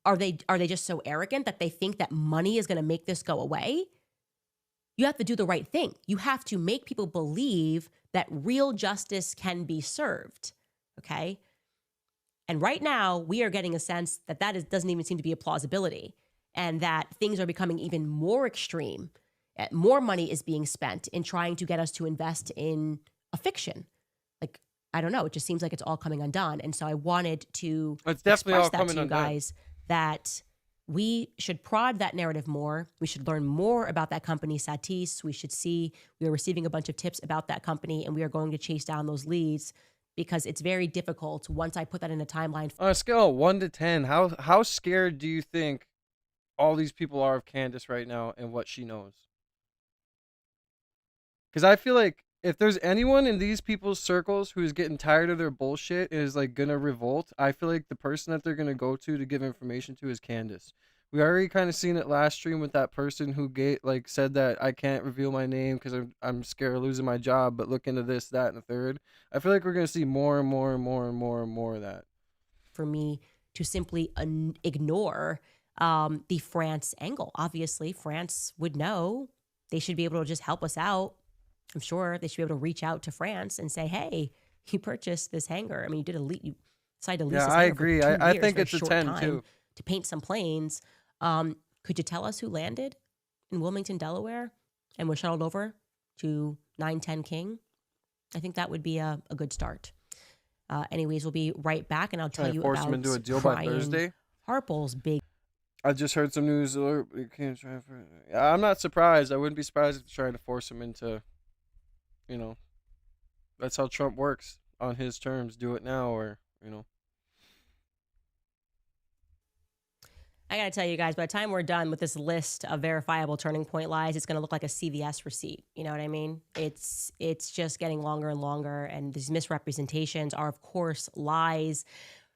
are they just so arrogant that they think that money is going to make this go away? You have to do the right thing. You have to make people believe that real justice can be served, okay? And right now, we are getting a sense that doesn't even seem to be a plausibility, and that things are becoming even more extreme. More money is being spent in trying to get us to invest in a fiction. Like, I don't know, it just seems like it's all coming undone. And so I wanted to express that to you guys that we should prod that narrative more. We should learn more about that company, Satis. We should see, we are receiving a bunch of tips about that company, and we are going to chase down those leads because it's very difficult once I put that in a timeline. On a scale of 1 to 10, how scared do you think all these people are of Candace right now and what she knows? Because I feel like if there's anyone in these people's circles who's getting tired of their bullshit and is like gonna revolt, I feel like the person that they're gonna go to give information to is Candace. We already kind of seen it last stream with that person who said that I can't reveal my name because I'm scared of losing my job, but look into this, that, and the third. I feel like we're gonna see more and more and more and more and more of that. For me to simply ignore the France angle. Obviously, France would know. They should be able to just help us out. I'm sure they should be able to reach out to France and say, hey, you purchased this hanger. I mean, you decided to lease this hanger. I agree. For 2 I years, think very it's a short 10 time, too. to paint some planes. Could you tell us who landed in Wilmington, Delaware and was shuttled over to 910 King? I think that would be a good start. Anyways, we'll be right back, and I'll tell you force about him into a deal Brian by Thursday. Harple's big. I just heard some news. You can't try for. I'm not surprised. I wouldn't be surprised if they're trying to force him into. That's how Trump works on his terms. Do it now, or I gotta tell you guys, by the time we're done with this list of verifiable turning point lies, it's gonna look like a CVS receipt. You know what I mean? It's just getting longer and longer, and these misrepresentations are, of course, lies.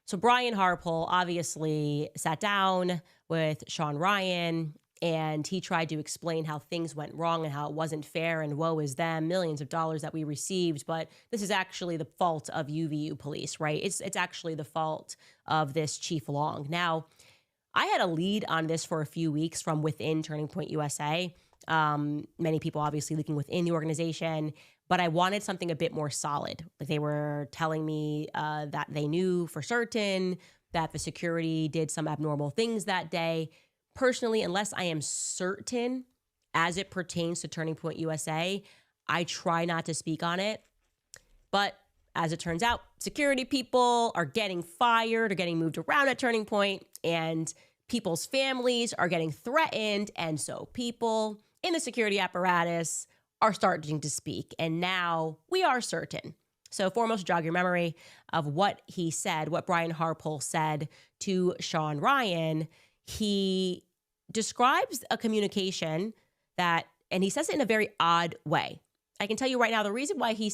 So Brian Harple obviously sat down with Sean Ryan, and he tried to explain how things went wrong and how it wasn't fair and woe is them, millions of dollars that we received. But this is actually the fault of UVU police, right? It's actually the fault of this Chief Long. Now, I had a lead on this for a few weeks from within Turning Point USA. Many people obviously leaking within the organization, but I wanted something a bit more solid. Like, they were telling me that they knew for certain that the security did some abnormal things that day. Personally, unless I am certain as it pertains to Turning Point USA, I try not to speak on it. But as it turns out, security people are getting fired or getting moved around at Turning Point, and people's families are getting threatened. And so people in the security apparatus are starting to speak. And now we are certain. So foremost, jog your memory of what he said, what Brian Harple said to Sean Ryan. He describes a communication that, and he says it in a very odd way. I can tell you right now, the reason why he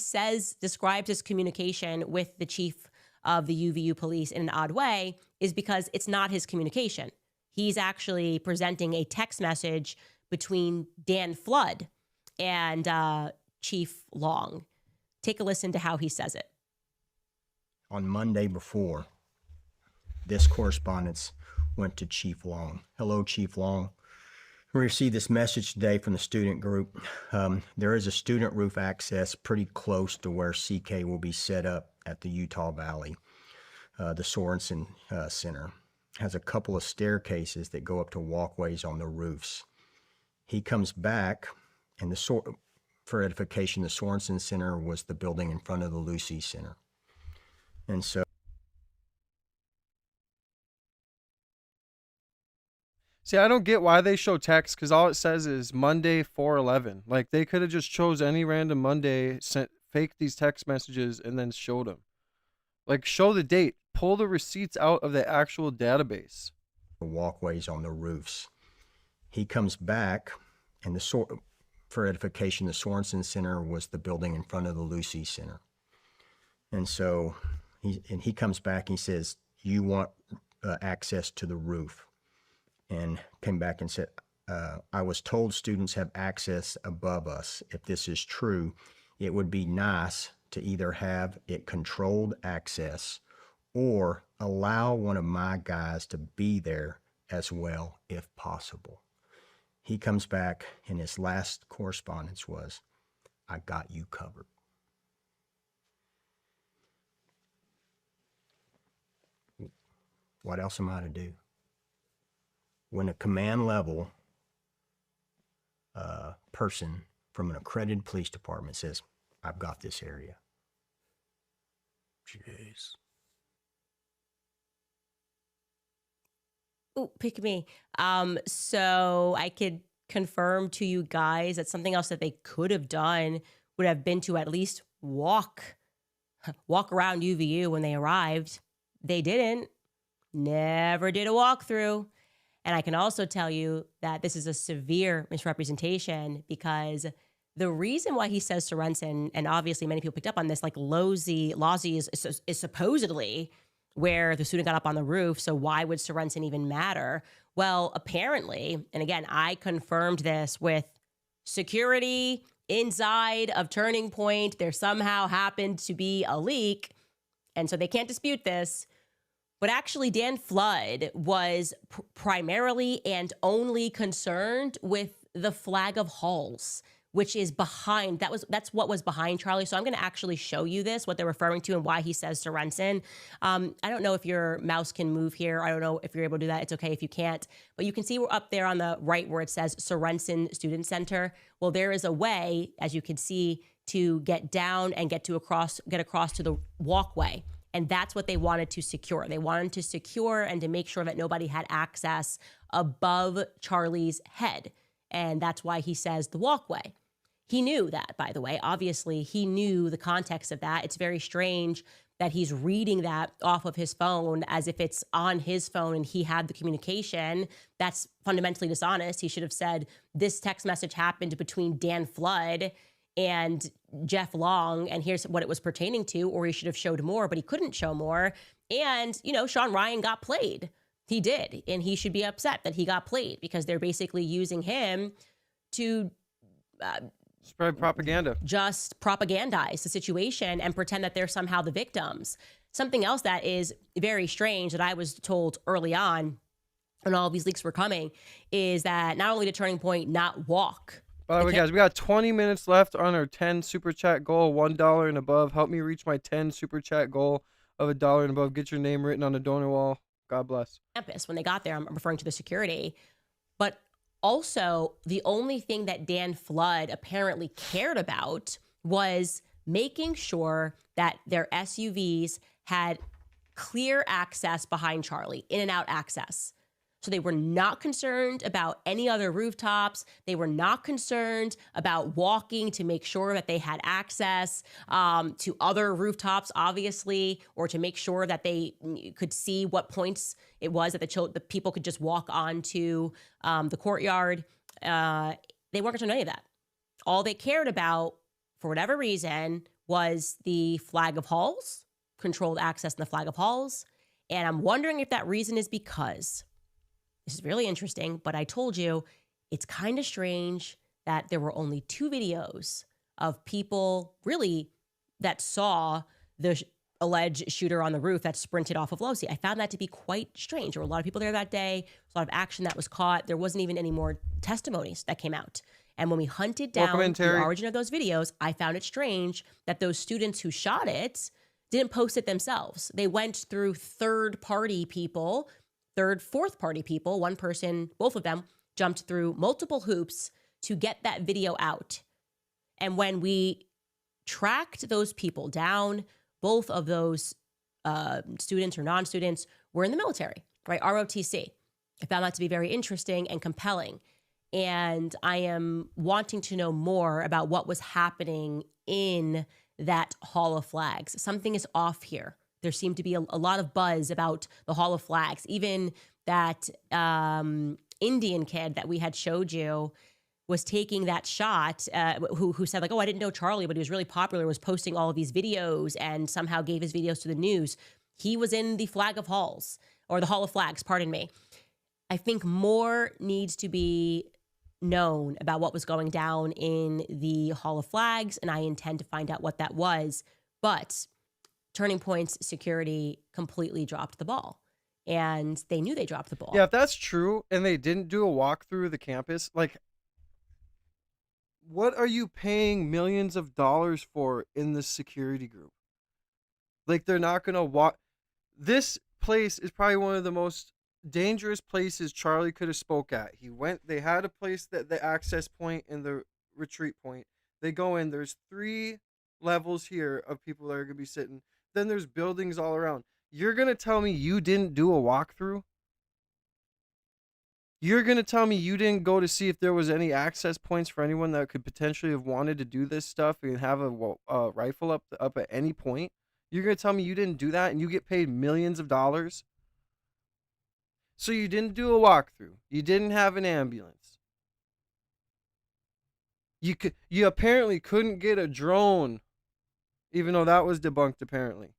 describes his communication with the chief of the UVU police in an odd way is because it's not his communication. He's actually presenting a text message between Dan Flood and Chief Long. Take a listen to how he says it. On Monday before, this correspondence went to Chief Long. Hello, Chief Long. We received this message today from the student group. There is a student roof access pretty close to where CK will be set up at the Utah Valley. The Sorensen Center has a couple of staircases that go up to walkways on the roofs. He comes back, and for edification, the Sorensen Center was the building in front of the Lucy Center. And so See, I don't get why they show text, because all it says is Monday 4/11. Like, they could have just chose any random Monday, sent fake these text messages, and then showed them. Like, show the date. Pull the receipts out of the actual database. the walkways on the roofs. He comes back, and for edification, the Sorensen Center was the building in front of the Lucy Center. And so he comes back and he says, you want access to the roof. And came back and said, I was told students have access above us. If this is true, it would be nice to either have it controlled access or allow one of my guys to be there as well if possible. He comes back and his last correspondence was, I got you covered. What else am I to do? When a command level person from an accredited police department says, I've got this area. Jeez. Oh, pick me. So I could confirm to you guys that something else that they could have done would have been to at least walk around UVU when they arrived. They didn't. Never did a walkthrough. And I can also tell you that this is a severe misrepresentation, because the reason why he says Sorensen, and obviously many people picked up on this, like Lozzie is supposedly where the student got up on the roof. So why would Sorensen even matter? Well, apparently, and again, I confirmed this with security inside of Turning Point. There somehow happened to be a leak, and so they can't dispute this. But actually, Dan Flood was primarily and only concerned with the flag of halls, which is behind. That's what was behind Charlie. So I'm going to actually show you this, what they're referring to and why he says Sorensen. I don't know if your mouse can move here. I don't know if you're able to do that. It's okay if you can't. But you can see we're up there on the right where it says Sorensen Student Center. Well, there is a way, as you can see, to get down and get across to the walkway. And that's what they wanted to secure. They wanted to secure and to make sure that nobody had access above Charlie's head. And that's why he says the walkway. He knew that, by the way. Obviously, he knew the context of that. It's very strange that he's reading that off of his phone as if it's on his phone and he had the communication. That's fundamentally dishonest. He should have said, this text message happened between Dan Flood and Jeff Long, and here's what it was pertaining to, or he should have showed more, but he couldn't show more. And, Sean Ryan got played. He did, and he should be upset that he got played, because they're basically using him to spread propaganda. Just propagandize the situation and pretend that they're somehow the victims. Something else that is very strange that I was told early on when all of these leaks were coming is that not only did Turning Point not walk. By the way, guys, we got 20 minutes left on our 10 super chat goal, $1 and above. Help me reach my 10 super chat goal of $1 and above. Get your name written on the donor wall. God bless. Campus when they got there, I'm referring to the security. But also, the only thing that Dan Flood apparently cared about was making sure that their SUVs had clear access behind Charlie, in and out access. So they were not concerned about any other rooftops. They were not concerned about walking to make sure that they had access to other rooftops, obviously, or to make sure that they could see what points it was that the people could just walk onto the courtyard. They weren't concerned with any of that. All they cared about, for whatever reason, was the flag of halls, controlled access in the flag of halls. And I'm wondering if that reason is because... This is really interesting, but I told you it's kind of strange that there were only 2 videos of people really that saw the alleged shooter on the roof that sprinted off of Losi. I found that to be quite strange. There were a lot of people there that day. There was a lot of action that was caught. There wasn't even any more testimonies that came out. And when we hunted down the origin of those videos, I found it strange that those students who shot it didn't post it themselves. They went through third-party people, fourth-party people. One person, both of them, jumped through multiple hoops to get that video out. And when we tracked those people down, both of those students or non-students were in the military, right? ROTC. I found that to be very interesting and compelling. And I am wanting to know more about what was happening in that Hall of Flags. Something is off here. There seemed to be a lot of buzz about the Hall of Flags. Even that Indian kid that we had showed you was taking that shot, who said like, oh, I didn't know Charlie, but he was really popular, was posting all of these videos and somehow gave his videos to the news. He was in the Flag of Halls, or the Hall of Flags, pardon me. I think more needs to be known about what was going down in the Hall of Flags, and I intend to find out what that was. But Turning Point's security completely dropped the ball, and they knew they dropped the ball. Yeah, if that's true, and they didn't do a walkthrough of the campus, like, what are you paying millions of dollars for in this security group? Like, they're not going to walk. This place is probably one of the most dangerous places Charlie could have spoke at. They had a place, that the access point and the retreat point. They go in, there's 3 levels here of people that are going to be sitting. Then there's buildings all around. You're going to tell me you didn't do a walkthrough? You're going to tell me you didn't go to see if there was any access points for anyone that could potentially have wanted to do this stuff and have a rifle up at any point? You're going to tell me you didn't do that and you get paid millions of dollars? So you didn't do a walkthrough. You didn't have an ambulance. You apparently couldn't get a drone, even though that was debunked apparently.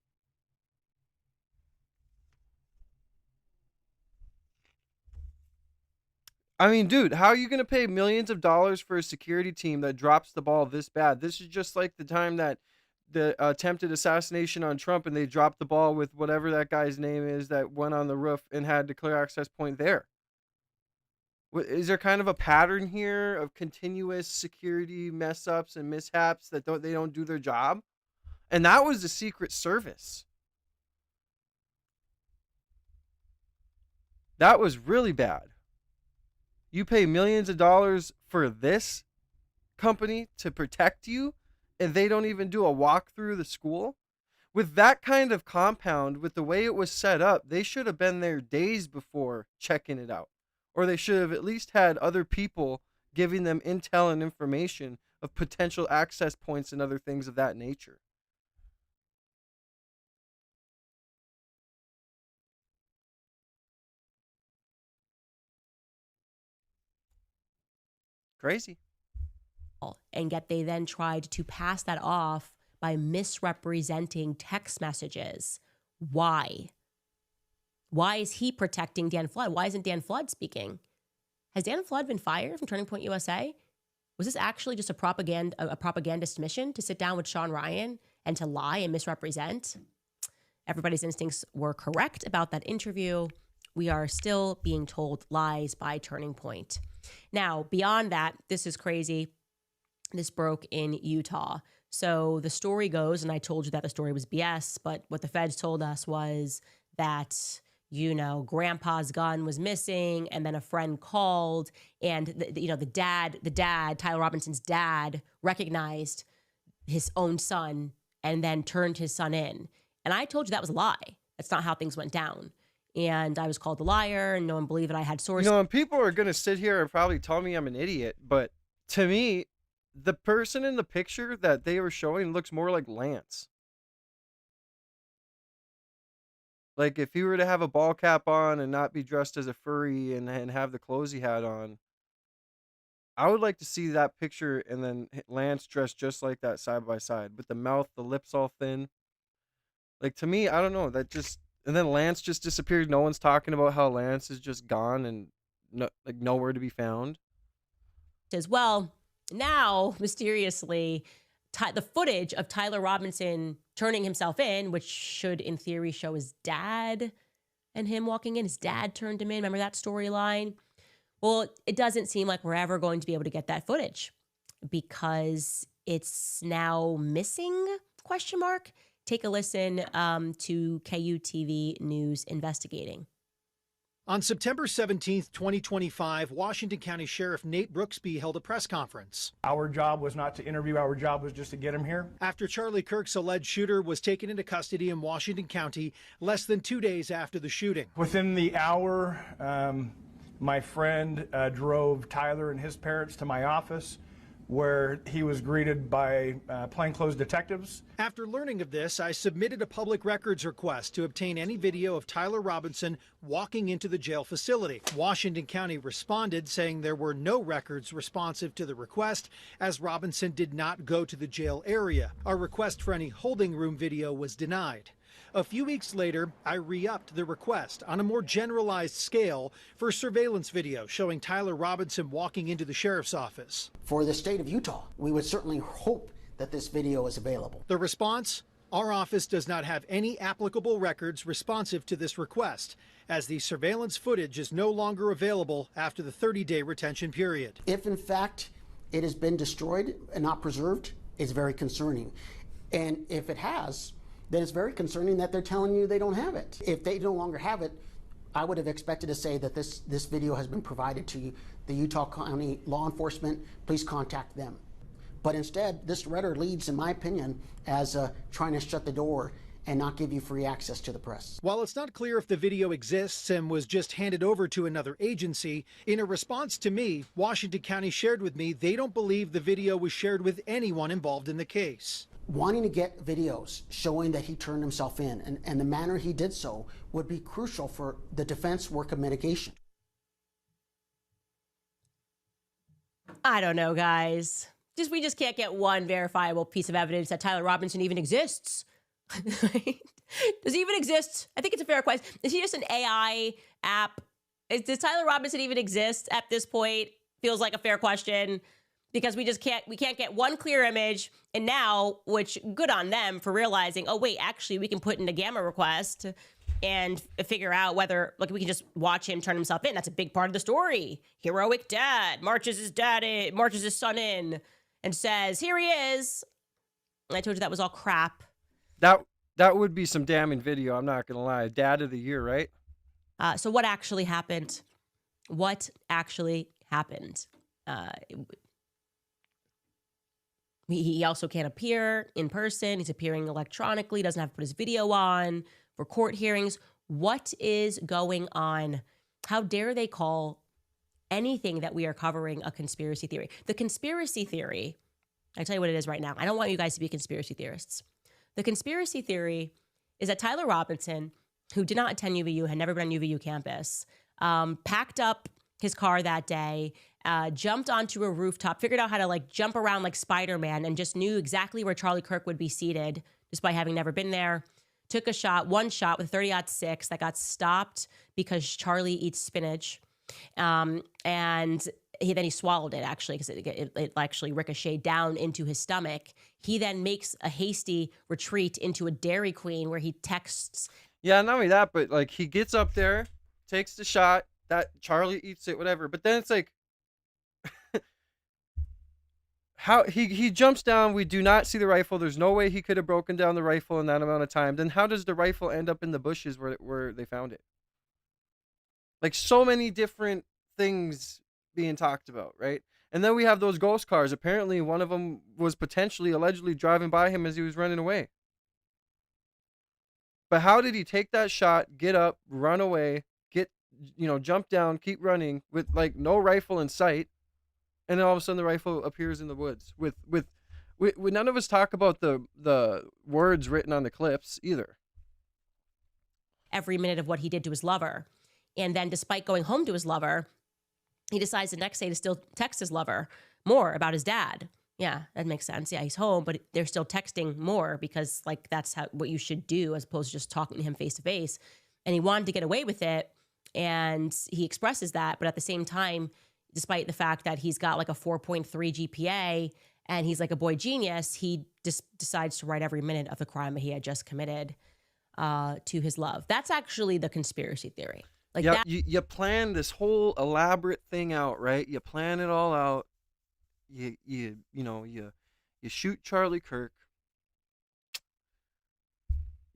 I mean, dude, how are you going to pay millions of dollars for a security team that drops the ball this bad? This is just like the time that the attempted assassination on Trump and they dropped the ball with whatever that guy's name is that went on the roof and had to clear access point there. Is there kind of a pattern here of continuous security mess ups and mishaps that they don't do their job? And that was the Secret Service. That was really bad. You pay millions of dollars for this company to protect you, and they don't even do a walk through the school? With that kind of compound, with the way it was set up, they should have been there days before checking it out. Or they should have at least had other people giving them intel and information of potential access points and other things of that nature. Crazy. And yet they then tried to pass that off by misrepresenting text messages. Why? Why is he protecting Dan Flood? Why isn't Dan Flood speaking? Has Dan Flood been fired from Turning Point USA? Was this actually just a propagandist mission to sit down with Sean Ryan and to lie and misrepresent? Everybody's instincts were correct about that interview. We are still being told lies by Turning Point. Now, beyond that, this is crazy. This broke in Utah. So the story goes, and I told you that the story was BS, but what the feds told us was that, you know, grandpa's gun was missing, and then a friend called, and the dad, Tyler Robinson's dad, recognized his own son and then turned his son in. And I told you that was a lie. That's not how things went down. And I was called a liar, and no one believed that I had sources. You know, and people are going to sit here and probably tell me I'm an idiot, but to me, the person in the picture that they were showing looks more like Lance. Like, if he were to have a ball cap on and not be dressed as a furry and have the clothes he had on, I would like to see that picture and then Lance dressed just like that side by side, with the mouth, the lips all thin. Like, to me, I don't know, that just... And then Lance just disappeared. No one's talking about how Lance is just gone and nowhere to be found. As well, now, mysteriously, the footage of Tyler Robinson turning himself in, which should, in theory, show his dad and him walking in. His dad turned him in. Remember that storyline? Well, it doesn't seem like we're ever going to be able to get that footage because it's now missing, ? Take a listen to KUTV News investigating. On September 17th, 2025, Washington County Sheriff Nate Brooksby held a press conference. Our job was not to interview, our job was just to get him here. After Charlie Kirk's alleged shooter was taken into custody in Washington County less than 2 days after the shooting. Within the hour, my friend drove Tyler and his parents to my office, where he was greeted by plainclothes detectives. After learning of this, I submitted a public records request to obtain any video of Tyler Robinson walking into the jail facility. Washington County responded saying there were no records responsive to the request, as Robinson did not go to the jail area. Our request for any holding room video was denied. A few weeks later, I re-upped the request on a more generalized scale for surveillance video showing Tyler Robinson walking into the sheriff's office. For the state of Utah, we would certainly hope that this video is available. The response? Our office does not have any applicable records responsive to this request, as the surveillance footage is no longer available after the 30-day retention period. If, in fact, it has been destroyed and not preserved, it's very concerning. And if it has, then it's very concerning that they're telling you they don't have it. If they no longer have it, I would have expected to say that this video has been provided to the Utah County law enforcement. Please contact them. But instead, this letter leads, in my opinion, as trying to shut the door and not give you free access to the press. While it's not clear if the video exists and was just handed over to another agency, in a response to me, Washington County shared with me they don't believe the video was shared with anyone involved in the case. Wanting to get videos showing that he turned himself in and the manner he did so would be crucial for the defense work of mitigation. I don't know, guys. We just can't get one verifiable piece of evidence that Tyler Robinson even exists. Does he even exist? I think it's a fair question. Is he just an AI app? Does Tyler Robinson even exist at this point? Feels like a fair question. Because we can't get one clear image. And now, which good on them for realizing, oh wait, actually we can put in a gamma request and figure out whether, like, we can just watch him turn himself in. That's a big part of the story. Heroic dad marches his son in and says, here he is. And I told you that was all crap. That would be some damning video, I'm not gonna lie. Dad of the year, right? So what actually happened? What actually happened? He also can't appear in person. He's appearing electronically, doesn't have to put his video on for court hearings. What is going on? How dare they call anything that we are covering a conspiracy theory? The conspiracy theory, I'll tell you what it is right now. I don't want you guys to be conspiracy theorists. The conspiracy theory is that Tyler Robinson, who did not attend UVU, had never been on UVU campus, packed up his car that day, jumped onto a rooftop, figured out how to like jump around like Spider-Man, and just knew exactly where Charlie Kirk would be seated, despite having never been there. Took one shot with 30-06 that got stopped because Charlie eats spinach. And then he swallowed it, actually, because it actually ricocheted down into his stomach. He then makes a hasty retreat into a Dairy Queen where he texts. Yeah, not only that, but like he gets up there, takes the shot, that Charlie eats it, whatever. But then it's like, how he jumps down. We do not see the rifle. There's no way he could have broken down the rifle in that amount of time. Then how does the rifle end up in the bushes where they found it? Like, so many different things being talked about, right? And then we have those ghost cars. Apparently, one of them was allegedly driving by him as he was running away. But how did he take that shot, get up, run away, jump down, keep running with like no rifle in sight, and then all of a sudden the rifle appears in the woods with none of us talk about the words written on the clips either. Every minute of what he did to his lover. And then despite going home to his lover, he decides the next day to still text his lover more about his dad. Yeah, that makes sense. Yeah, he's home, but they're still texting more because like that's what you should do as opposed to just talking to him face to face. And he wanted to get away with it. And he expresses that, but at the same time, despite the fact that he's got like a 4.3 GPA and he's like a boy genius, he just decides to write every minute of the crime that he had just committed to his love. That's actually the conspiracy theory. Like Yeah, that. you plan this whole elaborate thing out, right? You plan it all out. You shoot Charlie Kirk.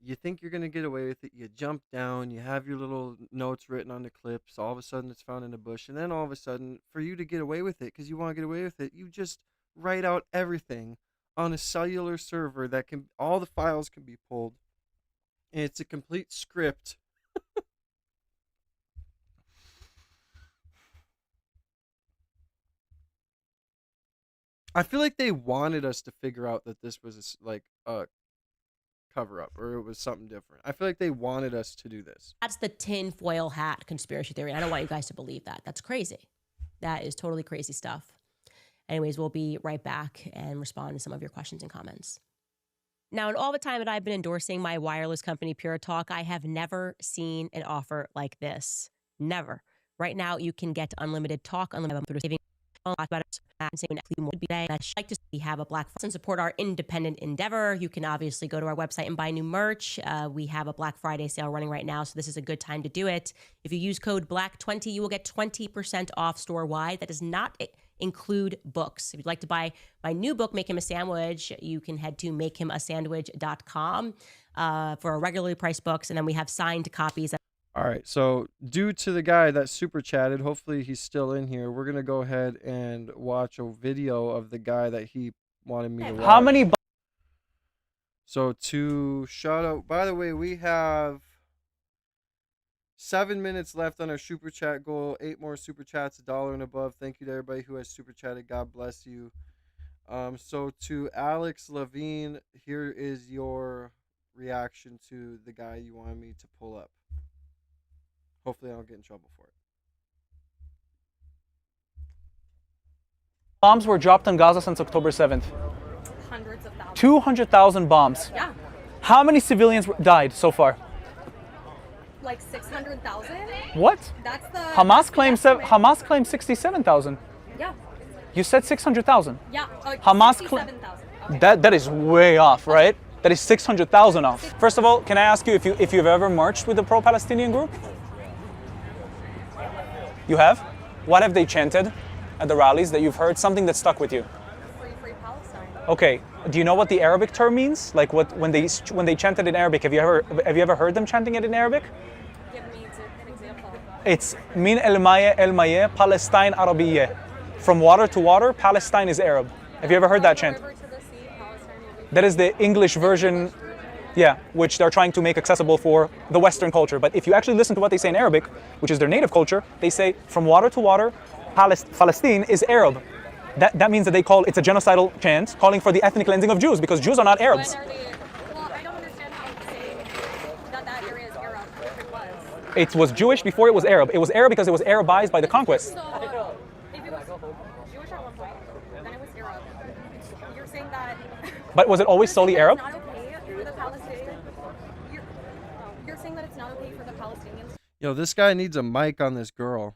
You think you're gonna get away with it. You jump down. You have your little notes written on the clips. All of a sudden, it's found in a bush, and then all of a sudden, for you to get away with it, because you want to get away with it, you just write out everything on a cellular server that can all the files can be pulled, and it's a complete script. I feel like they wanted us to figure out that this was a cover up or it was something different. I feel like they wanted us to do this. That's the tinfoil hat conspiracy theory. I don't want you guys to believe that. That's crazy. That is totally crazy stuff. Anyways, we'll be right back and respond to some of your questions and comments. Now, in all the time that I've been endorsing my wireless company, Pure Talk, I have never seen an offer like this. Never. Right now, you can get unlimited talk, unlimited through saving. I'd like to see have a Black Friday and support our independent endeavor. You can obviously go to our website and buy new merch. We have a Black Friday sale running right now, so this is a good time to do it. If you use code BLACK20, you will get 20% off store-wide. That does not include books. If you'd like to buy my new book, Make Him a Sandwich, you can head to makehimasandwich.com for regularly priced books, and then we have signed copies. All right, so due to the guy that super chatted, hopefully he's still in here. We're gonna go ahead and watch a video of the guy that he wanted me to watch. How many? So to shout out, by the way, we have 7 minutes left on our super chat goal. 8 more super chats, $1 and above. Thank you to everybody who has super chatted. God bless you. So to Alex Levine, here is your reaction to the guy you wanted me to pull up. Hopefully I don't get in trouble for it. Bombs were dropped on Gaza since October 7th. Hundreds of thousands. 200,000 bombs. Yeah. How many civilians died so far? Like 600,000. What? That's the Hamas claims 67,000. Yeah. You said 600,000. Yeah. Hamas 67,000. That is way off, right? That is 600,000 off. First of all, can I ask you if you've ever marched with a pro-Palestinian group? You have? What have they chanted at the rallies that you've heard? Something that stuck with you? Free Palestine. Okay. Do you know what the Arabic term means? Like when they chanted in Arabic, have you ever heard them chanting it in Arabic? Give me an example. It's min el maye Palestine Arabiyye. From water to water, Palestine is Arab. Have you ever heard that chant? River to the sea, Palestine will be. That is the English version. Yeah, which they're trying to make accessible for the Western culture. But if you actually listen to what they say in Arabic, which is their native culture, they say from water to water, Palestine is Arab. That means that they call it's a genocidal chant calling for the ethnic cleansing of Jews because Jews are not Arabs. When are they, well, I don't understand how it's saying that area is Arab if it was. It was Jewish before it was Arab. It was Arab because it was Arabized by the conquest. So if it was Jewish at one point, then it was Arab. You're saying that. But was it always solely Arab? It's not okay for the Palestinians. You're saying that it's not okay for the Palestinians. Yo, this guy needs a mic on this girl.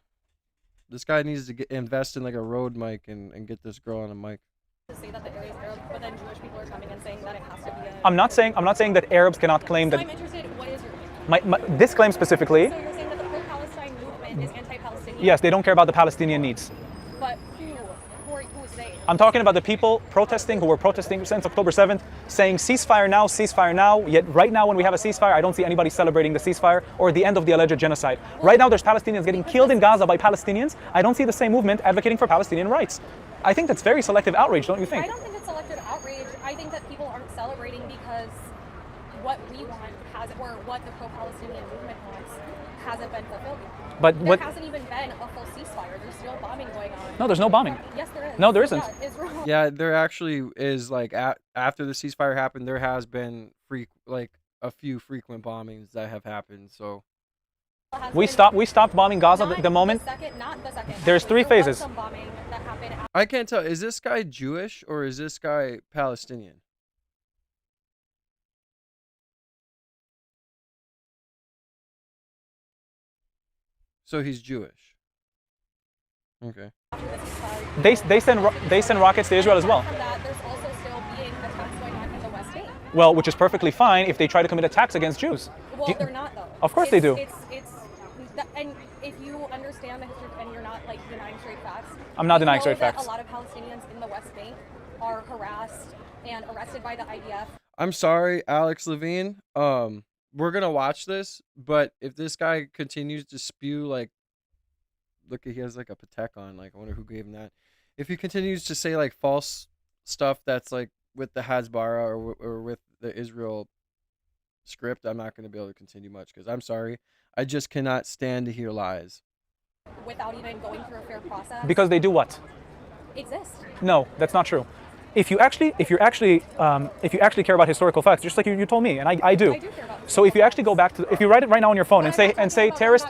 This guy needs to invest in like a Rode mic and get this girl on a mic. To say that the area is Arab, but then Jewish people are coming and saying that it has to be. I'm not saying that Arabs cannot claim So that. I'm interested. What is your? This claim specifically. So you're saying that the pro-Palestine movement is anti-Palestinian? Yes, they don't care about the Palestinian needs. But who is they? I'm talking about the people protesting who were protesting since October 7th, saying ceasefire now, yet right now when we have a ceasefire, I don't see anybody celebrating the ceasefire or the end of the alleged genocide. Right now there's Palestinians getting killed in Gaza by Palestinians. I don't see the same movement advocating for Palestinian rights. I think that's very selective outrage, don't you think? I don't think it's selective outrage. I think that people aren't celebrating because what we want or what the pro-Palestinian movement wants hasn't been fulfilled. But there hasn't even been a full ceasefire. There's still bombing going on. No, there's no bombing. Yes, there is. No, there isn't. Yeah, Israel. Yeah, there actually is like after the ceasefire happened, there has been a few frequent bombings that have happened. So we stopped bombing Gaza the moment. Not the second. There's 3 There was phases. some bombing that happened. I can't tell. Is this guy Jewish or is this guy Palestinian? So he's Jewish. Okay. They send rockets to Israel as well. There's Well, which is perfectly fine if they try to commit attacks against Jews. Well, they're not though. Of course they do. And if you understand the history and you're not like denying straight facts, I'm not denying know straight that facts. A lot of Palestinians in the West Bank are harassed and arrested by the IDF. I'm sorry, Alex Levine. We're gonna watch this, but if this guy continues to spew like, look, he has like a Patek on. Like, I wonder who gave him that. If he continues to say like false stuff that's like with the Hasbara or with the Israel script, I'm not gonna be able to continue much because I'm sorry, I just cannot stand to hear lies. Without even going through a fair process. Because they do what? Exist. No, that's not true. If you actually care about historical facts, just like you told me, and I do. I do care about So if you actually go back to, if you write it right now on your phone and say terrorist,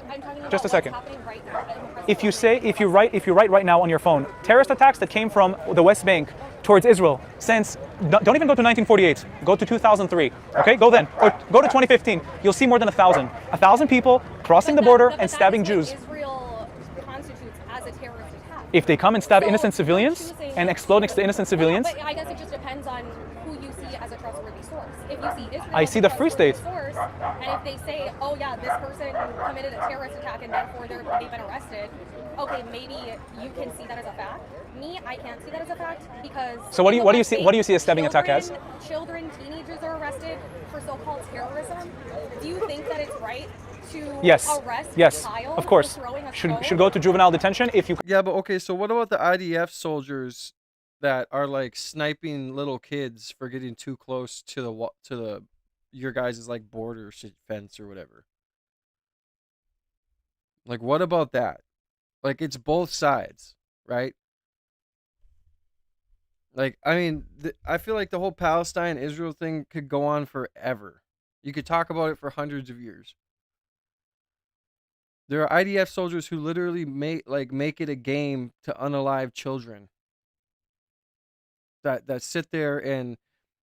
just a second. Right now, If you write right now on your phone, terrorist attacks that came from the West Bank towards Israel since, don't even go to 1948, go to 2003, okay? Go then, or go to 2015. You'll see more than 1,000. 1,000 people crossing the border and stabbing Jews. Israel constitutes as a terrorist attack. If they come and stab innocent civilians and explode next to innocent civilians, But I guess it just depends on who you see as a trustworthy source. If you see Israel I see the Free State. source, and if they say, oh yeah, this person committed a terrorist attack and therefore they've been arrested, okay, maybe you can see that as a fact. Me, I can't see that as a fact because. So what do you see a stabbing attack as? Children, teenagers are arrested for so-called terrorism. Do you think that it's right to arrest a child of course. for throwing a Should go to juvenile detention if you. Yeah, but okay, so what about the IDF soldiers that are like sniping little kids for getting too close to the your guys' like border fence or whatever? Like, what about that? Like, it's both sides, right? Like, I mean, I feel like the whole Palestine-Israel thing could go on forever. You could talk about it for hundreds of years. There are IDF soldiers who literally make it a game to unalive children. That sit there, and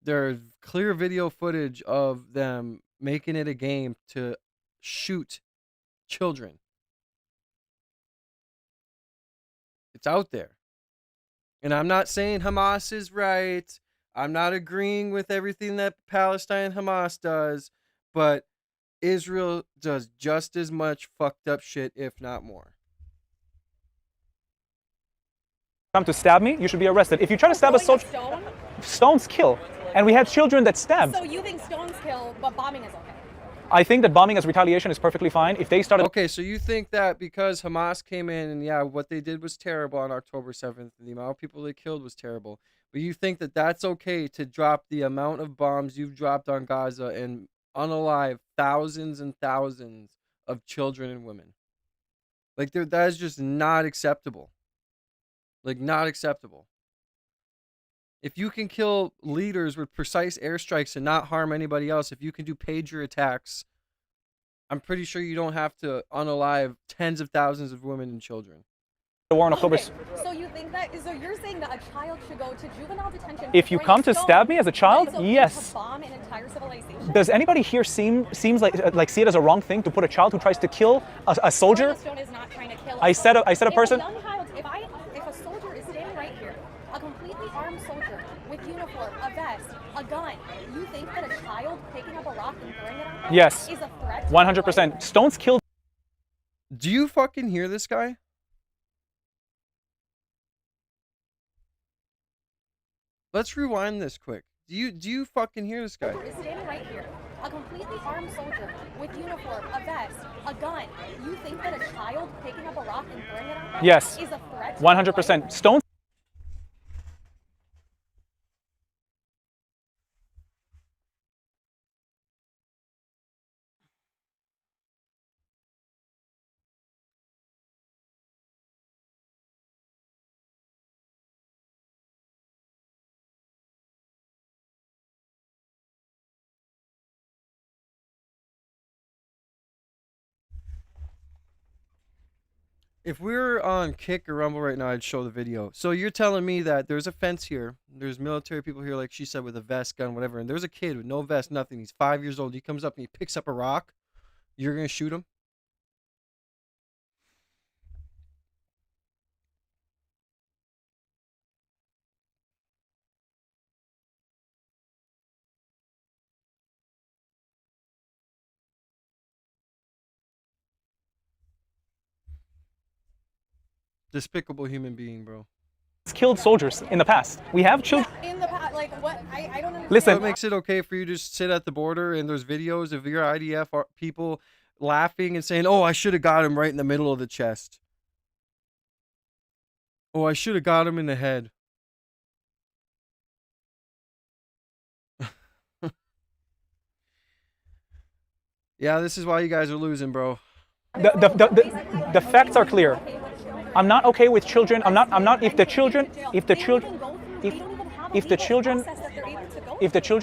there's clear video footage of them making it a game to shoot children. It's out there. And I'm not saying Hamas is right. I'm not agreeing with everything that Palestine Hamas does, but Israel does just as much fucked up shit, if not more. Come to stab me, you should be arrested. If you try to stab a soldier, stones kill. And we had children that stabbed. So you think stones kill, but bombing is okay? I think that bombing as retaliation is perfectly fine. If they started. Okay, so you think that because Hamas came in and yeah, what they did was terrible on October 7th, the amount of people they killed was terrible, but you think that that's okay to drop the amount of bombs you've dropped on Gaza and unalive thousands and thousands of children and women? Like, that is just not acceptable. Like, not acceptable. If you can kill leaders with precise airstrikes and not harm anybody else, if you can do pager attacks, I'm pretty sure you don't have to unalive tens of thousands of women and children. The war on October. So you think that? So you're saying that a child should go to juvenile detention? If you come to stab me as a child, yes. To bomb an entire civilization? Does anybody here seems like see it as a wrong thing to put a child who tries to kill a soldier? Stone is not trying to kill. I said a person. If a young child, if a soldier is standing right here, a completely armed soldier with uniform, a vest, a gun, you think that a child picking up a rock and throwing it at them Yes. is a threat? 100%. Stones kill. Do you fucking hear this guy? Let's rewind this quick. Do you fucking hear this guy? Is standing right here, a completely armed soldier with uniform, a vest, a gun. You think that a child picking up a rock and throwing it at them Yes. is a threat? 100%. Stones. If we were on Kick or Rumble right now, I'd show the video. So you're telling me that there's a fence here. There's military people here, like she said, with a vest, gun, whatever. And there's a kid with no vest, nothing. He's 5 years old. He comes up and he picks up a rock. You're going to shoot him? Despicable human being, bro. Killed soldiers in the past. We have children. In the past, like what? I don't understand. Listen. What makes it okay for you to just sit at the border and there's videos of your IDF people laughing and saying, "Oh, I should have got him right in the middle of the chest. Oh, I should have got him in the head." Yeah, this is why you guys are losing, bro. The facts are clear. I'm not okay with children. I'm not if the children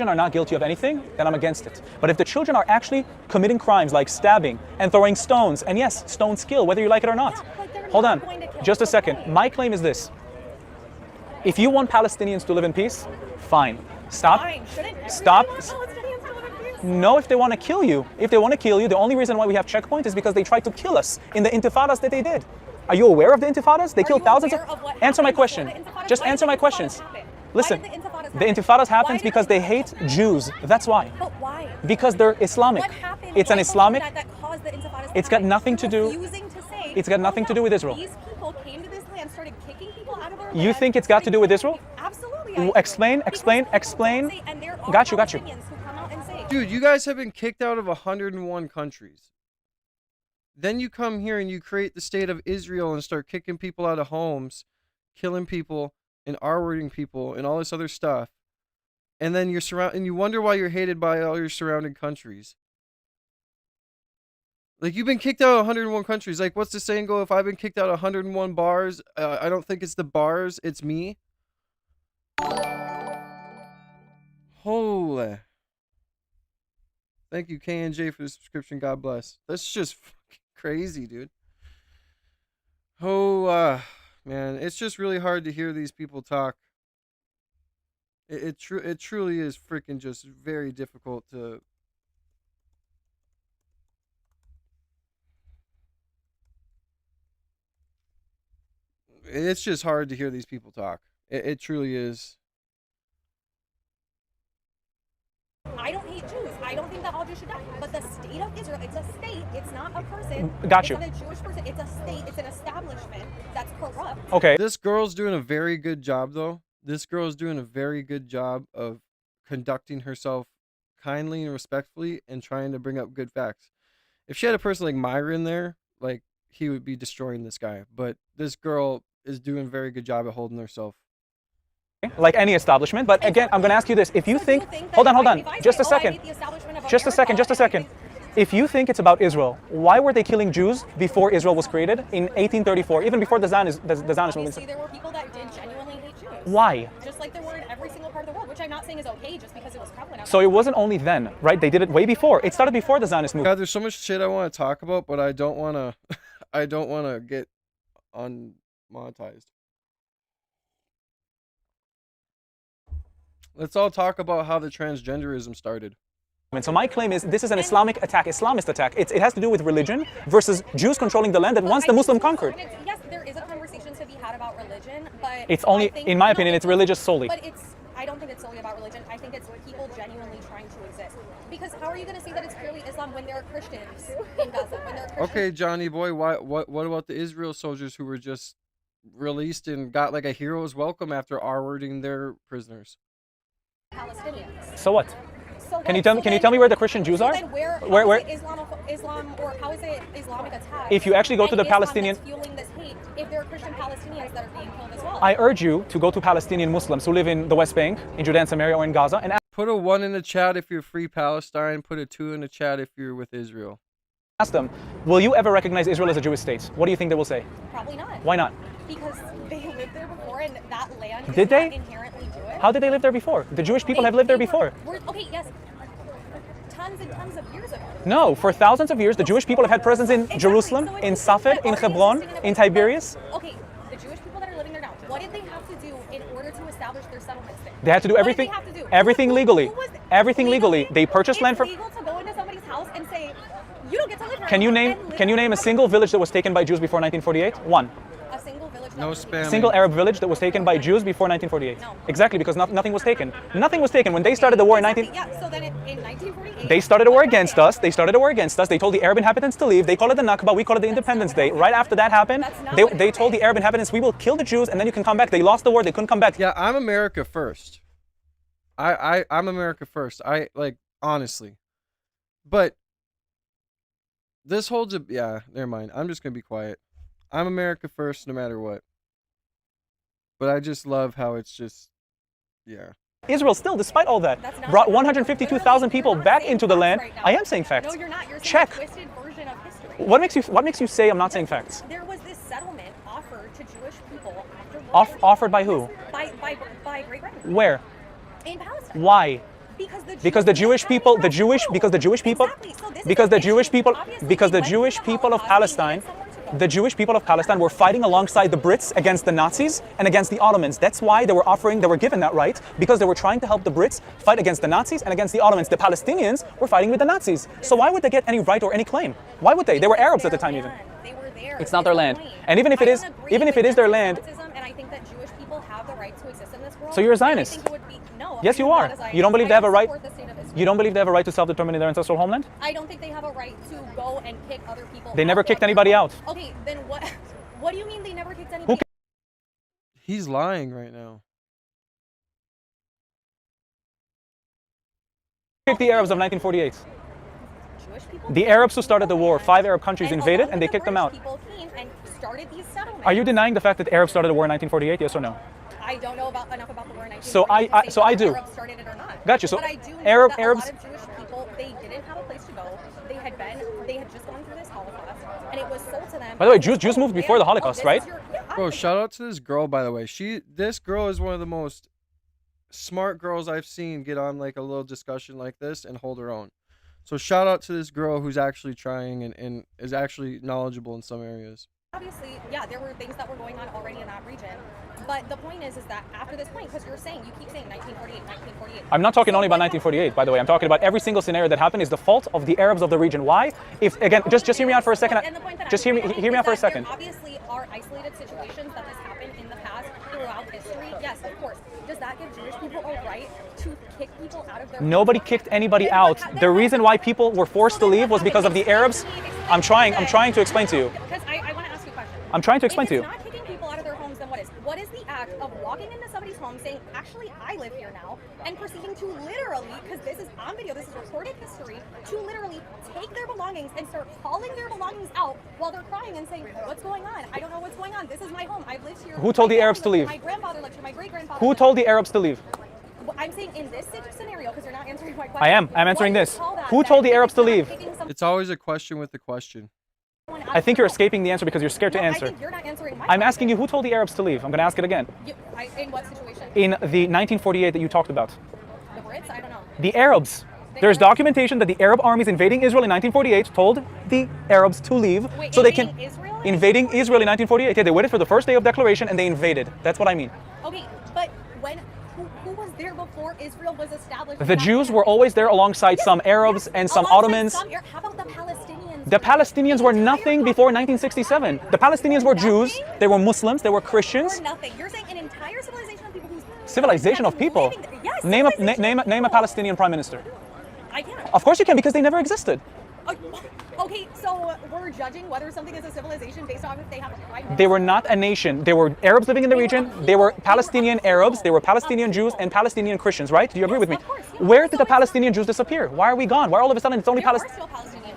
are not guilty of anything, then I'm against it. But if the children are actually committing crimes like stabbing and throwing stones, and yes, stones kill, whether you like it or not. Hold on, just a second. My claim is this. If you want Palestinians to live in peace, fine. Stop. No, if they want to kill you. If they want to kill you, the only reason why we have checkpoints is because they tried to kill us in the intifadas that they did. Are you aware of the intifadas? They killed thousands of... Answer my question. Just answer my questions. Listen, the intifadas happens because they hate Jews. That's why. But why? Because they're Islamic. It's an Islamic... That caused the intifadas. It's got nothing to do... It's got nothing to do with Israel. These people came to this land, started kicking people out of their You think it's got to do with Israel? Absolutely. Explain. Got you. Dude, you guys have been kicked out of 101 countries. Then you come here and you create the state of Israel and start kicking people out of homes, killing people and R-wording people and all this other stuff. And then you wonder why you're hated by all your surrounding countries. Like, you've been kicked out of 101 countries. Like, what's the saying go? If I've been kicked out of 101 bars, I don't think it's the bars, it's me. Holy. Thank you, K&J, for the subscription. God bless. That's just fucking crazy, dude. Oh, man. It's just really hard to hear these people talk. It truly is freaking just very difficult to... It's just hard to hear these people talk. It truly is. I don't hate Jews. I don't think that all Jews should die. But the state of Israel, it's a state. It's not a person. Got you. It's not a Jewish person. It's a state. It's an establishment that's corrupt. Okay. This girl's doing a very good job, though. This girl's doing a very good job of conducting herself kindly and respectfully and trying to bring up good facts. If she had a person like Myra in there, like, he would be destroying this guy. But this girl is doing a very good job at holding herself. Like any establishment, but again, I'm going to ask you this. If you think hold on. Just a second. If you think it's about Israel, why were they killing Jews before Israel was created in 1834, even before the Zionist movement? Obviously, there were people that did genuinely hate Jews. Why? Just like there were in every single part of the world, which I'm not saying is okay just because it was prevalent. So it wasn't only then, right? They did it way before. It started before the Zionist movement. God, there's so much shit I want to talk about, but I don't want to I don't want to get unmonetized. Let's all talk about how the transgenderism started. And so my claim is this is an Islamic attack, Islamist attack. It has to do with religion versus Jews controlling the land that once the Muslim conquered. Yes, there is a conversation to be had about religion, but it's only, in my opinion, it's religious solely. But I don't think it's solely about religion. I think it's people genuinely trying to exist. Because how are you going to say that it's purely Islam when there are Christians in Gaza? When there are Christians? Okay, Johnny boy, what about the Israel soldiers who were just released and got like a hero's welcome after R-wording their prisoners? Palestinians. So what? Can you tell me where the Christian Jews are? Then where is it Islam or how is it Islamic attack? If you actually go to the Palestinian, fueling this hate, if there are Christian Palestinians that are being killed as well. I urge you to go to Palestinian Muslims who live in the West Bank, in Judea and Samaria, or in Gaza, and put a 1 in the chat if you're free Palestine. Put a 2 in the chat if you're with Israel. ask them, will you ever recognize Israel as a Jewish state? What do you think they will say? Probably not. Why not? Because they lived there before and that land Did is they? not inherently Jewish. How did they live there before? The Jewish people have lived there before. Okay, yes. Tons and tons of years ago. No, for thousands of years, the Jewish people have had presence in Jerusalem, in Safed, in Hebron, in Tiberias. Okay, the Jewish people that are living there now, what did they have to do in order to establish their settlements there? They had to do everything, everything legally. Everything legally. They purchased land from. It's legal to go into somebody's house and say, you don't get to live here. Can you name a single village that was taken by Jews before 1948? One. A single village No spamming. Single Arab village that was taken by Jews before 1948. No. Exactly, because nothing was taken. Nothing was taken. When they started the war in So then in 1948. They started a war against us. They started a war against us. They told the Arab inhabitants to leave. They call it the Nakba. We call it the Independence Day. Right after that happened, they told the Arab inhabitants, we will kill the Jews and then you can come back. They lost the war. They couldn't come back. Yeah, I'm America first. I'm America first. Honestly. But this holds a, yeah, never mind. I'm just going to be quiet. I'm America first no matter what. But I just love how it's just, yeah. Israel still, despite all that, brought 152,000 people back into the land. I am saying facts. No, you're not. You're saying Check. a twisted version of history. What makes you say I'm not saying facts? There was this settlement offered to Jewish people after Offered by who? By Great Britain. Where? In Palestine. Why? Because the Jewish people of Palestine, the Jewish people of Palestine were fighting alongside the Brits against the Nazis and against the Ottomans. That's why they were given that right, because they were trying to help the Brits fight against the Nazis and against the Ottomans. The Palestinians were fighting with the Nazis. So why would they get any right or any claim? Why would they? They were Arabs at the time even. They were there. It's not their land. And even if it is their land. And I think that Jewish people have the right to exist in this world. So you're a Zionist. Yes, you are. You don't believe they have a right? You don't believe they have a right to self-determine their ancestral homeland? I don't think they have a right to go and kick other people. They never kicked anybody out. Okay, then what? What do you mean they never kicked anybody? He's lying right now. Kicked the Arabs of 1948. The Arabs who started the war, 5 Arab countries invaded and they kicked them out. People came and started these settlements. Are you denying the fact that the Arabs started the war in 1948? Yes or no? I don't know enough about the war in 1948. So I do. Arabs started it or not. Got you. So but I do know Arabs. A lot of Jewish people, they didn't have a place to go. They had just gone through this Holocaust, and it was sold to them. By the way, Jews moved before the Holocaust, right? Bro, shout out to this girl, by the way. This girl is one of the most smart girls I've seen get on like a little discussion like this and hold her own. So shout out to this girl who's actually trying and is actually knowledgeable in some areas. Obviously, yeah, there were things that were going on already in that region. But the point is that after this point, because you keep saying 1948, 1948. I'm not talking only about 1948, by the way. I'm talking about every single scenario that happened is the fault of the Arabs of the region. Why? If again, just hear me out for a second. Just hear me out for a second. There obviously are isolated situations that this happened in the past throughout history. Yes, of course. Does that give Jewish people a right to kick people out of their? Nobody kicked anybody out. The reason why people were forced to leave was because of the Arabs. I'm trying to explain to you. Because I want to ask you a question. I'm trying to explain to you. If it's not kicking people out of their homes, then what is? What is the act of walking into somebody's home saying, actually, I live here now, and proceeding to literally, because this is on video, this is recorded history, to literally take their belongings and start hauling their belongings out while they're crying and saying, what's going on? I don't know what's going on. This is my home. I've lived here. Who told the Arabs to leave? My grandfather lived here. My great-grandfather. Who told the Arabs to leave? I'm saying in this scenario, because you're not answering my question. I am. I'm answering this. Who told the Arabs to leave? It's always a question with a question. I think you're escaping the answer because you're scared to answer. I think you're not answering my I'm question. asking you who told the Arabs to leave. I'm going to ask it again. In what situation? In the 1948 that you talked about. The Brits? I don't know. The Arabs. There's documentation that the Arab armies invading Israel in 1948 told the Arabs to leave so they can invading Israel in 1948. Yeah, they waited for the first day of declaration and they invaded. That's what I mean. Okay, but who was there before Israel was established? The Jews were always there alongside some Arabs and some Ottomans. How about the Palestinians? The Palestinians were nothing before 1967. The Palestinians were Jews, they were Muslims, they were Christians. Or nothing. You're saying an entire civilization of people who's civilization of people. Yes. Name a Palestinian prime minister. I can't. Of course you can, because they never existed. Okay, so we're judging whether something is a civilization based on if they have a prime minister. They were not a nation. They were Arabs living in the region. They were Palestinian Arabs. They were Palestinian Jews and Palestinian Christians, right? Do you agree with me? Where did the Palestinian Jews disappear? Why are we gone? Why all of a sudden it's only Palestinian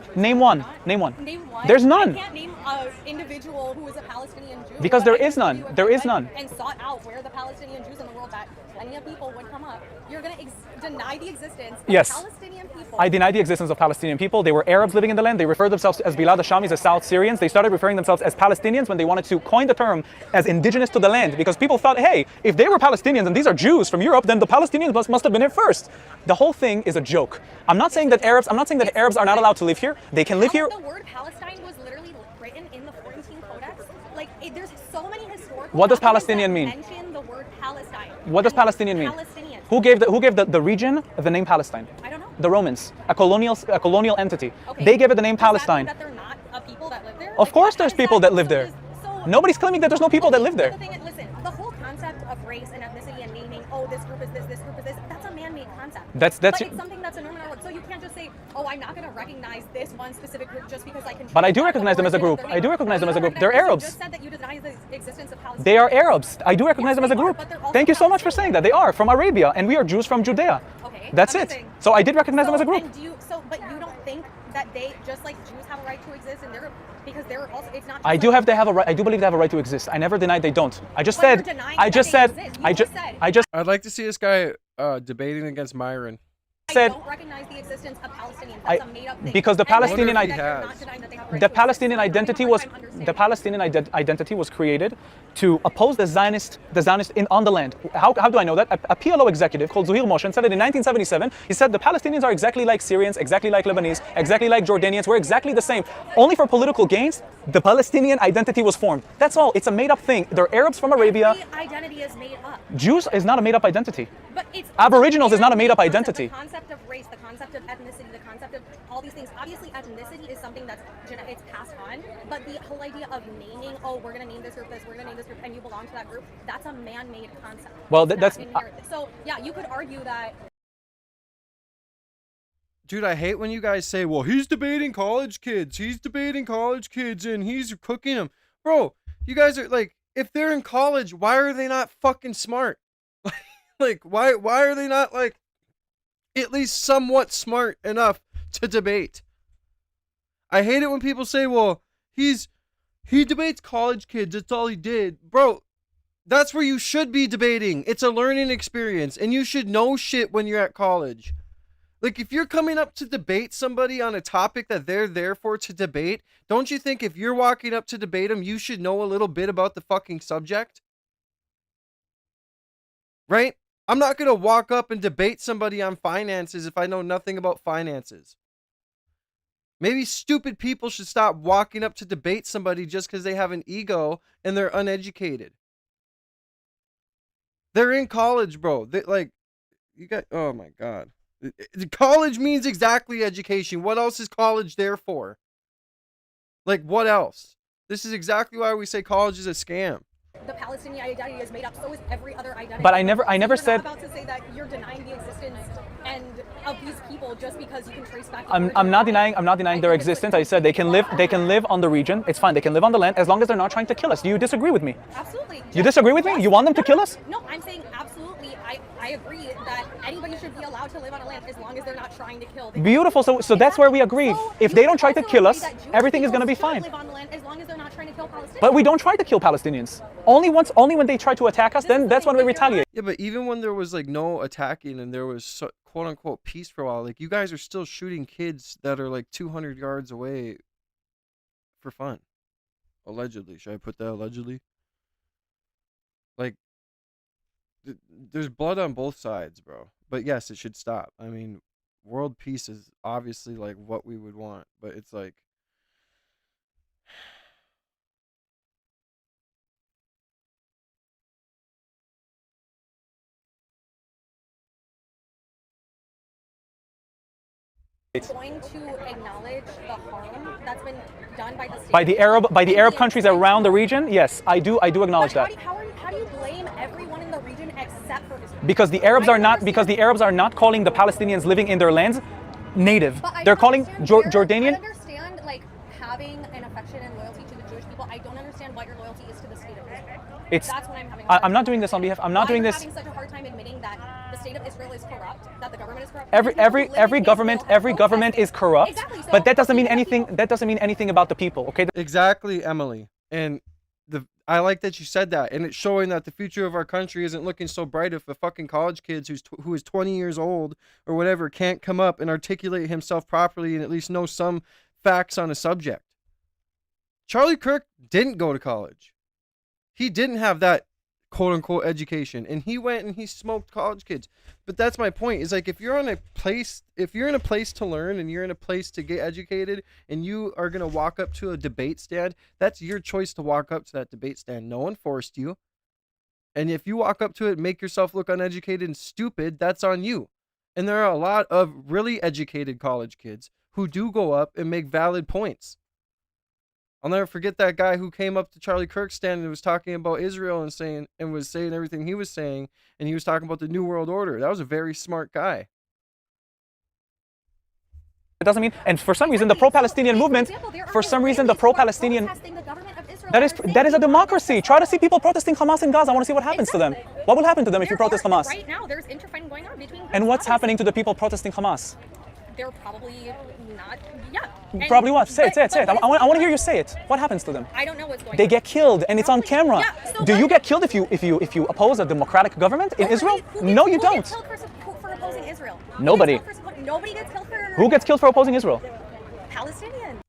Jews? Name one. Name one. Name one. There's none. I can't name an individual who is a Palestinian Jew. Because there is none. There is none. And sought out where the Palestinian Jews in the world that plenty of people would come up. You're going to deny the existence of Palestinian people. I deny the existence of Palestinian people. They were Arabs living in the land. They referred themselves as Bilad Hashamis, as South Syrians. They started referring themselves as Palestinians when they wanted to coin the term as indigenous to the land, because people thought, hey, if they were Palestinians and these are Jews from Europe, then the Palestinians must have been here first. The whole thing is a joke. I'm not saying that Arabs are not allowed to live here. They can live here. The word Palestine was literally written in the Florentine Codex. Like, there's so many historical. What does Palestinian mean? Mention the word Palestine. What does Palestinian mean? Palestinian. Who gave the region the name Palestine? I don't know. The Romans, a colonial entity. Okay. They gave it the name Palestine. Does that mean that they're not a people that live there? Of course there's people that live there. So Nobody's claiming that there's no people that live there. The thing is, listen, the whole concept of race and ethnicity and naming, oh, this group is this group is this, that's a man-made concept. That's but it's something that's a norm in our world. So you can't just say, oh, I'm not going to recognize this one specific group just because I can. But I do recognize them as a group. I do recognize them as a group. They're Arabs. You just said that you deny the existence of Palestine. They are Arabs. I do recognize them as a group. Thank you so much for saying that. They are from Arabia, and we are Jews from Judea. Okay. That's it. So I did recognize them as a group. But you don't think that they, just like Jews have a right to exist, and because they're also, it's not. I do have. They have a right. I do believe they have a right to exist. I never denied they don't. I just said. I'd like to see this guy debating against Myron. I don't recognize the existence of Palestinians. That's a made-up thing. Because the Palestinian identity was created to oppose the Zionist on the land. How do I know that? A PLO executive called Zuhir Moshe said it in 1977. He said the Palestinians are exactly like Syrians, exactly like Lebanese, exactly like Jordanians. We're exactly the same. Only for political gains, the Palestinian identity was formed. That's all. It's a made-up thing. They're Arabs from Arabia. Every identity is made up. Jews is not a made-up identity. But it's Aboriginals is not a made-up identity. The concept of race, the concept of ethnicity, the concept of all these things. Obviously, ethnicity is something that's it's passed on. But the whole idea of naming, oh, we're going to name this group this, we're going to name this group, and you belong to that group, that's a man-made concept. Well, that's so yeah, you could argue that. Dude, I hate when you guys say, well, he's debating college kids. He's debating college kids and he's cooking them. Bro, you guys are like, if they're in college, why are they not fucking smart? Like, why are they not like at least somewhat smart enough to debate? I hate it when people say, well, he debates college kids. That's all he did. Bro, that's where you should be debating. It's a learning experience and you should know shit when you're at college. Like, if you're coming up to debate somebody on a topic that they're there for to debate, don't you think if you're walking up to debate them, you should know a little bit about the fucking subject? Right? I'm not going to walk up and debate somebody on finances if I know nothing about finances. Maybe stupid people should stop walking up to debate somebody just because they have an ego and they're uneducated. They're in college, bro. Oh my God. College means exactly education. What else is college there for? Like, what else? This is exactly why we say college is a scam. The Palestinian identity is made up, so is every other identity. But I never said. You're not about to say that you're denying the existence of these people just because you can trace back. I'm not denying their existence. I said they can live on the region. It's fine. They can live on the land as long as they're not trying to kill us. Do you disagree with me? Absolutely. You disagree with me? You want them to kill us? No, I'm saying absolutely. I agree that anybody should be allowed to live on a land as long as they're not trying to kill. Beautiful. So that's where we agree. If they don't try to kill us, everything is going to be fine. Live on the land as long as they're not trying to kill Palestinians. But we don't try to kill Palestinians. Only when they try to attack us, then that's when we retaliate. Yeah, but even when there was like no attacking and there was quote unquote peace for a while, like you guys are still shooting kids that are like 200 yards away for fun. Allegedly. Should I put that allegedly? Like, there's blood on both sides, bro. But yes, it should stop. I mean, world peace is obviously like what we would want, but it's like going to acknowledge the harm that's been done by the state. By the Arab countries around the region, yes, I do acknowledge that. How do you blame everyone in the region except for Israel? Because the Arabs are not calling the Palestinians living in their lands native. They're calling Jordanian. I understand like having an affection and loyalty to the Jewish people. I don't understand what your loyalty is to the state of Israel. That's what I'm having. I'm not doing this on behalf. I'm not doing this. Having such a hard time admitting that the state of Israel is corrupt, that the government is corrupt. Every government is corrupt, exactly, so but that doesn't mean anything. That doesn't mean anything about the people. Okay. Exactly, Emily. And I like that you said that, and it's showing that the future of our country isn't looking so bright if a fucking college kid who is 20 years old or whatever can't come up and articulate himself properly and at least know some facts on a subject. Charlie Kirk didn't go to college. He didn't have that quote unquote education, and he went and he smoked college kids. But that's my point, is like if you're in a place to learn and you're in a place to get educated and you are going to walk up to a debate stand, that's your choice to walk up to that debate stand. No one forced you. And if you walk up to it and make yourself look uneducated and stupid, that's on you. And there are a lot of really educated college kids who do go up and make valid points. I'll never forget that guy who came up to Charlie Kirk's stand and was talking about Israel and was saying everything he was saying, and he was talking about the New World Order. That was a very smart guy. It doesn't mean, and for some reason, the pro-Palestinian movement, for some reason, the pro-Palestinian, that is a democracy. Try to see people protesting Hamas in Gaza. I want to see what happens to them. What will happen to them if you protest Hamas? Right now, there's interfighting going on between. And what's happening to the people protesting Hamas? They're probably not. Yeah. Probably what? Say it. I want to hear you say it. What happens to them? I don't know what's going on. They get killed, and it's on camera. Yeah, so Do you get killed if you oppose a democratic government in Israel? No, you don't. Who gets killed for opposing Israel? Nobody. Nobody gets killed for. Who gets killed for opposing Israel? Palestinians.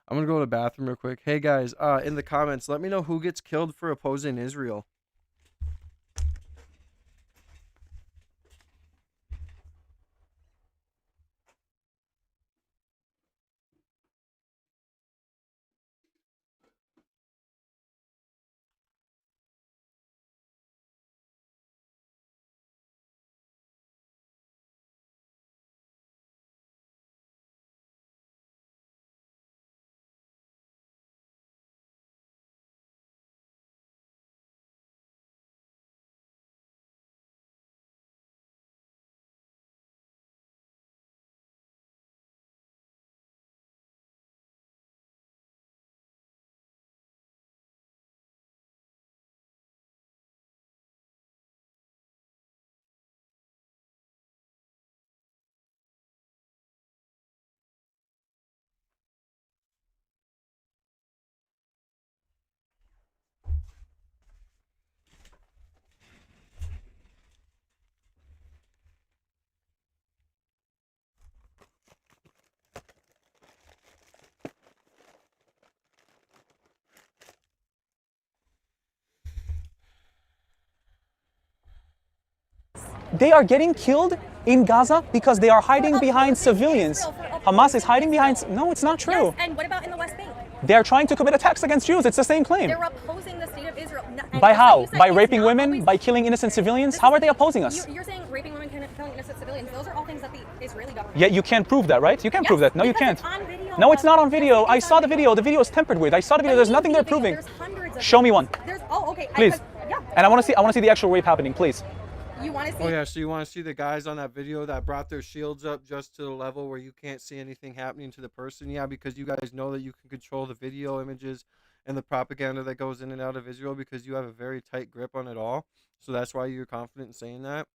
I'm gonna go to the bathroom real quick. Hey guys, in the comments, let me know who gets killed for opposing Israel. They are getting killed in Gaza because they are hiding behind civilians. Hamas is hiding behind. No, it's not true. Yes, and what about in the West Bank? They are trying to commit attacks against Jews. It's the same claim. They're opposing the state of Israel. By how? By raping women? By killing innocent civilians? How are they opposing us? You're saying raping women, killing innocent civilians. Those are all things that the Israeli government. Yet you can't prove that, right? You can't prove that. No, you can't. No, it's not on video. I saw the video. The video is tampered with. I saw the video. There's nothing they're proving. Show me one. Okay. Please. And I want to see the actual rape happening, please. You want to see? Oh yeah, so you want to see the guys on that video that brought their shields up just to the level where you can't see anything happening to the person? Yeah, because you guys know that you can control the video images and the propaganda that goes in and out of Israel because you have a very tight grip on it all. So that's why you're confident in saying that.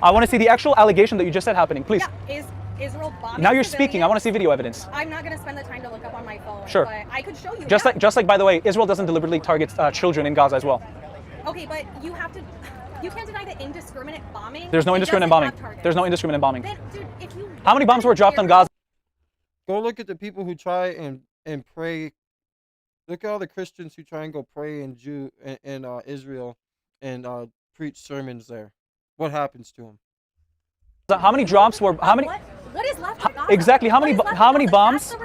I want to see the actual allegation that you just said happening, please. Yeah, is Israel bombing Now you're speaking. I want to see video evidence. I'm not going to spend the time to look up on my phone. Sure. But I could show you. Just like, by the way, Israel doesn't deliberately target children in Gaza as well. Okay, but you have to. You can't deny the indiscriminate bombing. There's no indiscriminate bombing. There's no indiscriminate bombing. Then, dude, if you How many bombs were dropped on Gaza? Go look at the people who try and pray. Look at all the Christians who try and go pray in Israel and preach sermons there. What happens to them? How many drops were? How many? What is left of Gaza? Exactly. How many bombs?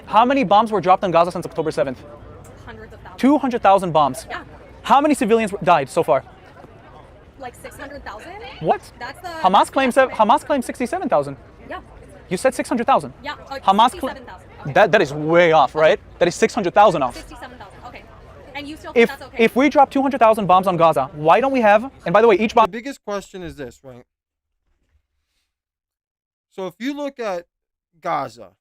How many bombs were dropped on Gaza since October 7th? Hundreds of thousands. 200,000 bombs. Yeah. How many civilians died so far? Like 600,000. What? That's the Hamas claims 67,000. Yeah. You said 600,000. Yeah. Hamas 67,000. That is way off, right? That is 600,000 off. 67,000. Okay. And you still think that's okay? If we drop 200,000 bombs on Gaza, why don't we have? And by the way, each bomb. The biggest question is this, right? So if you look at Gaza,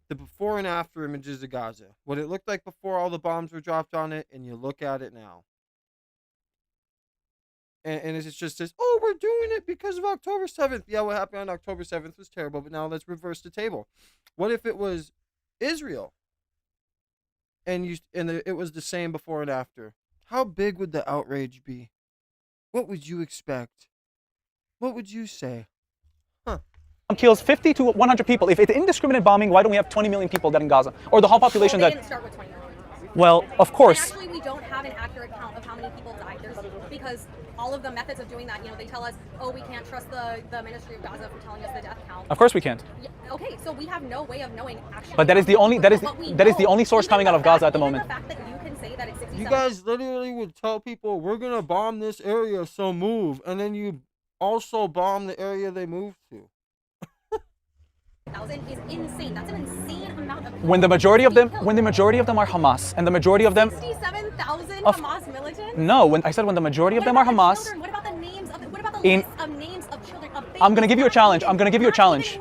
the before and after images of Gaza, what it looked like before all the bombs were dropped on it, and you look at it now. And it's just this, oh, we're doing it because of October 7th. Yeah, what happened on October 7th was terrible, but now let's reverse the table. What if it was Israel? And it was the same before and after. How big would the outrage be? What would you expect? What would you say? Kills 50 to 100 people. If it's indiscriminate bombing, why don't we have 20 million people dead in Gaza? Or the whole population They that... didn't start with 20 million. Well, of course. And actually, we don't have an accurate count of how many people died. Because all of the methods of doing that, they tell us, oh, we can't trust the Ministry of Gaza for telling us the death count. Of course we can't. Yeah, okay, so we have no way of knowing actually. But that is the only source coming out of Gaza at the moment. The fact that you can say that it's 67. You guys literally would tell people, we're going to bomb this area, so move. And then you also bomb the area they moved to. 67,000 is insane. That's an insane amount of people. When the majority of them are Hamas, and the majority of them 67,000 Of- Hamas militants? No, when the majority of them are Hamas. Children? What about the names of what about the In- list of names of children? Of I'm gonna give you a challenge. I'm gonna give you a challenge.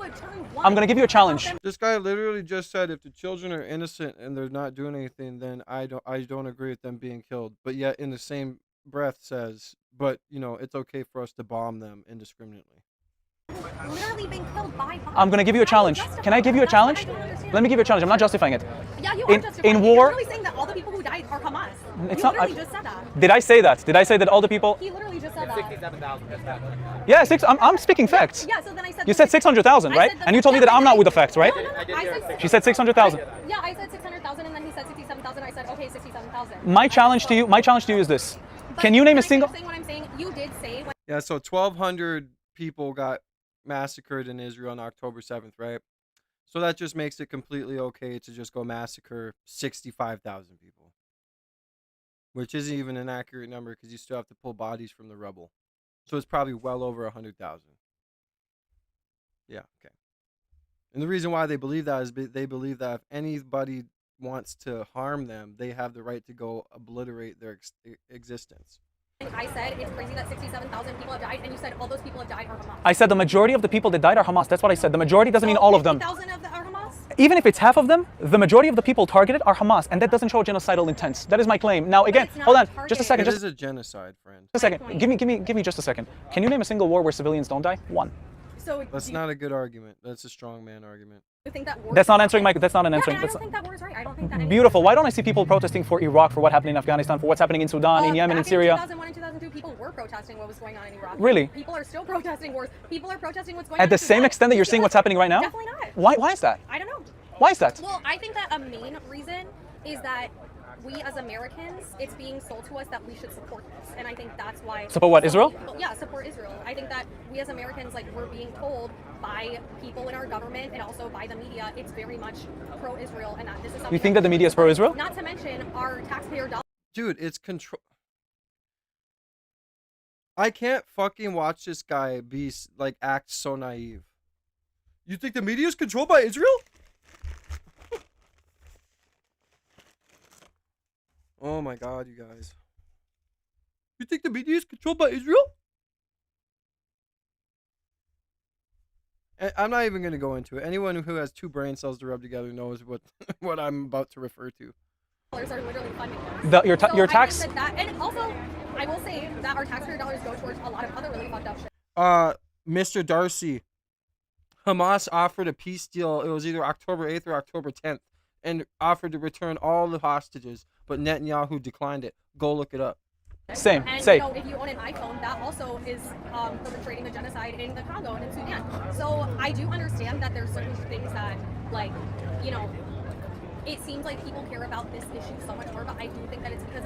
I'm gonna give you a challenge. This guy literally just said if the children are innocent and they're not doing anything, then I don't agree with them being killed. But yet in the same breath says, but you know, it's okay for us to bomb them indiscriminately. Literally being killed by bombs. I'm gonna give you a challenge. Can I give you a challenge? Let me give you a challenge. I'm not justifying it. Yeah, you are justifying in it. war. You're literally saying that all the people who died are Hamas. It's You not. literally just said that. Did I say that? Did I say that all the people? He literally just said that. 67,000. Yeah, I'm speaking facts. Yeah, so then I said. You said 600,000, right? And you told me that I'm not with the facts, right? She said 600,000. Yeah, I said 600,000, and then he said 67,000. I said okay, 67,000. My challenge to you is this: Can you name a single? Saying what I'm saying, you did say. Yeah, so 1,200 people got massacred in Israel on October 7th, right? So that just makes it completely okay to just go massacre 65,000 people. Which isn't even an accurate number because you still have to pull bodies from the rubble. So it's probably well over 100,000. Yeah, okay. And the reason why they believe that is they believe that if anybody wants to harm them, they have the right to go obliterate their existence. I said it's crazy that 67,000 people have died, and you said all those people have died are Hamas. I said the majority of the people that died are Hamas. That's what I said. The majority doesn't mean all of them. 50,000 of them are Hamas? Even if it's half of them, the majority of the people targeted are Hamas, and that doesn't show genocidal intent. That is my claim. Now, again, hold on, just a second. It Just is a genocide, friend. a second. Give me just a second. Can you name a single war where civilians don't die? One. So That's not a good argument. That's a strong man argument. you think that war That's not answering my. That's not an Yeah, answering. and I That's don't think that war is right. I don't think that. beautiful. Why don't I see people protesting for Iraq, for what happened in Afghanistan, for what's happening in Sudan, in Yemen, in Back Syria? in 2001 and 2002, people were protesting what was going on in Iraq. Really? People are still protesting wars. People are protesting what's going on At the in same Sudan. extent that you're seeing what's happening right now? Definitely not. Why is that? I don't know. Why is that? Well, I think that a main reason is that we as Americans, it's being sold to us that we should support this. And I think that's why. Support what, so Israel? many people- yeah, support Israel. I think that we as Americans, like, we're being told by people in our government and also by the media, it's very much pro-Israel, and that this is something. You think that the media is pro-Israel? Not to mention our taxpayer dollars. Dude, it's control. I can't fucking watch this guy be like act so naive. You think the media is controlled by Israel? Oh my god, you guys. You think the media is controlled by Israel? I'm not even going to go into it. Anyone who has two brain cells to rub together knows what what I'm about to refer to. Are literally funding this. Your So tax. I think that, and also, I will say that our taxpayer dollars go towards a lot of other really fucked up shit. Mr. Darcy, Hamas offered a peace deal. It was either October 8th or October 10th, and offered to return all the hostages, but Netanyahu declined it. Go look it up. Same. And Say. you know, if you own an iPhone, that also is perpetrating a genocide in the Congo and in Sudan. So I do understand that there's certain things that, like, you know, it seems like people care about this issue so much more, but I do think that it's because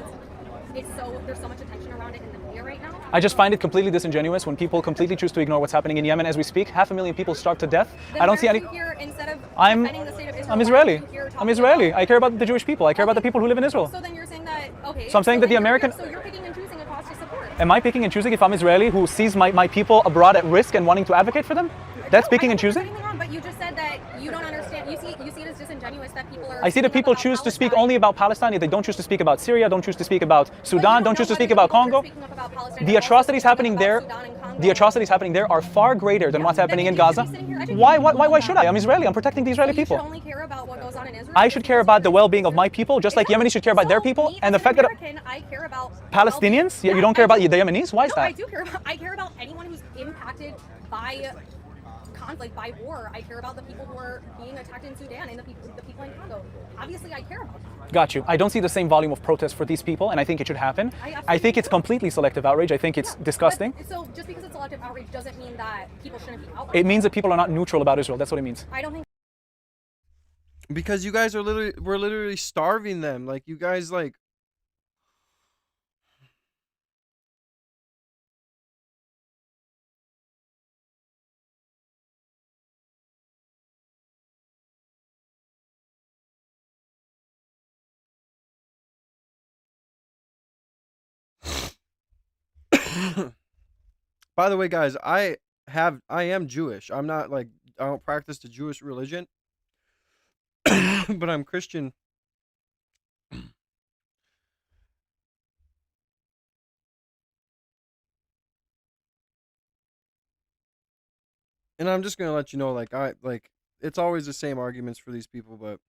there's so much attention around it in the media right now. I just find it completely disingenuous when people completely choose to ignore what's happening in Yemen as we speak. 500,000 people starved to death. Then I don't see why any. do you hear, instead of I'm defending the state of Israel, I'm why Israeli. do you hear I'm talking Israeli. about- I care about the Jewish people. I care about the people who live in Israel. So then you're saying that, okay. So I'm saying that the then American- So you're picking and choosing a cause to support. Am I picking and choosing if I'm Israeli who sees my people abroad at risk and wanting to advocate for them? That's picking and choosing? Anything wrong, but you just said that you don't understand. You see it as disingenuous that people are. I see that people choose to speak only about Palestine. They don't choose to speak about Syria, don't choose to speak about Sudan, don't choose to speak about Congo. The atrocities happening there, are far greater than what's happening in Gaza. Why should I? I'm Israeli. I'm protecting the Israeli people. You should only care about what goes on in Israel. I should care about the well-being of my people, just like Yemenis should care about their people. And the fact that I care about Palestinians, you don't care about the Yemenis? Why is No, I that? do care about. I care about anyone who's impacted by conflict, by war. I care about the people who are being attacked in Sudan and the people in Congo. Obviously, I care about them. Got you. I don't see the same volume of protests for these people, and I think it should happen. I think it's completely selective outrage. I think it's disgusting. So just because it's selective outrage doesn't mean that people shouldn't be outraged. It means that people are not neutral about Israel. That's what it means. I don't think. Because you guys we're literally starving them. Like, you guys, like. By the way, guys, I am Jewish. I'm not like don't practice the Jewish religion, but I'm Christian. And I'm just gonna let you know, like it's always the same arguments for these people, but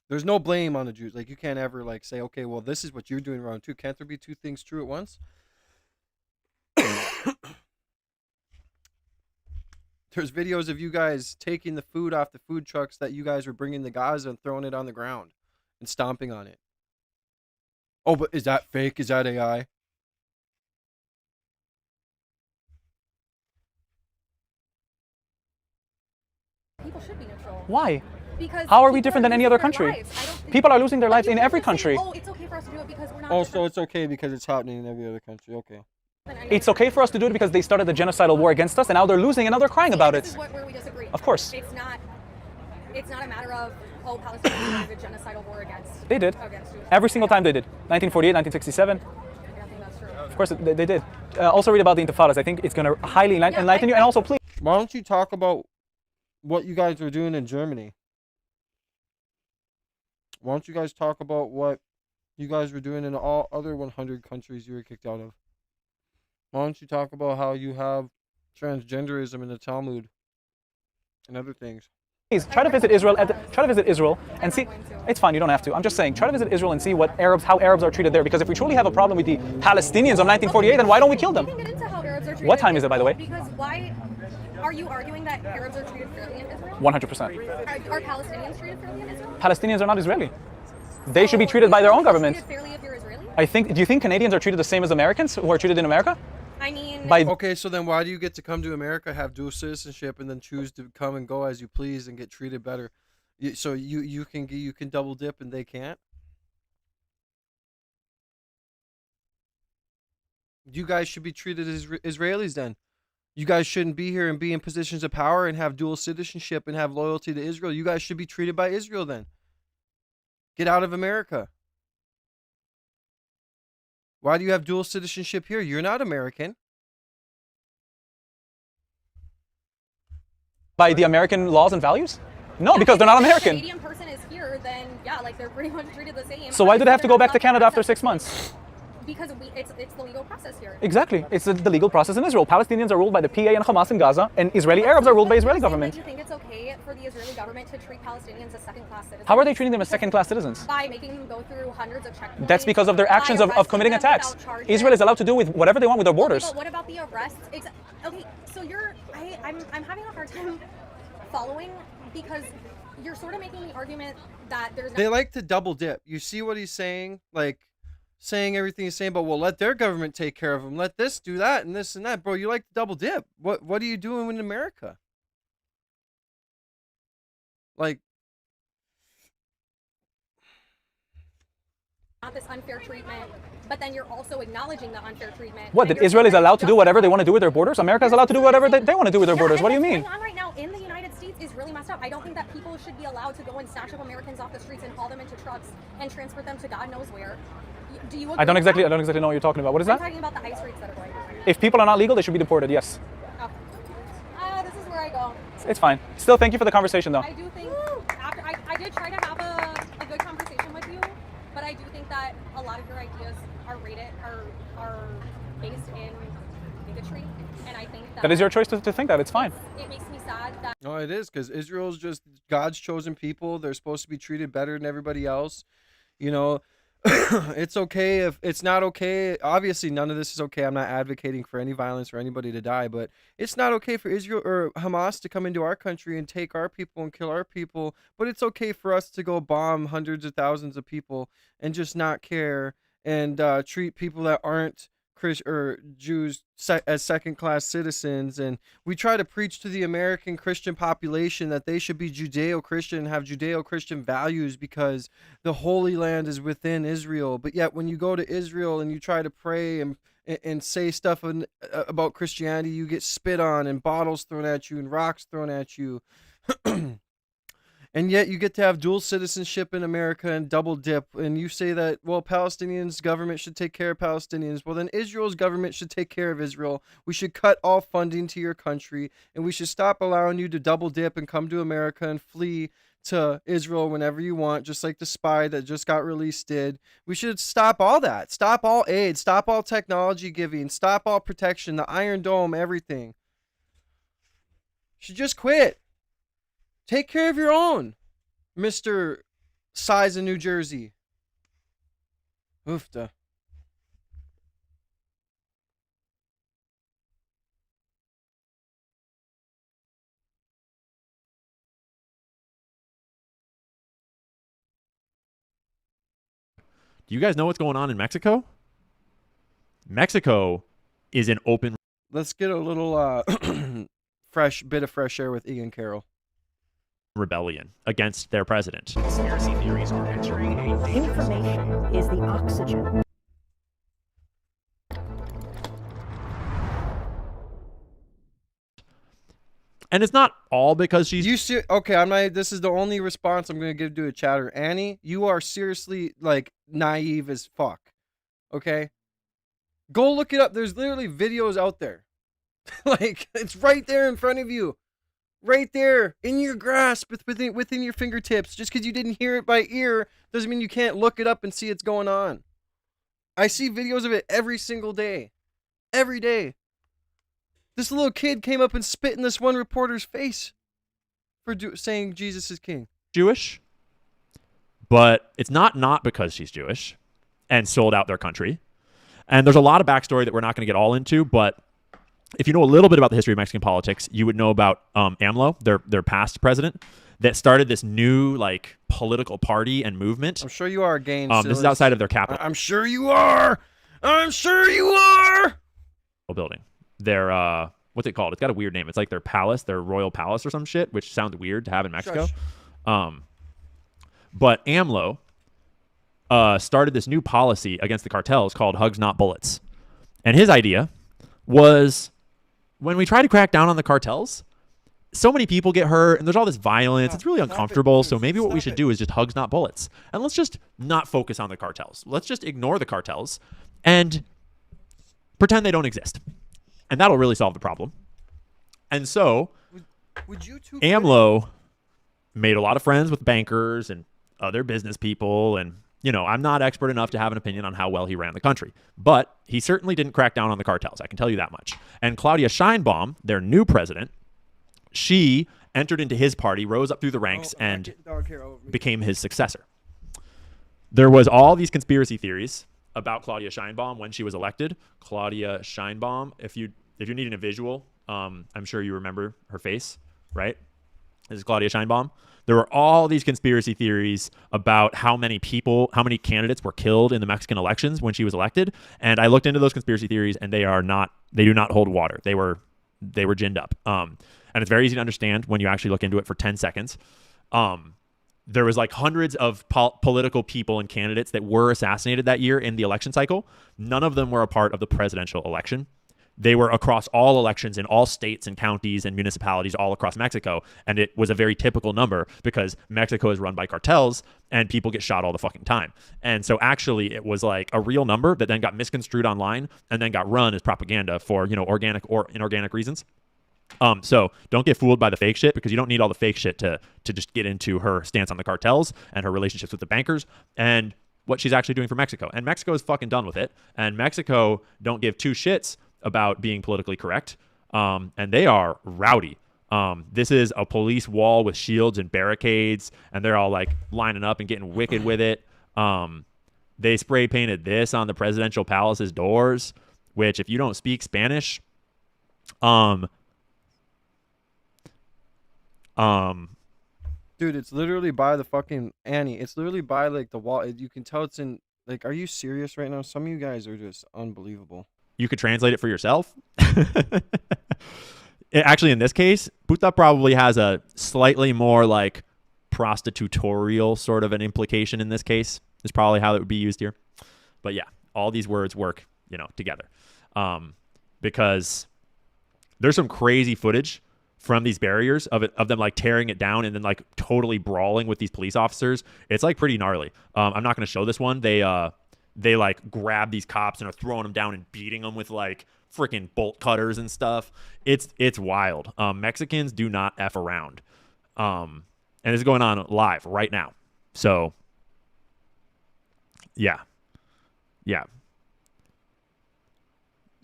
there's no blame on the Jews. Like, you can't ever like say, okay, well, this is what you're doing wrong too. Can't there be two things true at once? There's videos of you guys taking the food off the food trucks that you guys were bringing to Gaza and throwing it on the ground and stomping on it. Oh, but is that fake? Is that AI? People should be neutral. Why? Because how are we people different than any other losing their country? lives. People are losing their lives in every country. Oh, it's okay for us to do it because we're not. Oh, so it's okay because it's happening in every other country. Okay. It's okay for us to do it because they started a genocidal war against us, and now they're losing, and now they're crying about This it. is where we disagree. Of course. It's not a matter of, oh, Palestinians started a genocidal war against. They did. Against Jews. Every single time they did. 1948, 1967. I don't think that's true. Of course, they did. Also read about the Intifadas. I think it's going to highly enlighten you, and also please. Why don't you talk about what you guys are doing in Germany? Why don't you guys talk about what you guys were doing in all other 100 countries you were kicked out of? Why don't you talk about how you have transgenderism in the Talmud and other things? Please try to visit Israel. Try to visit Israel and see. It's fine. You don't have to. I'm just saying. Try to visit Israel and see how Arabs are treated there. Because if we truly have a problem with the Palestinians of 1948, then why don't we kill them? We can get into how Arabs are treated. What time is it, by the way? Because why are you arguing that Arabs are treated fairly in Israel? 100%. Are Palestinians treated fairly in Israel? Palestinians are not Israeli. They should be treated by their own government. Treated fairly if you're Israeli? Do you think Canadians are treated the same as Americans who are treated in America? I mean, okay, so then why do you get to come to America, have dual citizenship, and then choose to come and go as you please and get treated better? So you can double dip and they can't? You guys should be treated as Israelis then. You guys shouldn't be here and be in positions of power and have dual citizenship and have loyalty to Israel. You guys should be treated by Israel then. Get out of America. Why do you have dual citizenship here? You're not American. By the American laws and values? No, because they're not American. If a Canadian person is here, then yeah, like they're pretty much treated the same. So why do they have to go back to Canada after 6 months? Because it's the legal process here. Exactly. It's the legal process in Israel. Palestinians are ruled by the PA and Hamas in Gaza, and Israeli Arabs are ruled by Israeli government. Do you think it's okay for the Israeli government to treat Palestinians as second-class citizens? How are they treating them as second-class citizens? By making them go through hundreds of checkpoints. That's because of their actions of committing attacks. Israel is allowed to do with whatever they want with their borders. Okay, but what about the arrests? Okay, so I'm having a hard time following because you're sort of making the argument that there's. They like to double dip. You see what he's saying? Like, saying everything he's saying, but well, let their government take care of them. Let this do that and this and that. Bro, you like to double dip. What are you doing in America? Like, not this unfair treatment, but then you're also acknowledging the unfair treatment. What, that Israel is allowed to do whatever they want to do with their borders? America is allowed to do whatever they want to do with their borders. What do you mean? What's going on right now in the United States is really messed up. I don't think that people should be allowed to go and snatch up Americans off the streets and haul them into trucks and transport them to God knows where. Do you agree I don't with exactly that? know what you're talking about. What is I'm that? talking about the ICE raids that are going on. If people are not legal, they should be deported, yes. Okay. This is where I go. It's fine. Still, thank you for the conversation, though. I do think after I did try to have a good conversation with you, but I do think that a lot of your ideas are based in bigotry, and I think That is your choice to think that. It's fine. It makes me sad that. no, it is, because Israel's just God's chosen people. They're supposed to be treated better than everybody else. You know, it's okay if it's not okay. Obviously, none of this is okay. I'm not advocating for any violence or anybody to die, but it's not okay for Israel or Hamas to come into our country and take our people and kill our people. But it's okay for us to go bomb hundreds of thousands of people and just not care and treat people that aren't Jews as second-class citizens. And we try to preach to the American Christian population that they should be Judeo-Christian and have Judeo-Christian values because the Holy Land is within Israel. But yet when you go to Israel and you try to pray and say stuff about Christianity, you get spit on and bottles thrown at you and rocks thrown at you. And yet you get to have dual citizenship in America and double dip. And you say that, well, Palestinians' government should take care of Palestinians. Well, then Israel's government should take care of Israel. We should cut all funding to your country. And we should stop allowing you to double dip and come to America and flee to Israel whenever you want, just like the spy that just got released did. We should stop all that. Stop all aid. Stop all technology giving. Stop all protection. The Iron Dome, everything. Should just quit. Take care of your own, Mr. Size in New Jersey. Oofta. Do you guys know what's going on in Mexico? Mexico is an open. Let's get a little fresh bit of fresh air with Ian Carroll. Rebellion against their president. Conspiracy theories are entering a information is the oxygen. And it's not all because she's. Okay, I'm not. This is the only response I'm gonna give to a chatter. Annie, you are seriously like naive as fuck. Okay, go look it up. There's literally videos out there. Like it's right there in front of you. Right there in your grasp, within your fingertips. Just because you didn't hear it by ear doesn't mean you can't look it up and see it's going on. I see videos of it every single day. Every day. This little kid came up and spit in this one reporter's face for saying Jesus is king. Jewish, but it's not because she's Jewish and sold out their country. And there's a lot of backstory that we're not going to get all into, but if you know a little bit about the history of Mexican politics, you would know about AMLO, their past president, that started this new like political party and movement. I'm sure you are, Gaines. This is outside of their capital. I'm sure you are. I'm sure you are. Building. Their what's it called? It's got a weird name. It's like their palace, their royal palace or some shit, which sounds weird to have in Mexico. But AMLO started this new policy against the cartels called Hugs Not Bullets. And his idea was, when we try to crack down on the cartels, so many people get hurt and there's all this violence. It's really uncomfortable. So maybe what we should do is just hugs, not bullets. And let's just not focus on the cartels. Let's just ignore the cartels and pretend they don't exist. And that'll really solve the problem. And so AMLO made a lot of friends with bankers and other business people. And, you know, I'm not expert enough to have an opinion on how well he ran the country. But he certainly didn't crack down on the cartels. I can tell you that much. And Claudia Sheinbaum, their new president, she entered into his party, rose up through the ranks, and became his successor. There was all these conspiracy theories about Claudia Sheinbaum when she was elected. Claudia Sheinbaum, if you're needing a visual, I'm sure you remember her face, right? This is Claudia Sheinbaum. There were all these conspiracy theories about how many candidates were killed in the Mexican elections when she was elected. And I looked into those conspiracy theories, and they do not hold water. They were ginned up. And it's very easy to understand when you actually look into it for 10 seconds. There was like hundreds of political people and candidates that were assassinated that year in the election cycle. None of them were a part of the presidential election. They were across all elections in all states and counties and municipalities all across Mexico. And it was a very typical number because Mexico is run by cartels and people get shot all the fucking time. And so actually it was like a real number that then got misconstrued online and then got run as propaganda for, organic or inorganic reasons. So don't get fooled by the fake shit, because you don't need all the fake shit to just get into her stance on the cartels and her relationships with the bankers and what she's actually doing for Mexico. And Mexico is fucking done with it. And Mexico don't give two shits about being politically correct. And they are rowdy. This is a police wall with shields and barricades, and they're all like lining up and getting wicked with it. They spray painted this on the presidential palace's doors, which if you don't speak Spanish, dude, it's literally by the fucking Annie. It's literally by like the wall. You can tell it's in like. Are you serious right now? Some of you guys are just unbelievable. You could translate it for yourself. Actually, in this case, puta probably has a slightly more like prostitutorial sort of an implication in this case. Is probably how it would be used here. But yeah, all these words work, together. Because there's some crazy footage from these barriers of them like tearing it down and then like totally brawling with these police officers. It's like pretty gnarly. I'm not going to show this one. They like grab these cops and are throwing them down and beating them with like freaking bolt cutters and stuff. It's wild. Mexicans do not F around. And this is going on live right now. So yeah.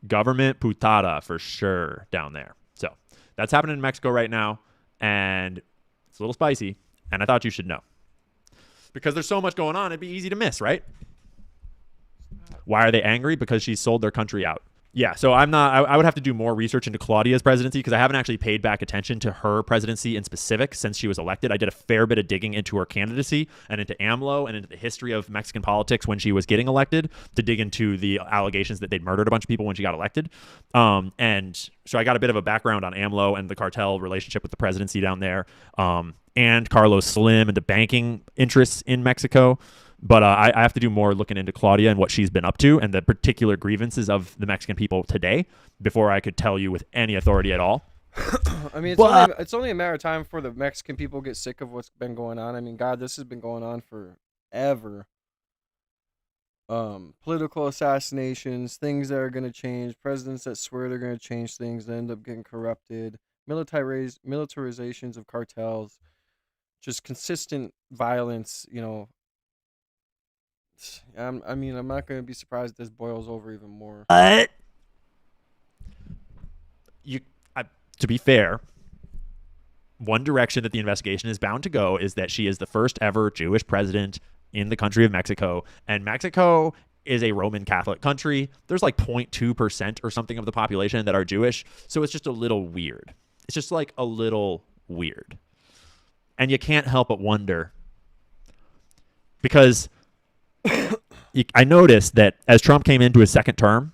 Government putada for sure down there. So that's happening in Mexico right now, and it's a little spicy, and I thought you should know. Because there's so much going on, it'd be easy to miss, right? Why are they angry? Because she sold their country out. Yeah, so I would have to do more research into Claudia's presidency because I haven't actually paid back attention to her presidency in specific since she was elected. I did a fair bit of digging into her candidacy and into AMLO and into the history of Mexican politics when she was getting elected to dig into the allegations that they'd murdered a bunch of people when she got elected. And so I got a bit of a background on AMLO and the cartel relationship with the presidency down there, and Carlos Slim and the banking interests in Mexico. But I have to do more looking into Claudia and what she's been up to and the particular grievances of the Mexican people today before I could tell you with any authority at all. I mean, it's only a matter of time before the Mexican people get sick of what's been going on. I mean, God, this has been going on forever. Political assassinations, things that are going to change, presidents that swear they're going to change things that end up getting corrupted, militarizations of cartels, just consistent violence, I mean, I'm not going to be surprised if this boils over even more. To be fair, one direction that the investigation is bound to go is that she is the first ever Jewish president in the country of Mexico. And Mexico is a Roman Catholic country. There's like 0.2% or something of the population that are Jewish. So it's just a little weird. It's just like a little weird. And you can't help but wonder because I noticed that as Trump came into his second term,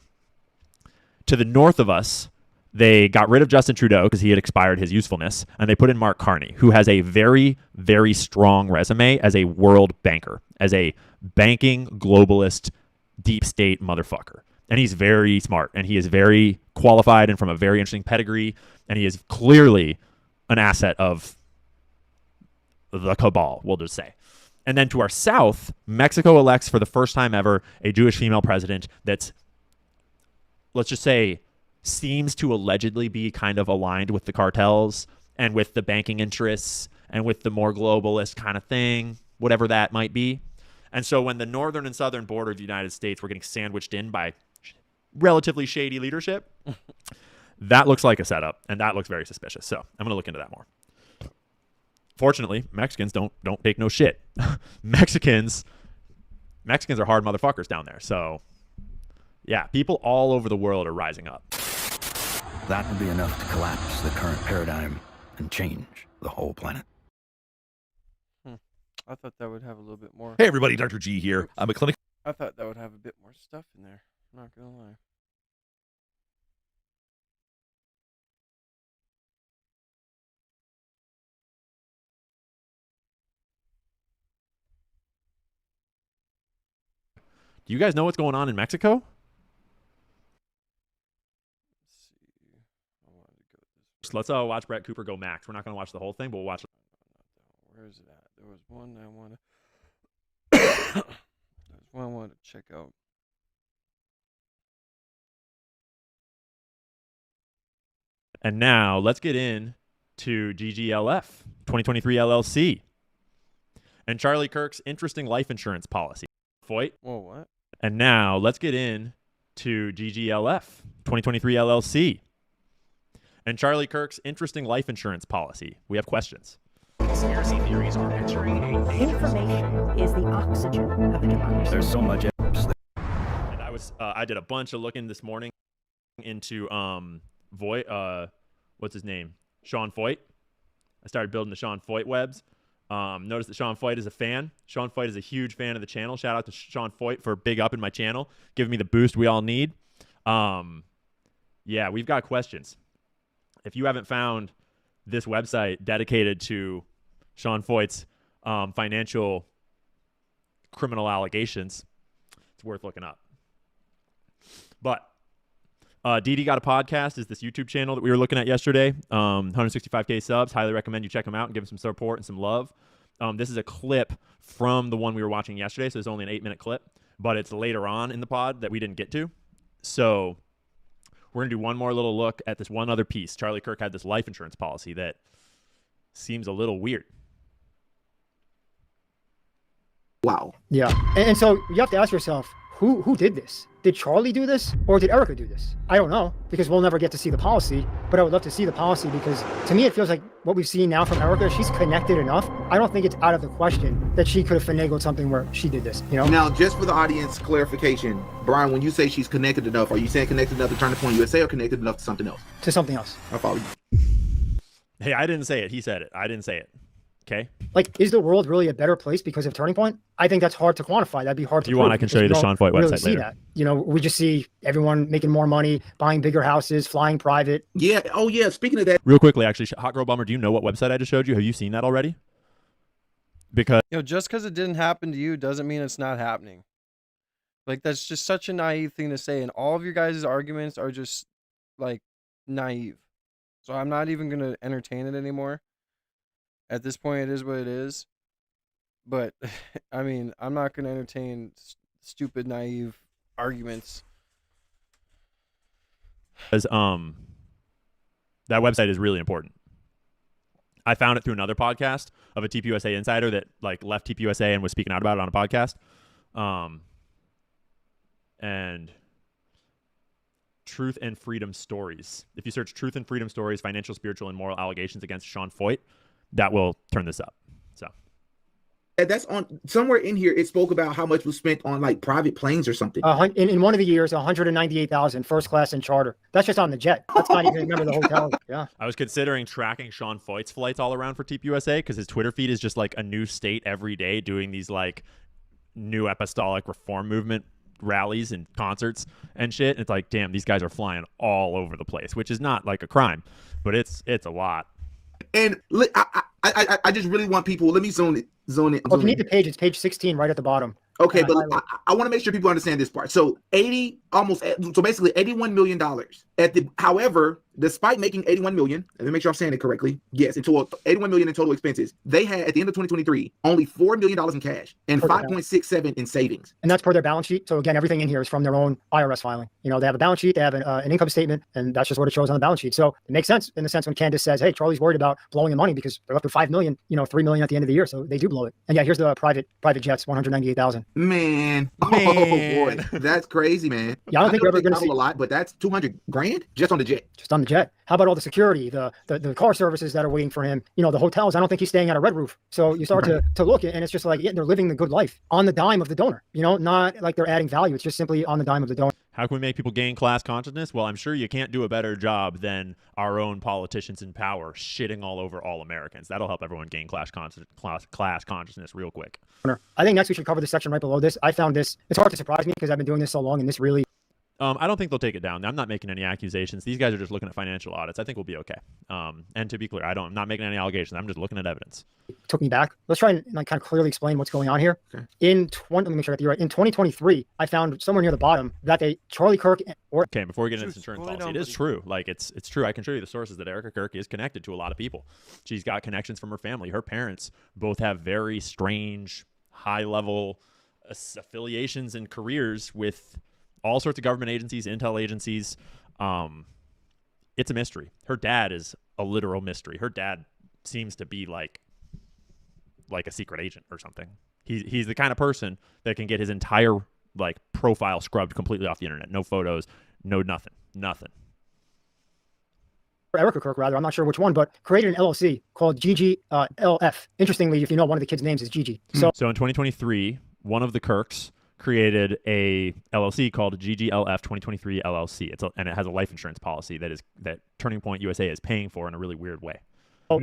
to the north of us, they got rid of Justin Trudeau because he had expired his usefulness, and they put in Mark Carney, who has a very, very strong resume as a world banker, as a banking globalist deep state motherfucker. And he's very smart, and he is very qualified and from a very interesting pedigree, and he is clearly an asset of the cabal, we'll just say. And then to our south, Mexico elects for the first time ever a Jewish female president that's, let's just say, seems to allegedly be kind of aligned with the cartels and with the banking interests and with the more globalist kind of thing, whatever that might be. And so when the northern and southern border of the United States were getting sandwiched in by relatively shady leadership, that looks like a setup, and that looks very suspicious. So I'm going to look into that more. Fortunately, Mexicans don't take no shit. Mexicans are hard motherfuckers down there. So, yeah, people all over the world are rising up. That would be enough to collapse the current paradigm and change the whole planet. I thought that would have a little bit more. Hey, everybody, Dr. G here. I'm a clinic. I thought that would have a bit more stuff in there. I'm not going to lie. Do you guys know what's going on in Mexico? Let's watch Brett Cooper go max. We're not going to watch the whole thing, but we'll watch it. Where is it at? There was one I want to. There's one I wanted to check out. And now let's get in to GGLF 2023 LLC and Charlie Kirk's interesting life insurance policy. Foyt. Whoa, what? And now let's get in to GGLF 2023 LLC and Charlie Kirk's interesting life insurance policy. We have questions. Conspiracy theories are entering a information is the oxygen of a democracy. There's so much. And I did a bunch of looking this morning into what's his name? Sean Foyt. I started building the Sean Foyt webs. Notice that Sean Foyt is a fan. Sean Foyt is a huge fan of the channel. Shout out to Sean Foyt for big up in my channel, giving me the boost we all need. Yeah, we've got questions. If you haven't found this website dedicated to Sean Foyt's financial criminal allegations, it's worth looking up. But Didi Got a Podcast is this YouTube channel that we were looking at yesterday. 165K subs. Highly recommend you check them out and give them some support and some love. This is a clip from the one we were watching yesterday, so it's only an 8-minute clip, but it's later on in the pod that we didn't get to. So we're going to do one more little look at this one other piece. Charlie Kirk had this life insurance policy that seems a little weird. Wow. Yeah. And so you have to ask yourself, who did this? Did Charlie do this or did Erica do this? I don't know, because we'll never get to see the policy, but I would love to see the policy because to me it feels like what we've seen now from Erica, she's connected enough. I don't think it's out of the question that she could have finagled something where she did this, you know? Now, just for the audience clarification, Brian, when you say she's connected enough, are you saying connected enough to Turning Point USA or connected enough to something else? To something else. I follow you. Hey, I didn't say it. He said it. I didn't say it. Okay. Like, is the world really a better place because of Turning Point? I think that's hard to quantify. That'd be hard to If you want, prove I can because show you we the don't Sean Foyt really website see later. that. You know, we just see everyone making more money, buying bigger houses, flying private. Yeah. Oh, yeah. Speaking of that. Real quickly, actually, Hot Girl Bummer, do you know what website I just showed you? Have you seen that already? Because just because it didn't happen to you doesn't mean it's not happening. Like, that's just such a naive thing to say, and all of your guys' arguments are just like naive. So I'm not even gonna entertain it anymore. At this point, it is what it is. But I mean, I'm not gonna entertain stupid, naive arguments. Because that website is really important. I found it through another podcast of a TPUSA insider that like left TPUSA and was speaking out about it on a podcast. And Truth and Freedom Stories. If you search Truth and Freedom Stories, financial, spiritual, and moral allegations against Sean Foyt, that will turn this up. So That's on somewhere in here. It spoke about how much was spent on like private planes or something. In one of the years, 198,000 first class and charter. That's just on the jet. That's not even remember the hotel. Yeah. I was considering tracking Sean Foyt's flights all around for TPUSA because his Twitter feed is just like a new state every day doing these like new apostolic reform movement rallies and concerts and shit. And it's like, damn, these guys are flying all over the place, which is not like a crime, but it's a lot. And I just really want people. Let me zone it. Well, if you need the page, it's page 16 right at the bottom. Okay, but I want to make sure people understand this part. So basically $81 million however, despite making $81 million, let me make sure I'm saying it correctly. Yes, in total, $81 million in total expenses. They had at the end of 2023 only $4 million in cash and 5.67 in savings. And that's per their balance sheet. So again, everything in here is from their own IRS filing. You know, they have a balance sheet, they have an income statement, and that's just what it shows on the balance sheet. So it makes sense in the sense when Candace says, "Hey, Charlie's worried about blowing the money because they're up to $5 million, $3 million at the end of the year, so they do blow it." And yeah, here's the private jets, 198,000. Man, oh boy, that's crazy, man. Yeah, I don't think we're ever going to see a lot, but that's $200,000 just on the jet. Just on the jet. How about all the security, the car services that are waiting for him? You know, the hotels. I don't think he's staying at a red roof. So you start to look, and it's just like they're living the good life on the dime of the donor. You know, not like they're adding value. It's just simply on the dime of the donor. How can we make people gain class consciousness? Well, I'm sure you can't do a better job than our own politicians in power shitting all over all Americans. That'll help everyone gain class consciousness real quick. I think next we should cover the section right below this. I found this. It's hard to surprise me because I've been doing this so long, and this really. I don't think they'll take it down. I'm not making any accusations. These guys are just looking at financial audits. I think we'll be okay. And to be clear, I'm not making any allegations. I'm just looking at evidence. Took me back. Let's try and kind of clearly explain what's going on here. Okay. Let me make sure I get you right. In 2023, I found somewhere near the bottom that Charlie Kirk Okay, before we get into this insurance policy, it is true. Like it's true. I can show you the sources that Erica Kirk is connected to a lot of people. She's got connections from her family. Her parents both have very strange, high-level affiliations and careers with all sorts of government agencies, intel agencies. It's a mystery. Her dad is a literal mystery. Her dad seems to be like a secret agent or something. He's the kind of person that can get his entire like profile scrubbed completely off the internet. No photos, no nothing. Erica Kirk, rather, I'm not sure which one, but created an LLC called GGLF. Interestingly, if you know, one of the kids' names is Gigi. So in 2023, one of the Kirks created a LLC called GGLF 2023 LLC. And it has a life insurance policy that Turning Point USA is paying for in a really weird way.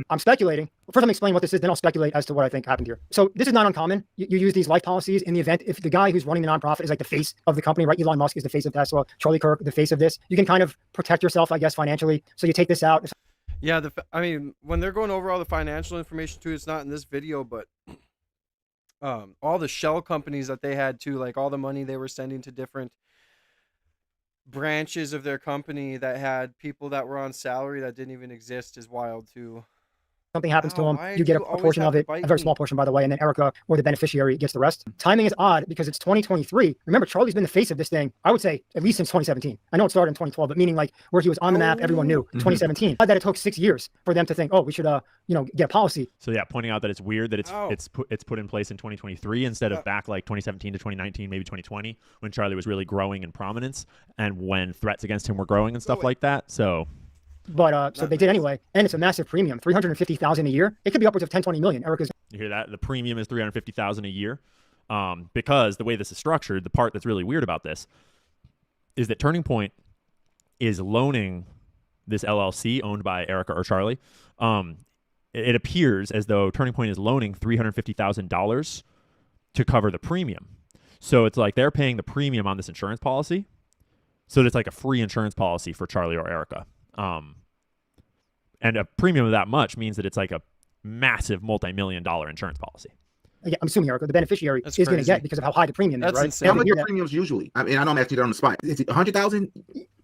I'm speculating. First, I'm explaining what this is, then I'll speculate as to what I think happened here. So this is not uncommon. You use these life policies in the event if the guy who's running the nonprofit is like the face of the company, right? Elon Musk is the face of Tesla. Charlie Kirk, the face of this. You can kind of protect yourself, I guess, financially. So you take this out. Yeah, when they're going over all the financial information too, it's not in this video, but all the shell companies that they had too, like all the money they were sending to different branches of their company that had people that were on salary that didn't even exist is wild too. Something happens to him, why you get do a always portion have of to it, bite a very me? small portion, by the way, and then Erica or the beneficiary gets the rest. Timing is odd because it's 2023. Remember, Charlie's been the face of this thing, I would say, at least since 2017. I know it started in 2012, but meaning like where he was on the map, everyone knew. 2017. That it took 6 years for them to think, oh, we should, get a policy. So yeah, pointing out that it's weird that it's put in place in 2023 instead of back like 2017 to 2019, maybe 2020, when Charlie was really growing in prominence and when threats against him were growing and stuff like that. So. But so they did anyway, and it's a massive premium, $350,000 a year. It could be upwards of 10, 20 million. Erica's. You hear that? The premium is $350,000 a year, because the way this is structured, the part that's really weird about this is that Turning Point is loaning this LLC owned by Erica or Charlie. It appears as though Turning Point is loaning $350,000 to cover the premium. So it's like they're paying the premium on this insurance policy. So it's like a free insurance policy for Charlie or Erica. And a premium of that much means that it's like a massive multi-million-dollar insurance policy. Yeah, I'm assuming Erica, the beneficiary, is going to get because of how high the premium is, right? Insane. How much are premiums usually? I mean, I know I'm asking you that on the spot. Is it 100,000,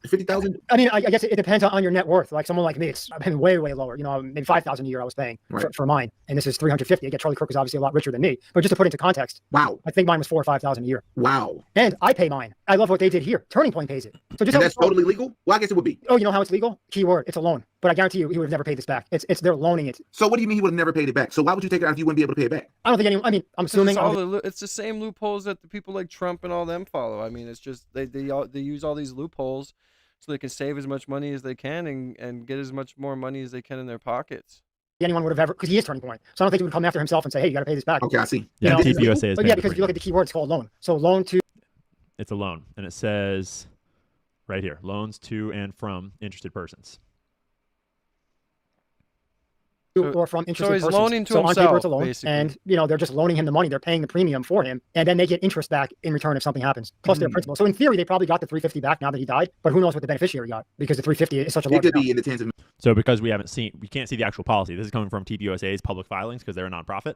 50,000? I mean, I guess it depends on your net worth. Like someone like me, it's way, way lower. Maybe 5,000 a year I was paying for mine, and this is 350. Again, Charlie Kirk is obviously a lot richer than me, but just to put into context, wow, I think mine was 4,000 or 5,000 a year. Wow. And I pay mine. I love what they did here. Turning Point pays it. So just and that's totally legal? Well, I guess it would be. Oh, you know how it's legal? Keyword, it's a loan. But I guarantee you, he would have never paid this back. It's they're loaning it. So what do you mean he would have never paid it back? So why would you take it out if you wouldn't be able to pay it back? I don't think anyone. I mean, I'm assuming. It's the same loopholes that the people like Trump and all them follow. I mean, it's just they use all these loopholes so they can save as much money as they can and get as much more money as they can in their pockets. Anyone would have ever, because he is Turning Point. So I don't think he would come after himself and say, hey, you got to pay this back. Okay, I see. Yeah, TPUSA is. But yeah, because if you look at the keyword, it's called loan. So loan to. It's a loan, and it says right here, loans to and from interested persons. Or from interested persons. So he's loaning to himself, on paper it's a loan, basically. and they're just loaning him the money. They're paying the premium for him, and then they get interest back in return if something happens, plus their principal. So in theory, they probably got the $350 back now that he died, but who knows what the beneficiary got because the $350 is such a large. It could be in the tens of. So because we can't see the actual policy. This is coming from TPUSA's public filings because they're a nonprofit,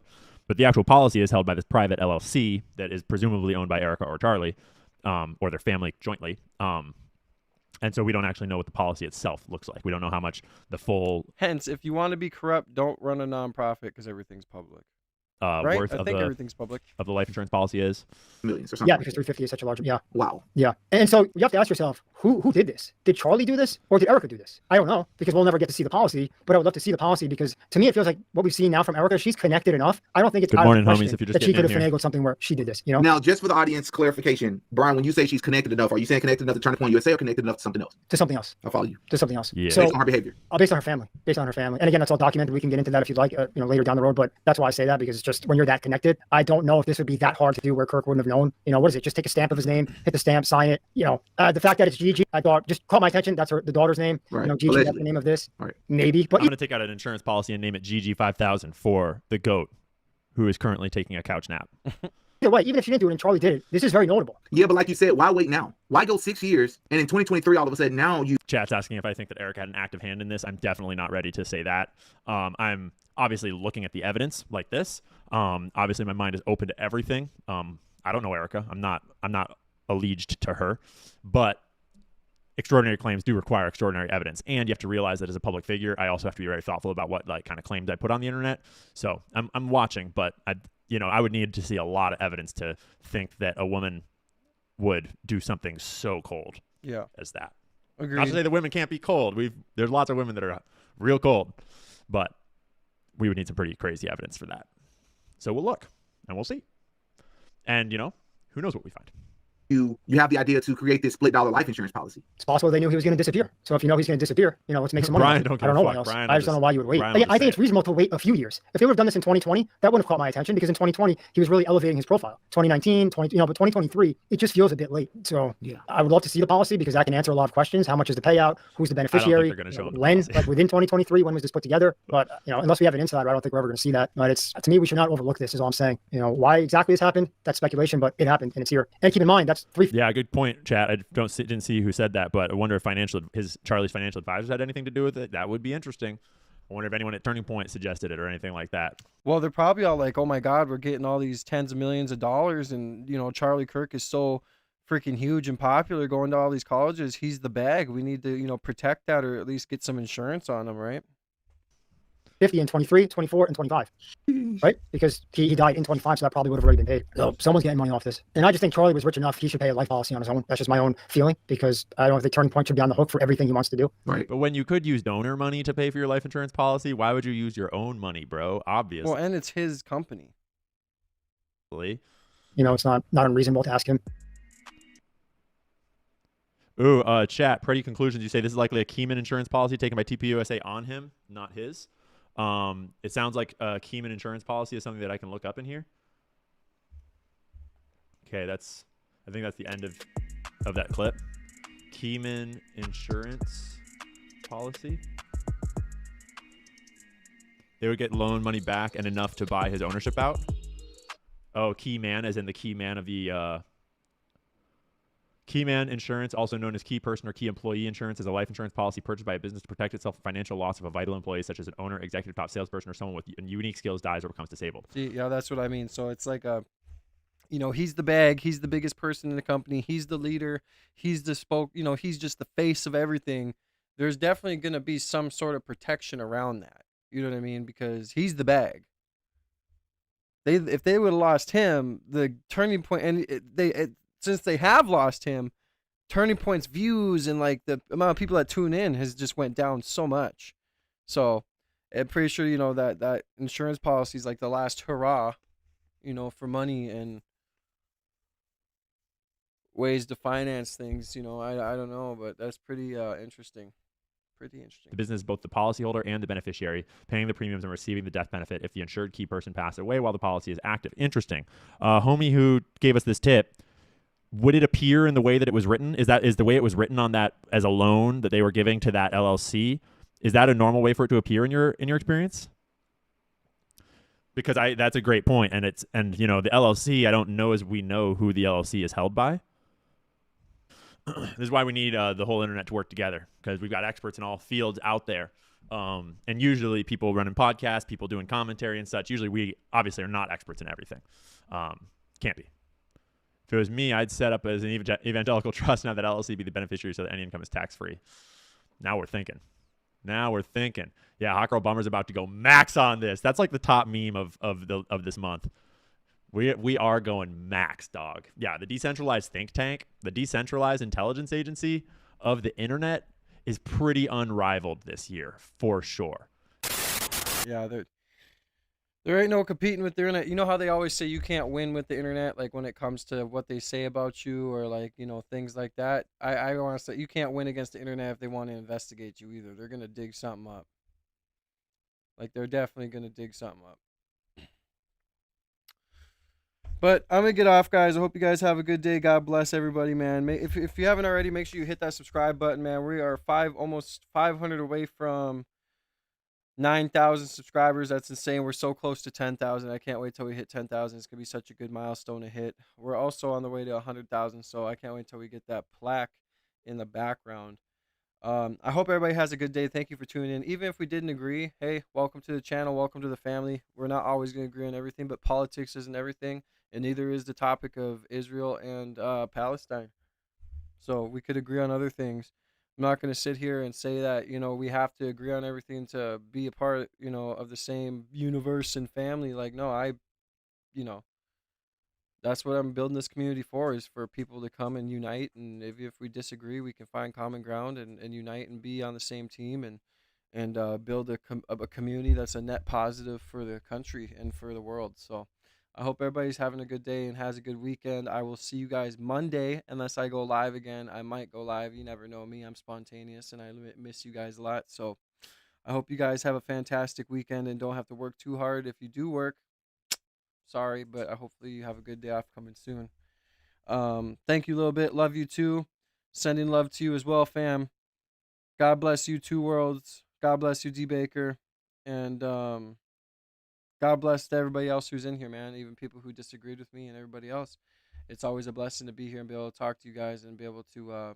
but the actual policy is held by this private LLC that is presumably owned by Erica or Charlie, or their family jointly. And so we don't actually know what the policy itself looks like. We don't know how much the full. Hence, if you want to be corrupt, don't run a nonprofit because everything's public. Right? Worth I think everything's public. Of the life insurance policy is millions or something. Yeah, because 350 is such a large. Yeah. Wow. Yeah, and so you have to ask yourself, who did this? Did Charlie do this, or did Erica do this? I don't know because we'll never get to see the policy. But I would love to see the policy because to me it feels like what we've seen now from Erica. She's connected enough. I don't think it's good out morning, of the question homies. If you're just that she could have getting in finagled something where she did this. Now, just for the audience clarification, Brian, when you say she's connected enough, are you saying connected enough to Turning Point USA or connected enough to something else? To something else. I'll follow you. To something else. Yeah. So, based on her behavior. Based on her family. Based on her family. And again, that's all documented. We can get into that if you'd like, later down the road. But that's why I say that because it's just when you're that connected. I don't know if this would be that hard to do where Kirk wouldn't have known. What is it? Just take a stamp of his name, hit the stamp, sign it. The fact that it's Gigi, I thought just caught my attention. That's the daughter's name. Right. Gigi, Allegedly. that's the name of this. Right. Maybe. But I'm going to take out an insurance policy and name it GG5000 for the goat who is currently taking a couch nap. either way, even if she didn't do it and Charlie did it, this is very notable. Yeah, but like you said, why wait now? Why go 6 years and in 2023 all of a sudden now you? Chat's asking if I think that Eric had an active hand in this. I'm definitely not ready to say that. I'm obviously looking at the evidence like this. Obviously my mind is open to everything. I don't know Erica. I'm not alleged to her, but extraordinary claims do require extraordinary evidence, and you have to realize that as a public figure, I also have to be very thoughtful about what kind of claims I put on the internet. So I'm watching, but I would need to see a lot of evidence to think that a woman would do something so cold as that. Agreed. Not to say that women can't be cold. There's lots of women that are real cold, but we would need some pretty crazy evidence for that. So we'll look and we'll see. And who knows what we find. You have the idea to create this split dollar life insurance policy. It's possible they knew he was going to disappear. So if you know he's going to disappear, let's make some money. Brian, I don't don't know give a why fuck. else. Brian, I just don't know why you would wait. Brian I will think say it's reasonable to wait a few years. If they would have done this in 2020, that wouldn't have caught my attention because in 2020 he was really elevating his profile. 2019, but 2023, it just feels a bit late. So I would love to see the policy because that can answer a lot of questions. How much is the payout? Who's the beneficiary? When? Like within 2023, when was this put together? But unless we have an insider, I don't think we're ever going to see that. But to me, we should not overlook this. Is all I'm saying. Why exactly this happened? That's speculation, but it happened and it's here. And keep in mind that's three. Yeah, good point, Chat. I didn't see who said that, but I wonder if Charlie's financial advisors had anything to do with it. That would be interesting. I wonder if anyone at Turning Point suggested it or anything like that. Well, they're probably all like, "Oh my God, we're getting all these tens of millions of dollars," and Charlie Kirk is so freaking huge and popular, going to all these colleges. He's the bag. We need to, you know, protect that, or at least get some insurance on him, right? 50 in 23, 24, and 25, right? Because he died in 25, so that probably would have already been paid. So someone's getting money off this. And I just think Charlie was rich enough. He should pay a life policy on his own. That's just my own feeling, because I don't think Turning Point should be on the hook for everything he wants to do. Right. But when you could use donor money to pay for your life insurance policy, why would you use your own money, bro? Obviously. Well, and it's his company. You know, it's not unreasonable to ask him. Ooh, chat, pretty conclusions. You say this is likely a Keyman insurance policy taken by TPUSA on him, not his. It sounds like a Keyman insurance policy is something that I can look up in here. Okay, I think that's the end of that clip. Keyman insurance policy. They would get loan money back and enough to buy his ownership out. Oh, key man, as in the key man of the key man insurance, also known as key person or key employee insurance, is a life insurance policy purchased by a business to protect itself from financial loss if a vital employee, such as an owner, executive, top salesperson, or someone with unique skills, dies or becomes disabled. See, yeah, that's what I mean. So it's like you know, he's the bag. He's the biggest person in the company. He's the leader. He's the you know, he's just the face of everything. There's definitely going to be some sort of protection around that. You know what I mean? Because he's the bag. If they would have lost him, the Turning Point, and since they have lost him, Turning Point's views and like the amount of people that tune in has just went down so much. So I'm pretty sure, you know, that insurance policy is like the last hurrah, you know, for money and ways to finance things. You know, I don't know, but that's pretty interesting. Pretty interesting. The business is both the policyholder and the beneficiary, paying the premiums and receiving the death benefit if the insured key person passed away while the policy is active. Interesting. Homie who gave us this tip, would it appear in the way that it was written? Is the way it was written on that as a loan that they were giving to that LLC? Is that a normal way for it to appear in your experience? Because that's a great point, and you know, the LLC, I don't know as we know who the LLC is held by. This is why we need the whole internet to work together, because we've got experts in all fields out there. And usually people running podcasts, people doing commentary and such. Usually we obviously are not experts in everything. Can't be. If it was me, I'd set up as an evangelical trust and have that LLC be the beneficiary so that any income is tax-free. Now we're thinking. Yeah, Hot Girl Bummer's about to go max on this. That's like the top meme of this month. We are going max, dog. Yeah, the decentralized think tank, the decentralized intelligence agency of the internet is pretty unrivaled this year, for sure. Yeah, there ain't no competing with the internet. You know how they always say you can't win with the internet, like when it comes to what they say about you or like, you know, things like that. I want to say you can't win against the internet if they want to investigate you either. They're going to dig something up. Like, they're definitely going to dig something up. But I'm going to get off, guys. I hope you guys have a good day. God bless everybody, man. If you haven't already, make sure you hit that subscribe button, man. We are almost 500 away from 9,000 subscribers. That's insane. We're so close to 10,000. I can't wait till we hit 10,000. It's going to be such a good milestone to hit. We're also on the way to 100,000, so I can't wait till we get that plaque in the background. I hope everybody has a good day. Thank you for tuning in. Even if we didn't agree, hey, welcome to the channel. Welcome to the family. We're not always going to agree on everything, but politics isn't everything, and neither is the topic of Israel and Palestine. So we could agree on other things. I'm not going to sit here and say that, you know, we have to agree on everything to be a part, you know, of the same universe and family. Like, no, you know, that's what I'm building this community for, is for people to come and unite. And if we disagree, we can find common ground and unite and be on the same team and build a community that's a net positive for the country and for the world. So I hope everybody's having a good day and has a good weekend. I will see you guys Monday, unless I go live again. I might go live. You never know me. I'm spontaneous, and I miss you guys a lot. So I hope you guys have a fantastic weekend and don't have to work too hard. If you do work, sorry, but hopefully you have a good day off coming soon. Thank you a little bit. Love you too. Sending love to you as well, fam. God bless you, Two Worlds. God bless you, D Baker. And God bless to everybody else who's in here, man. Even people who disagreed with me and everybody else. It's always a blessing to be here and be able to talk to you guys and be able to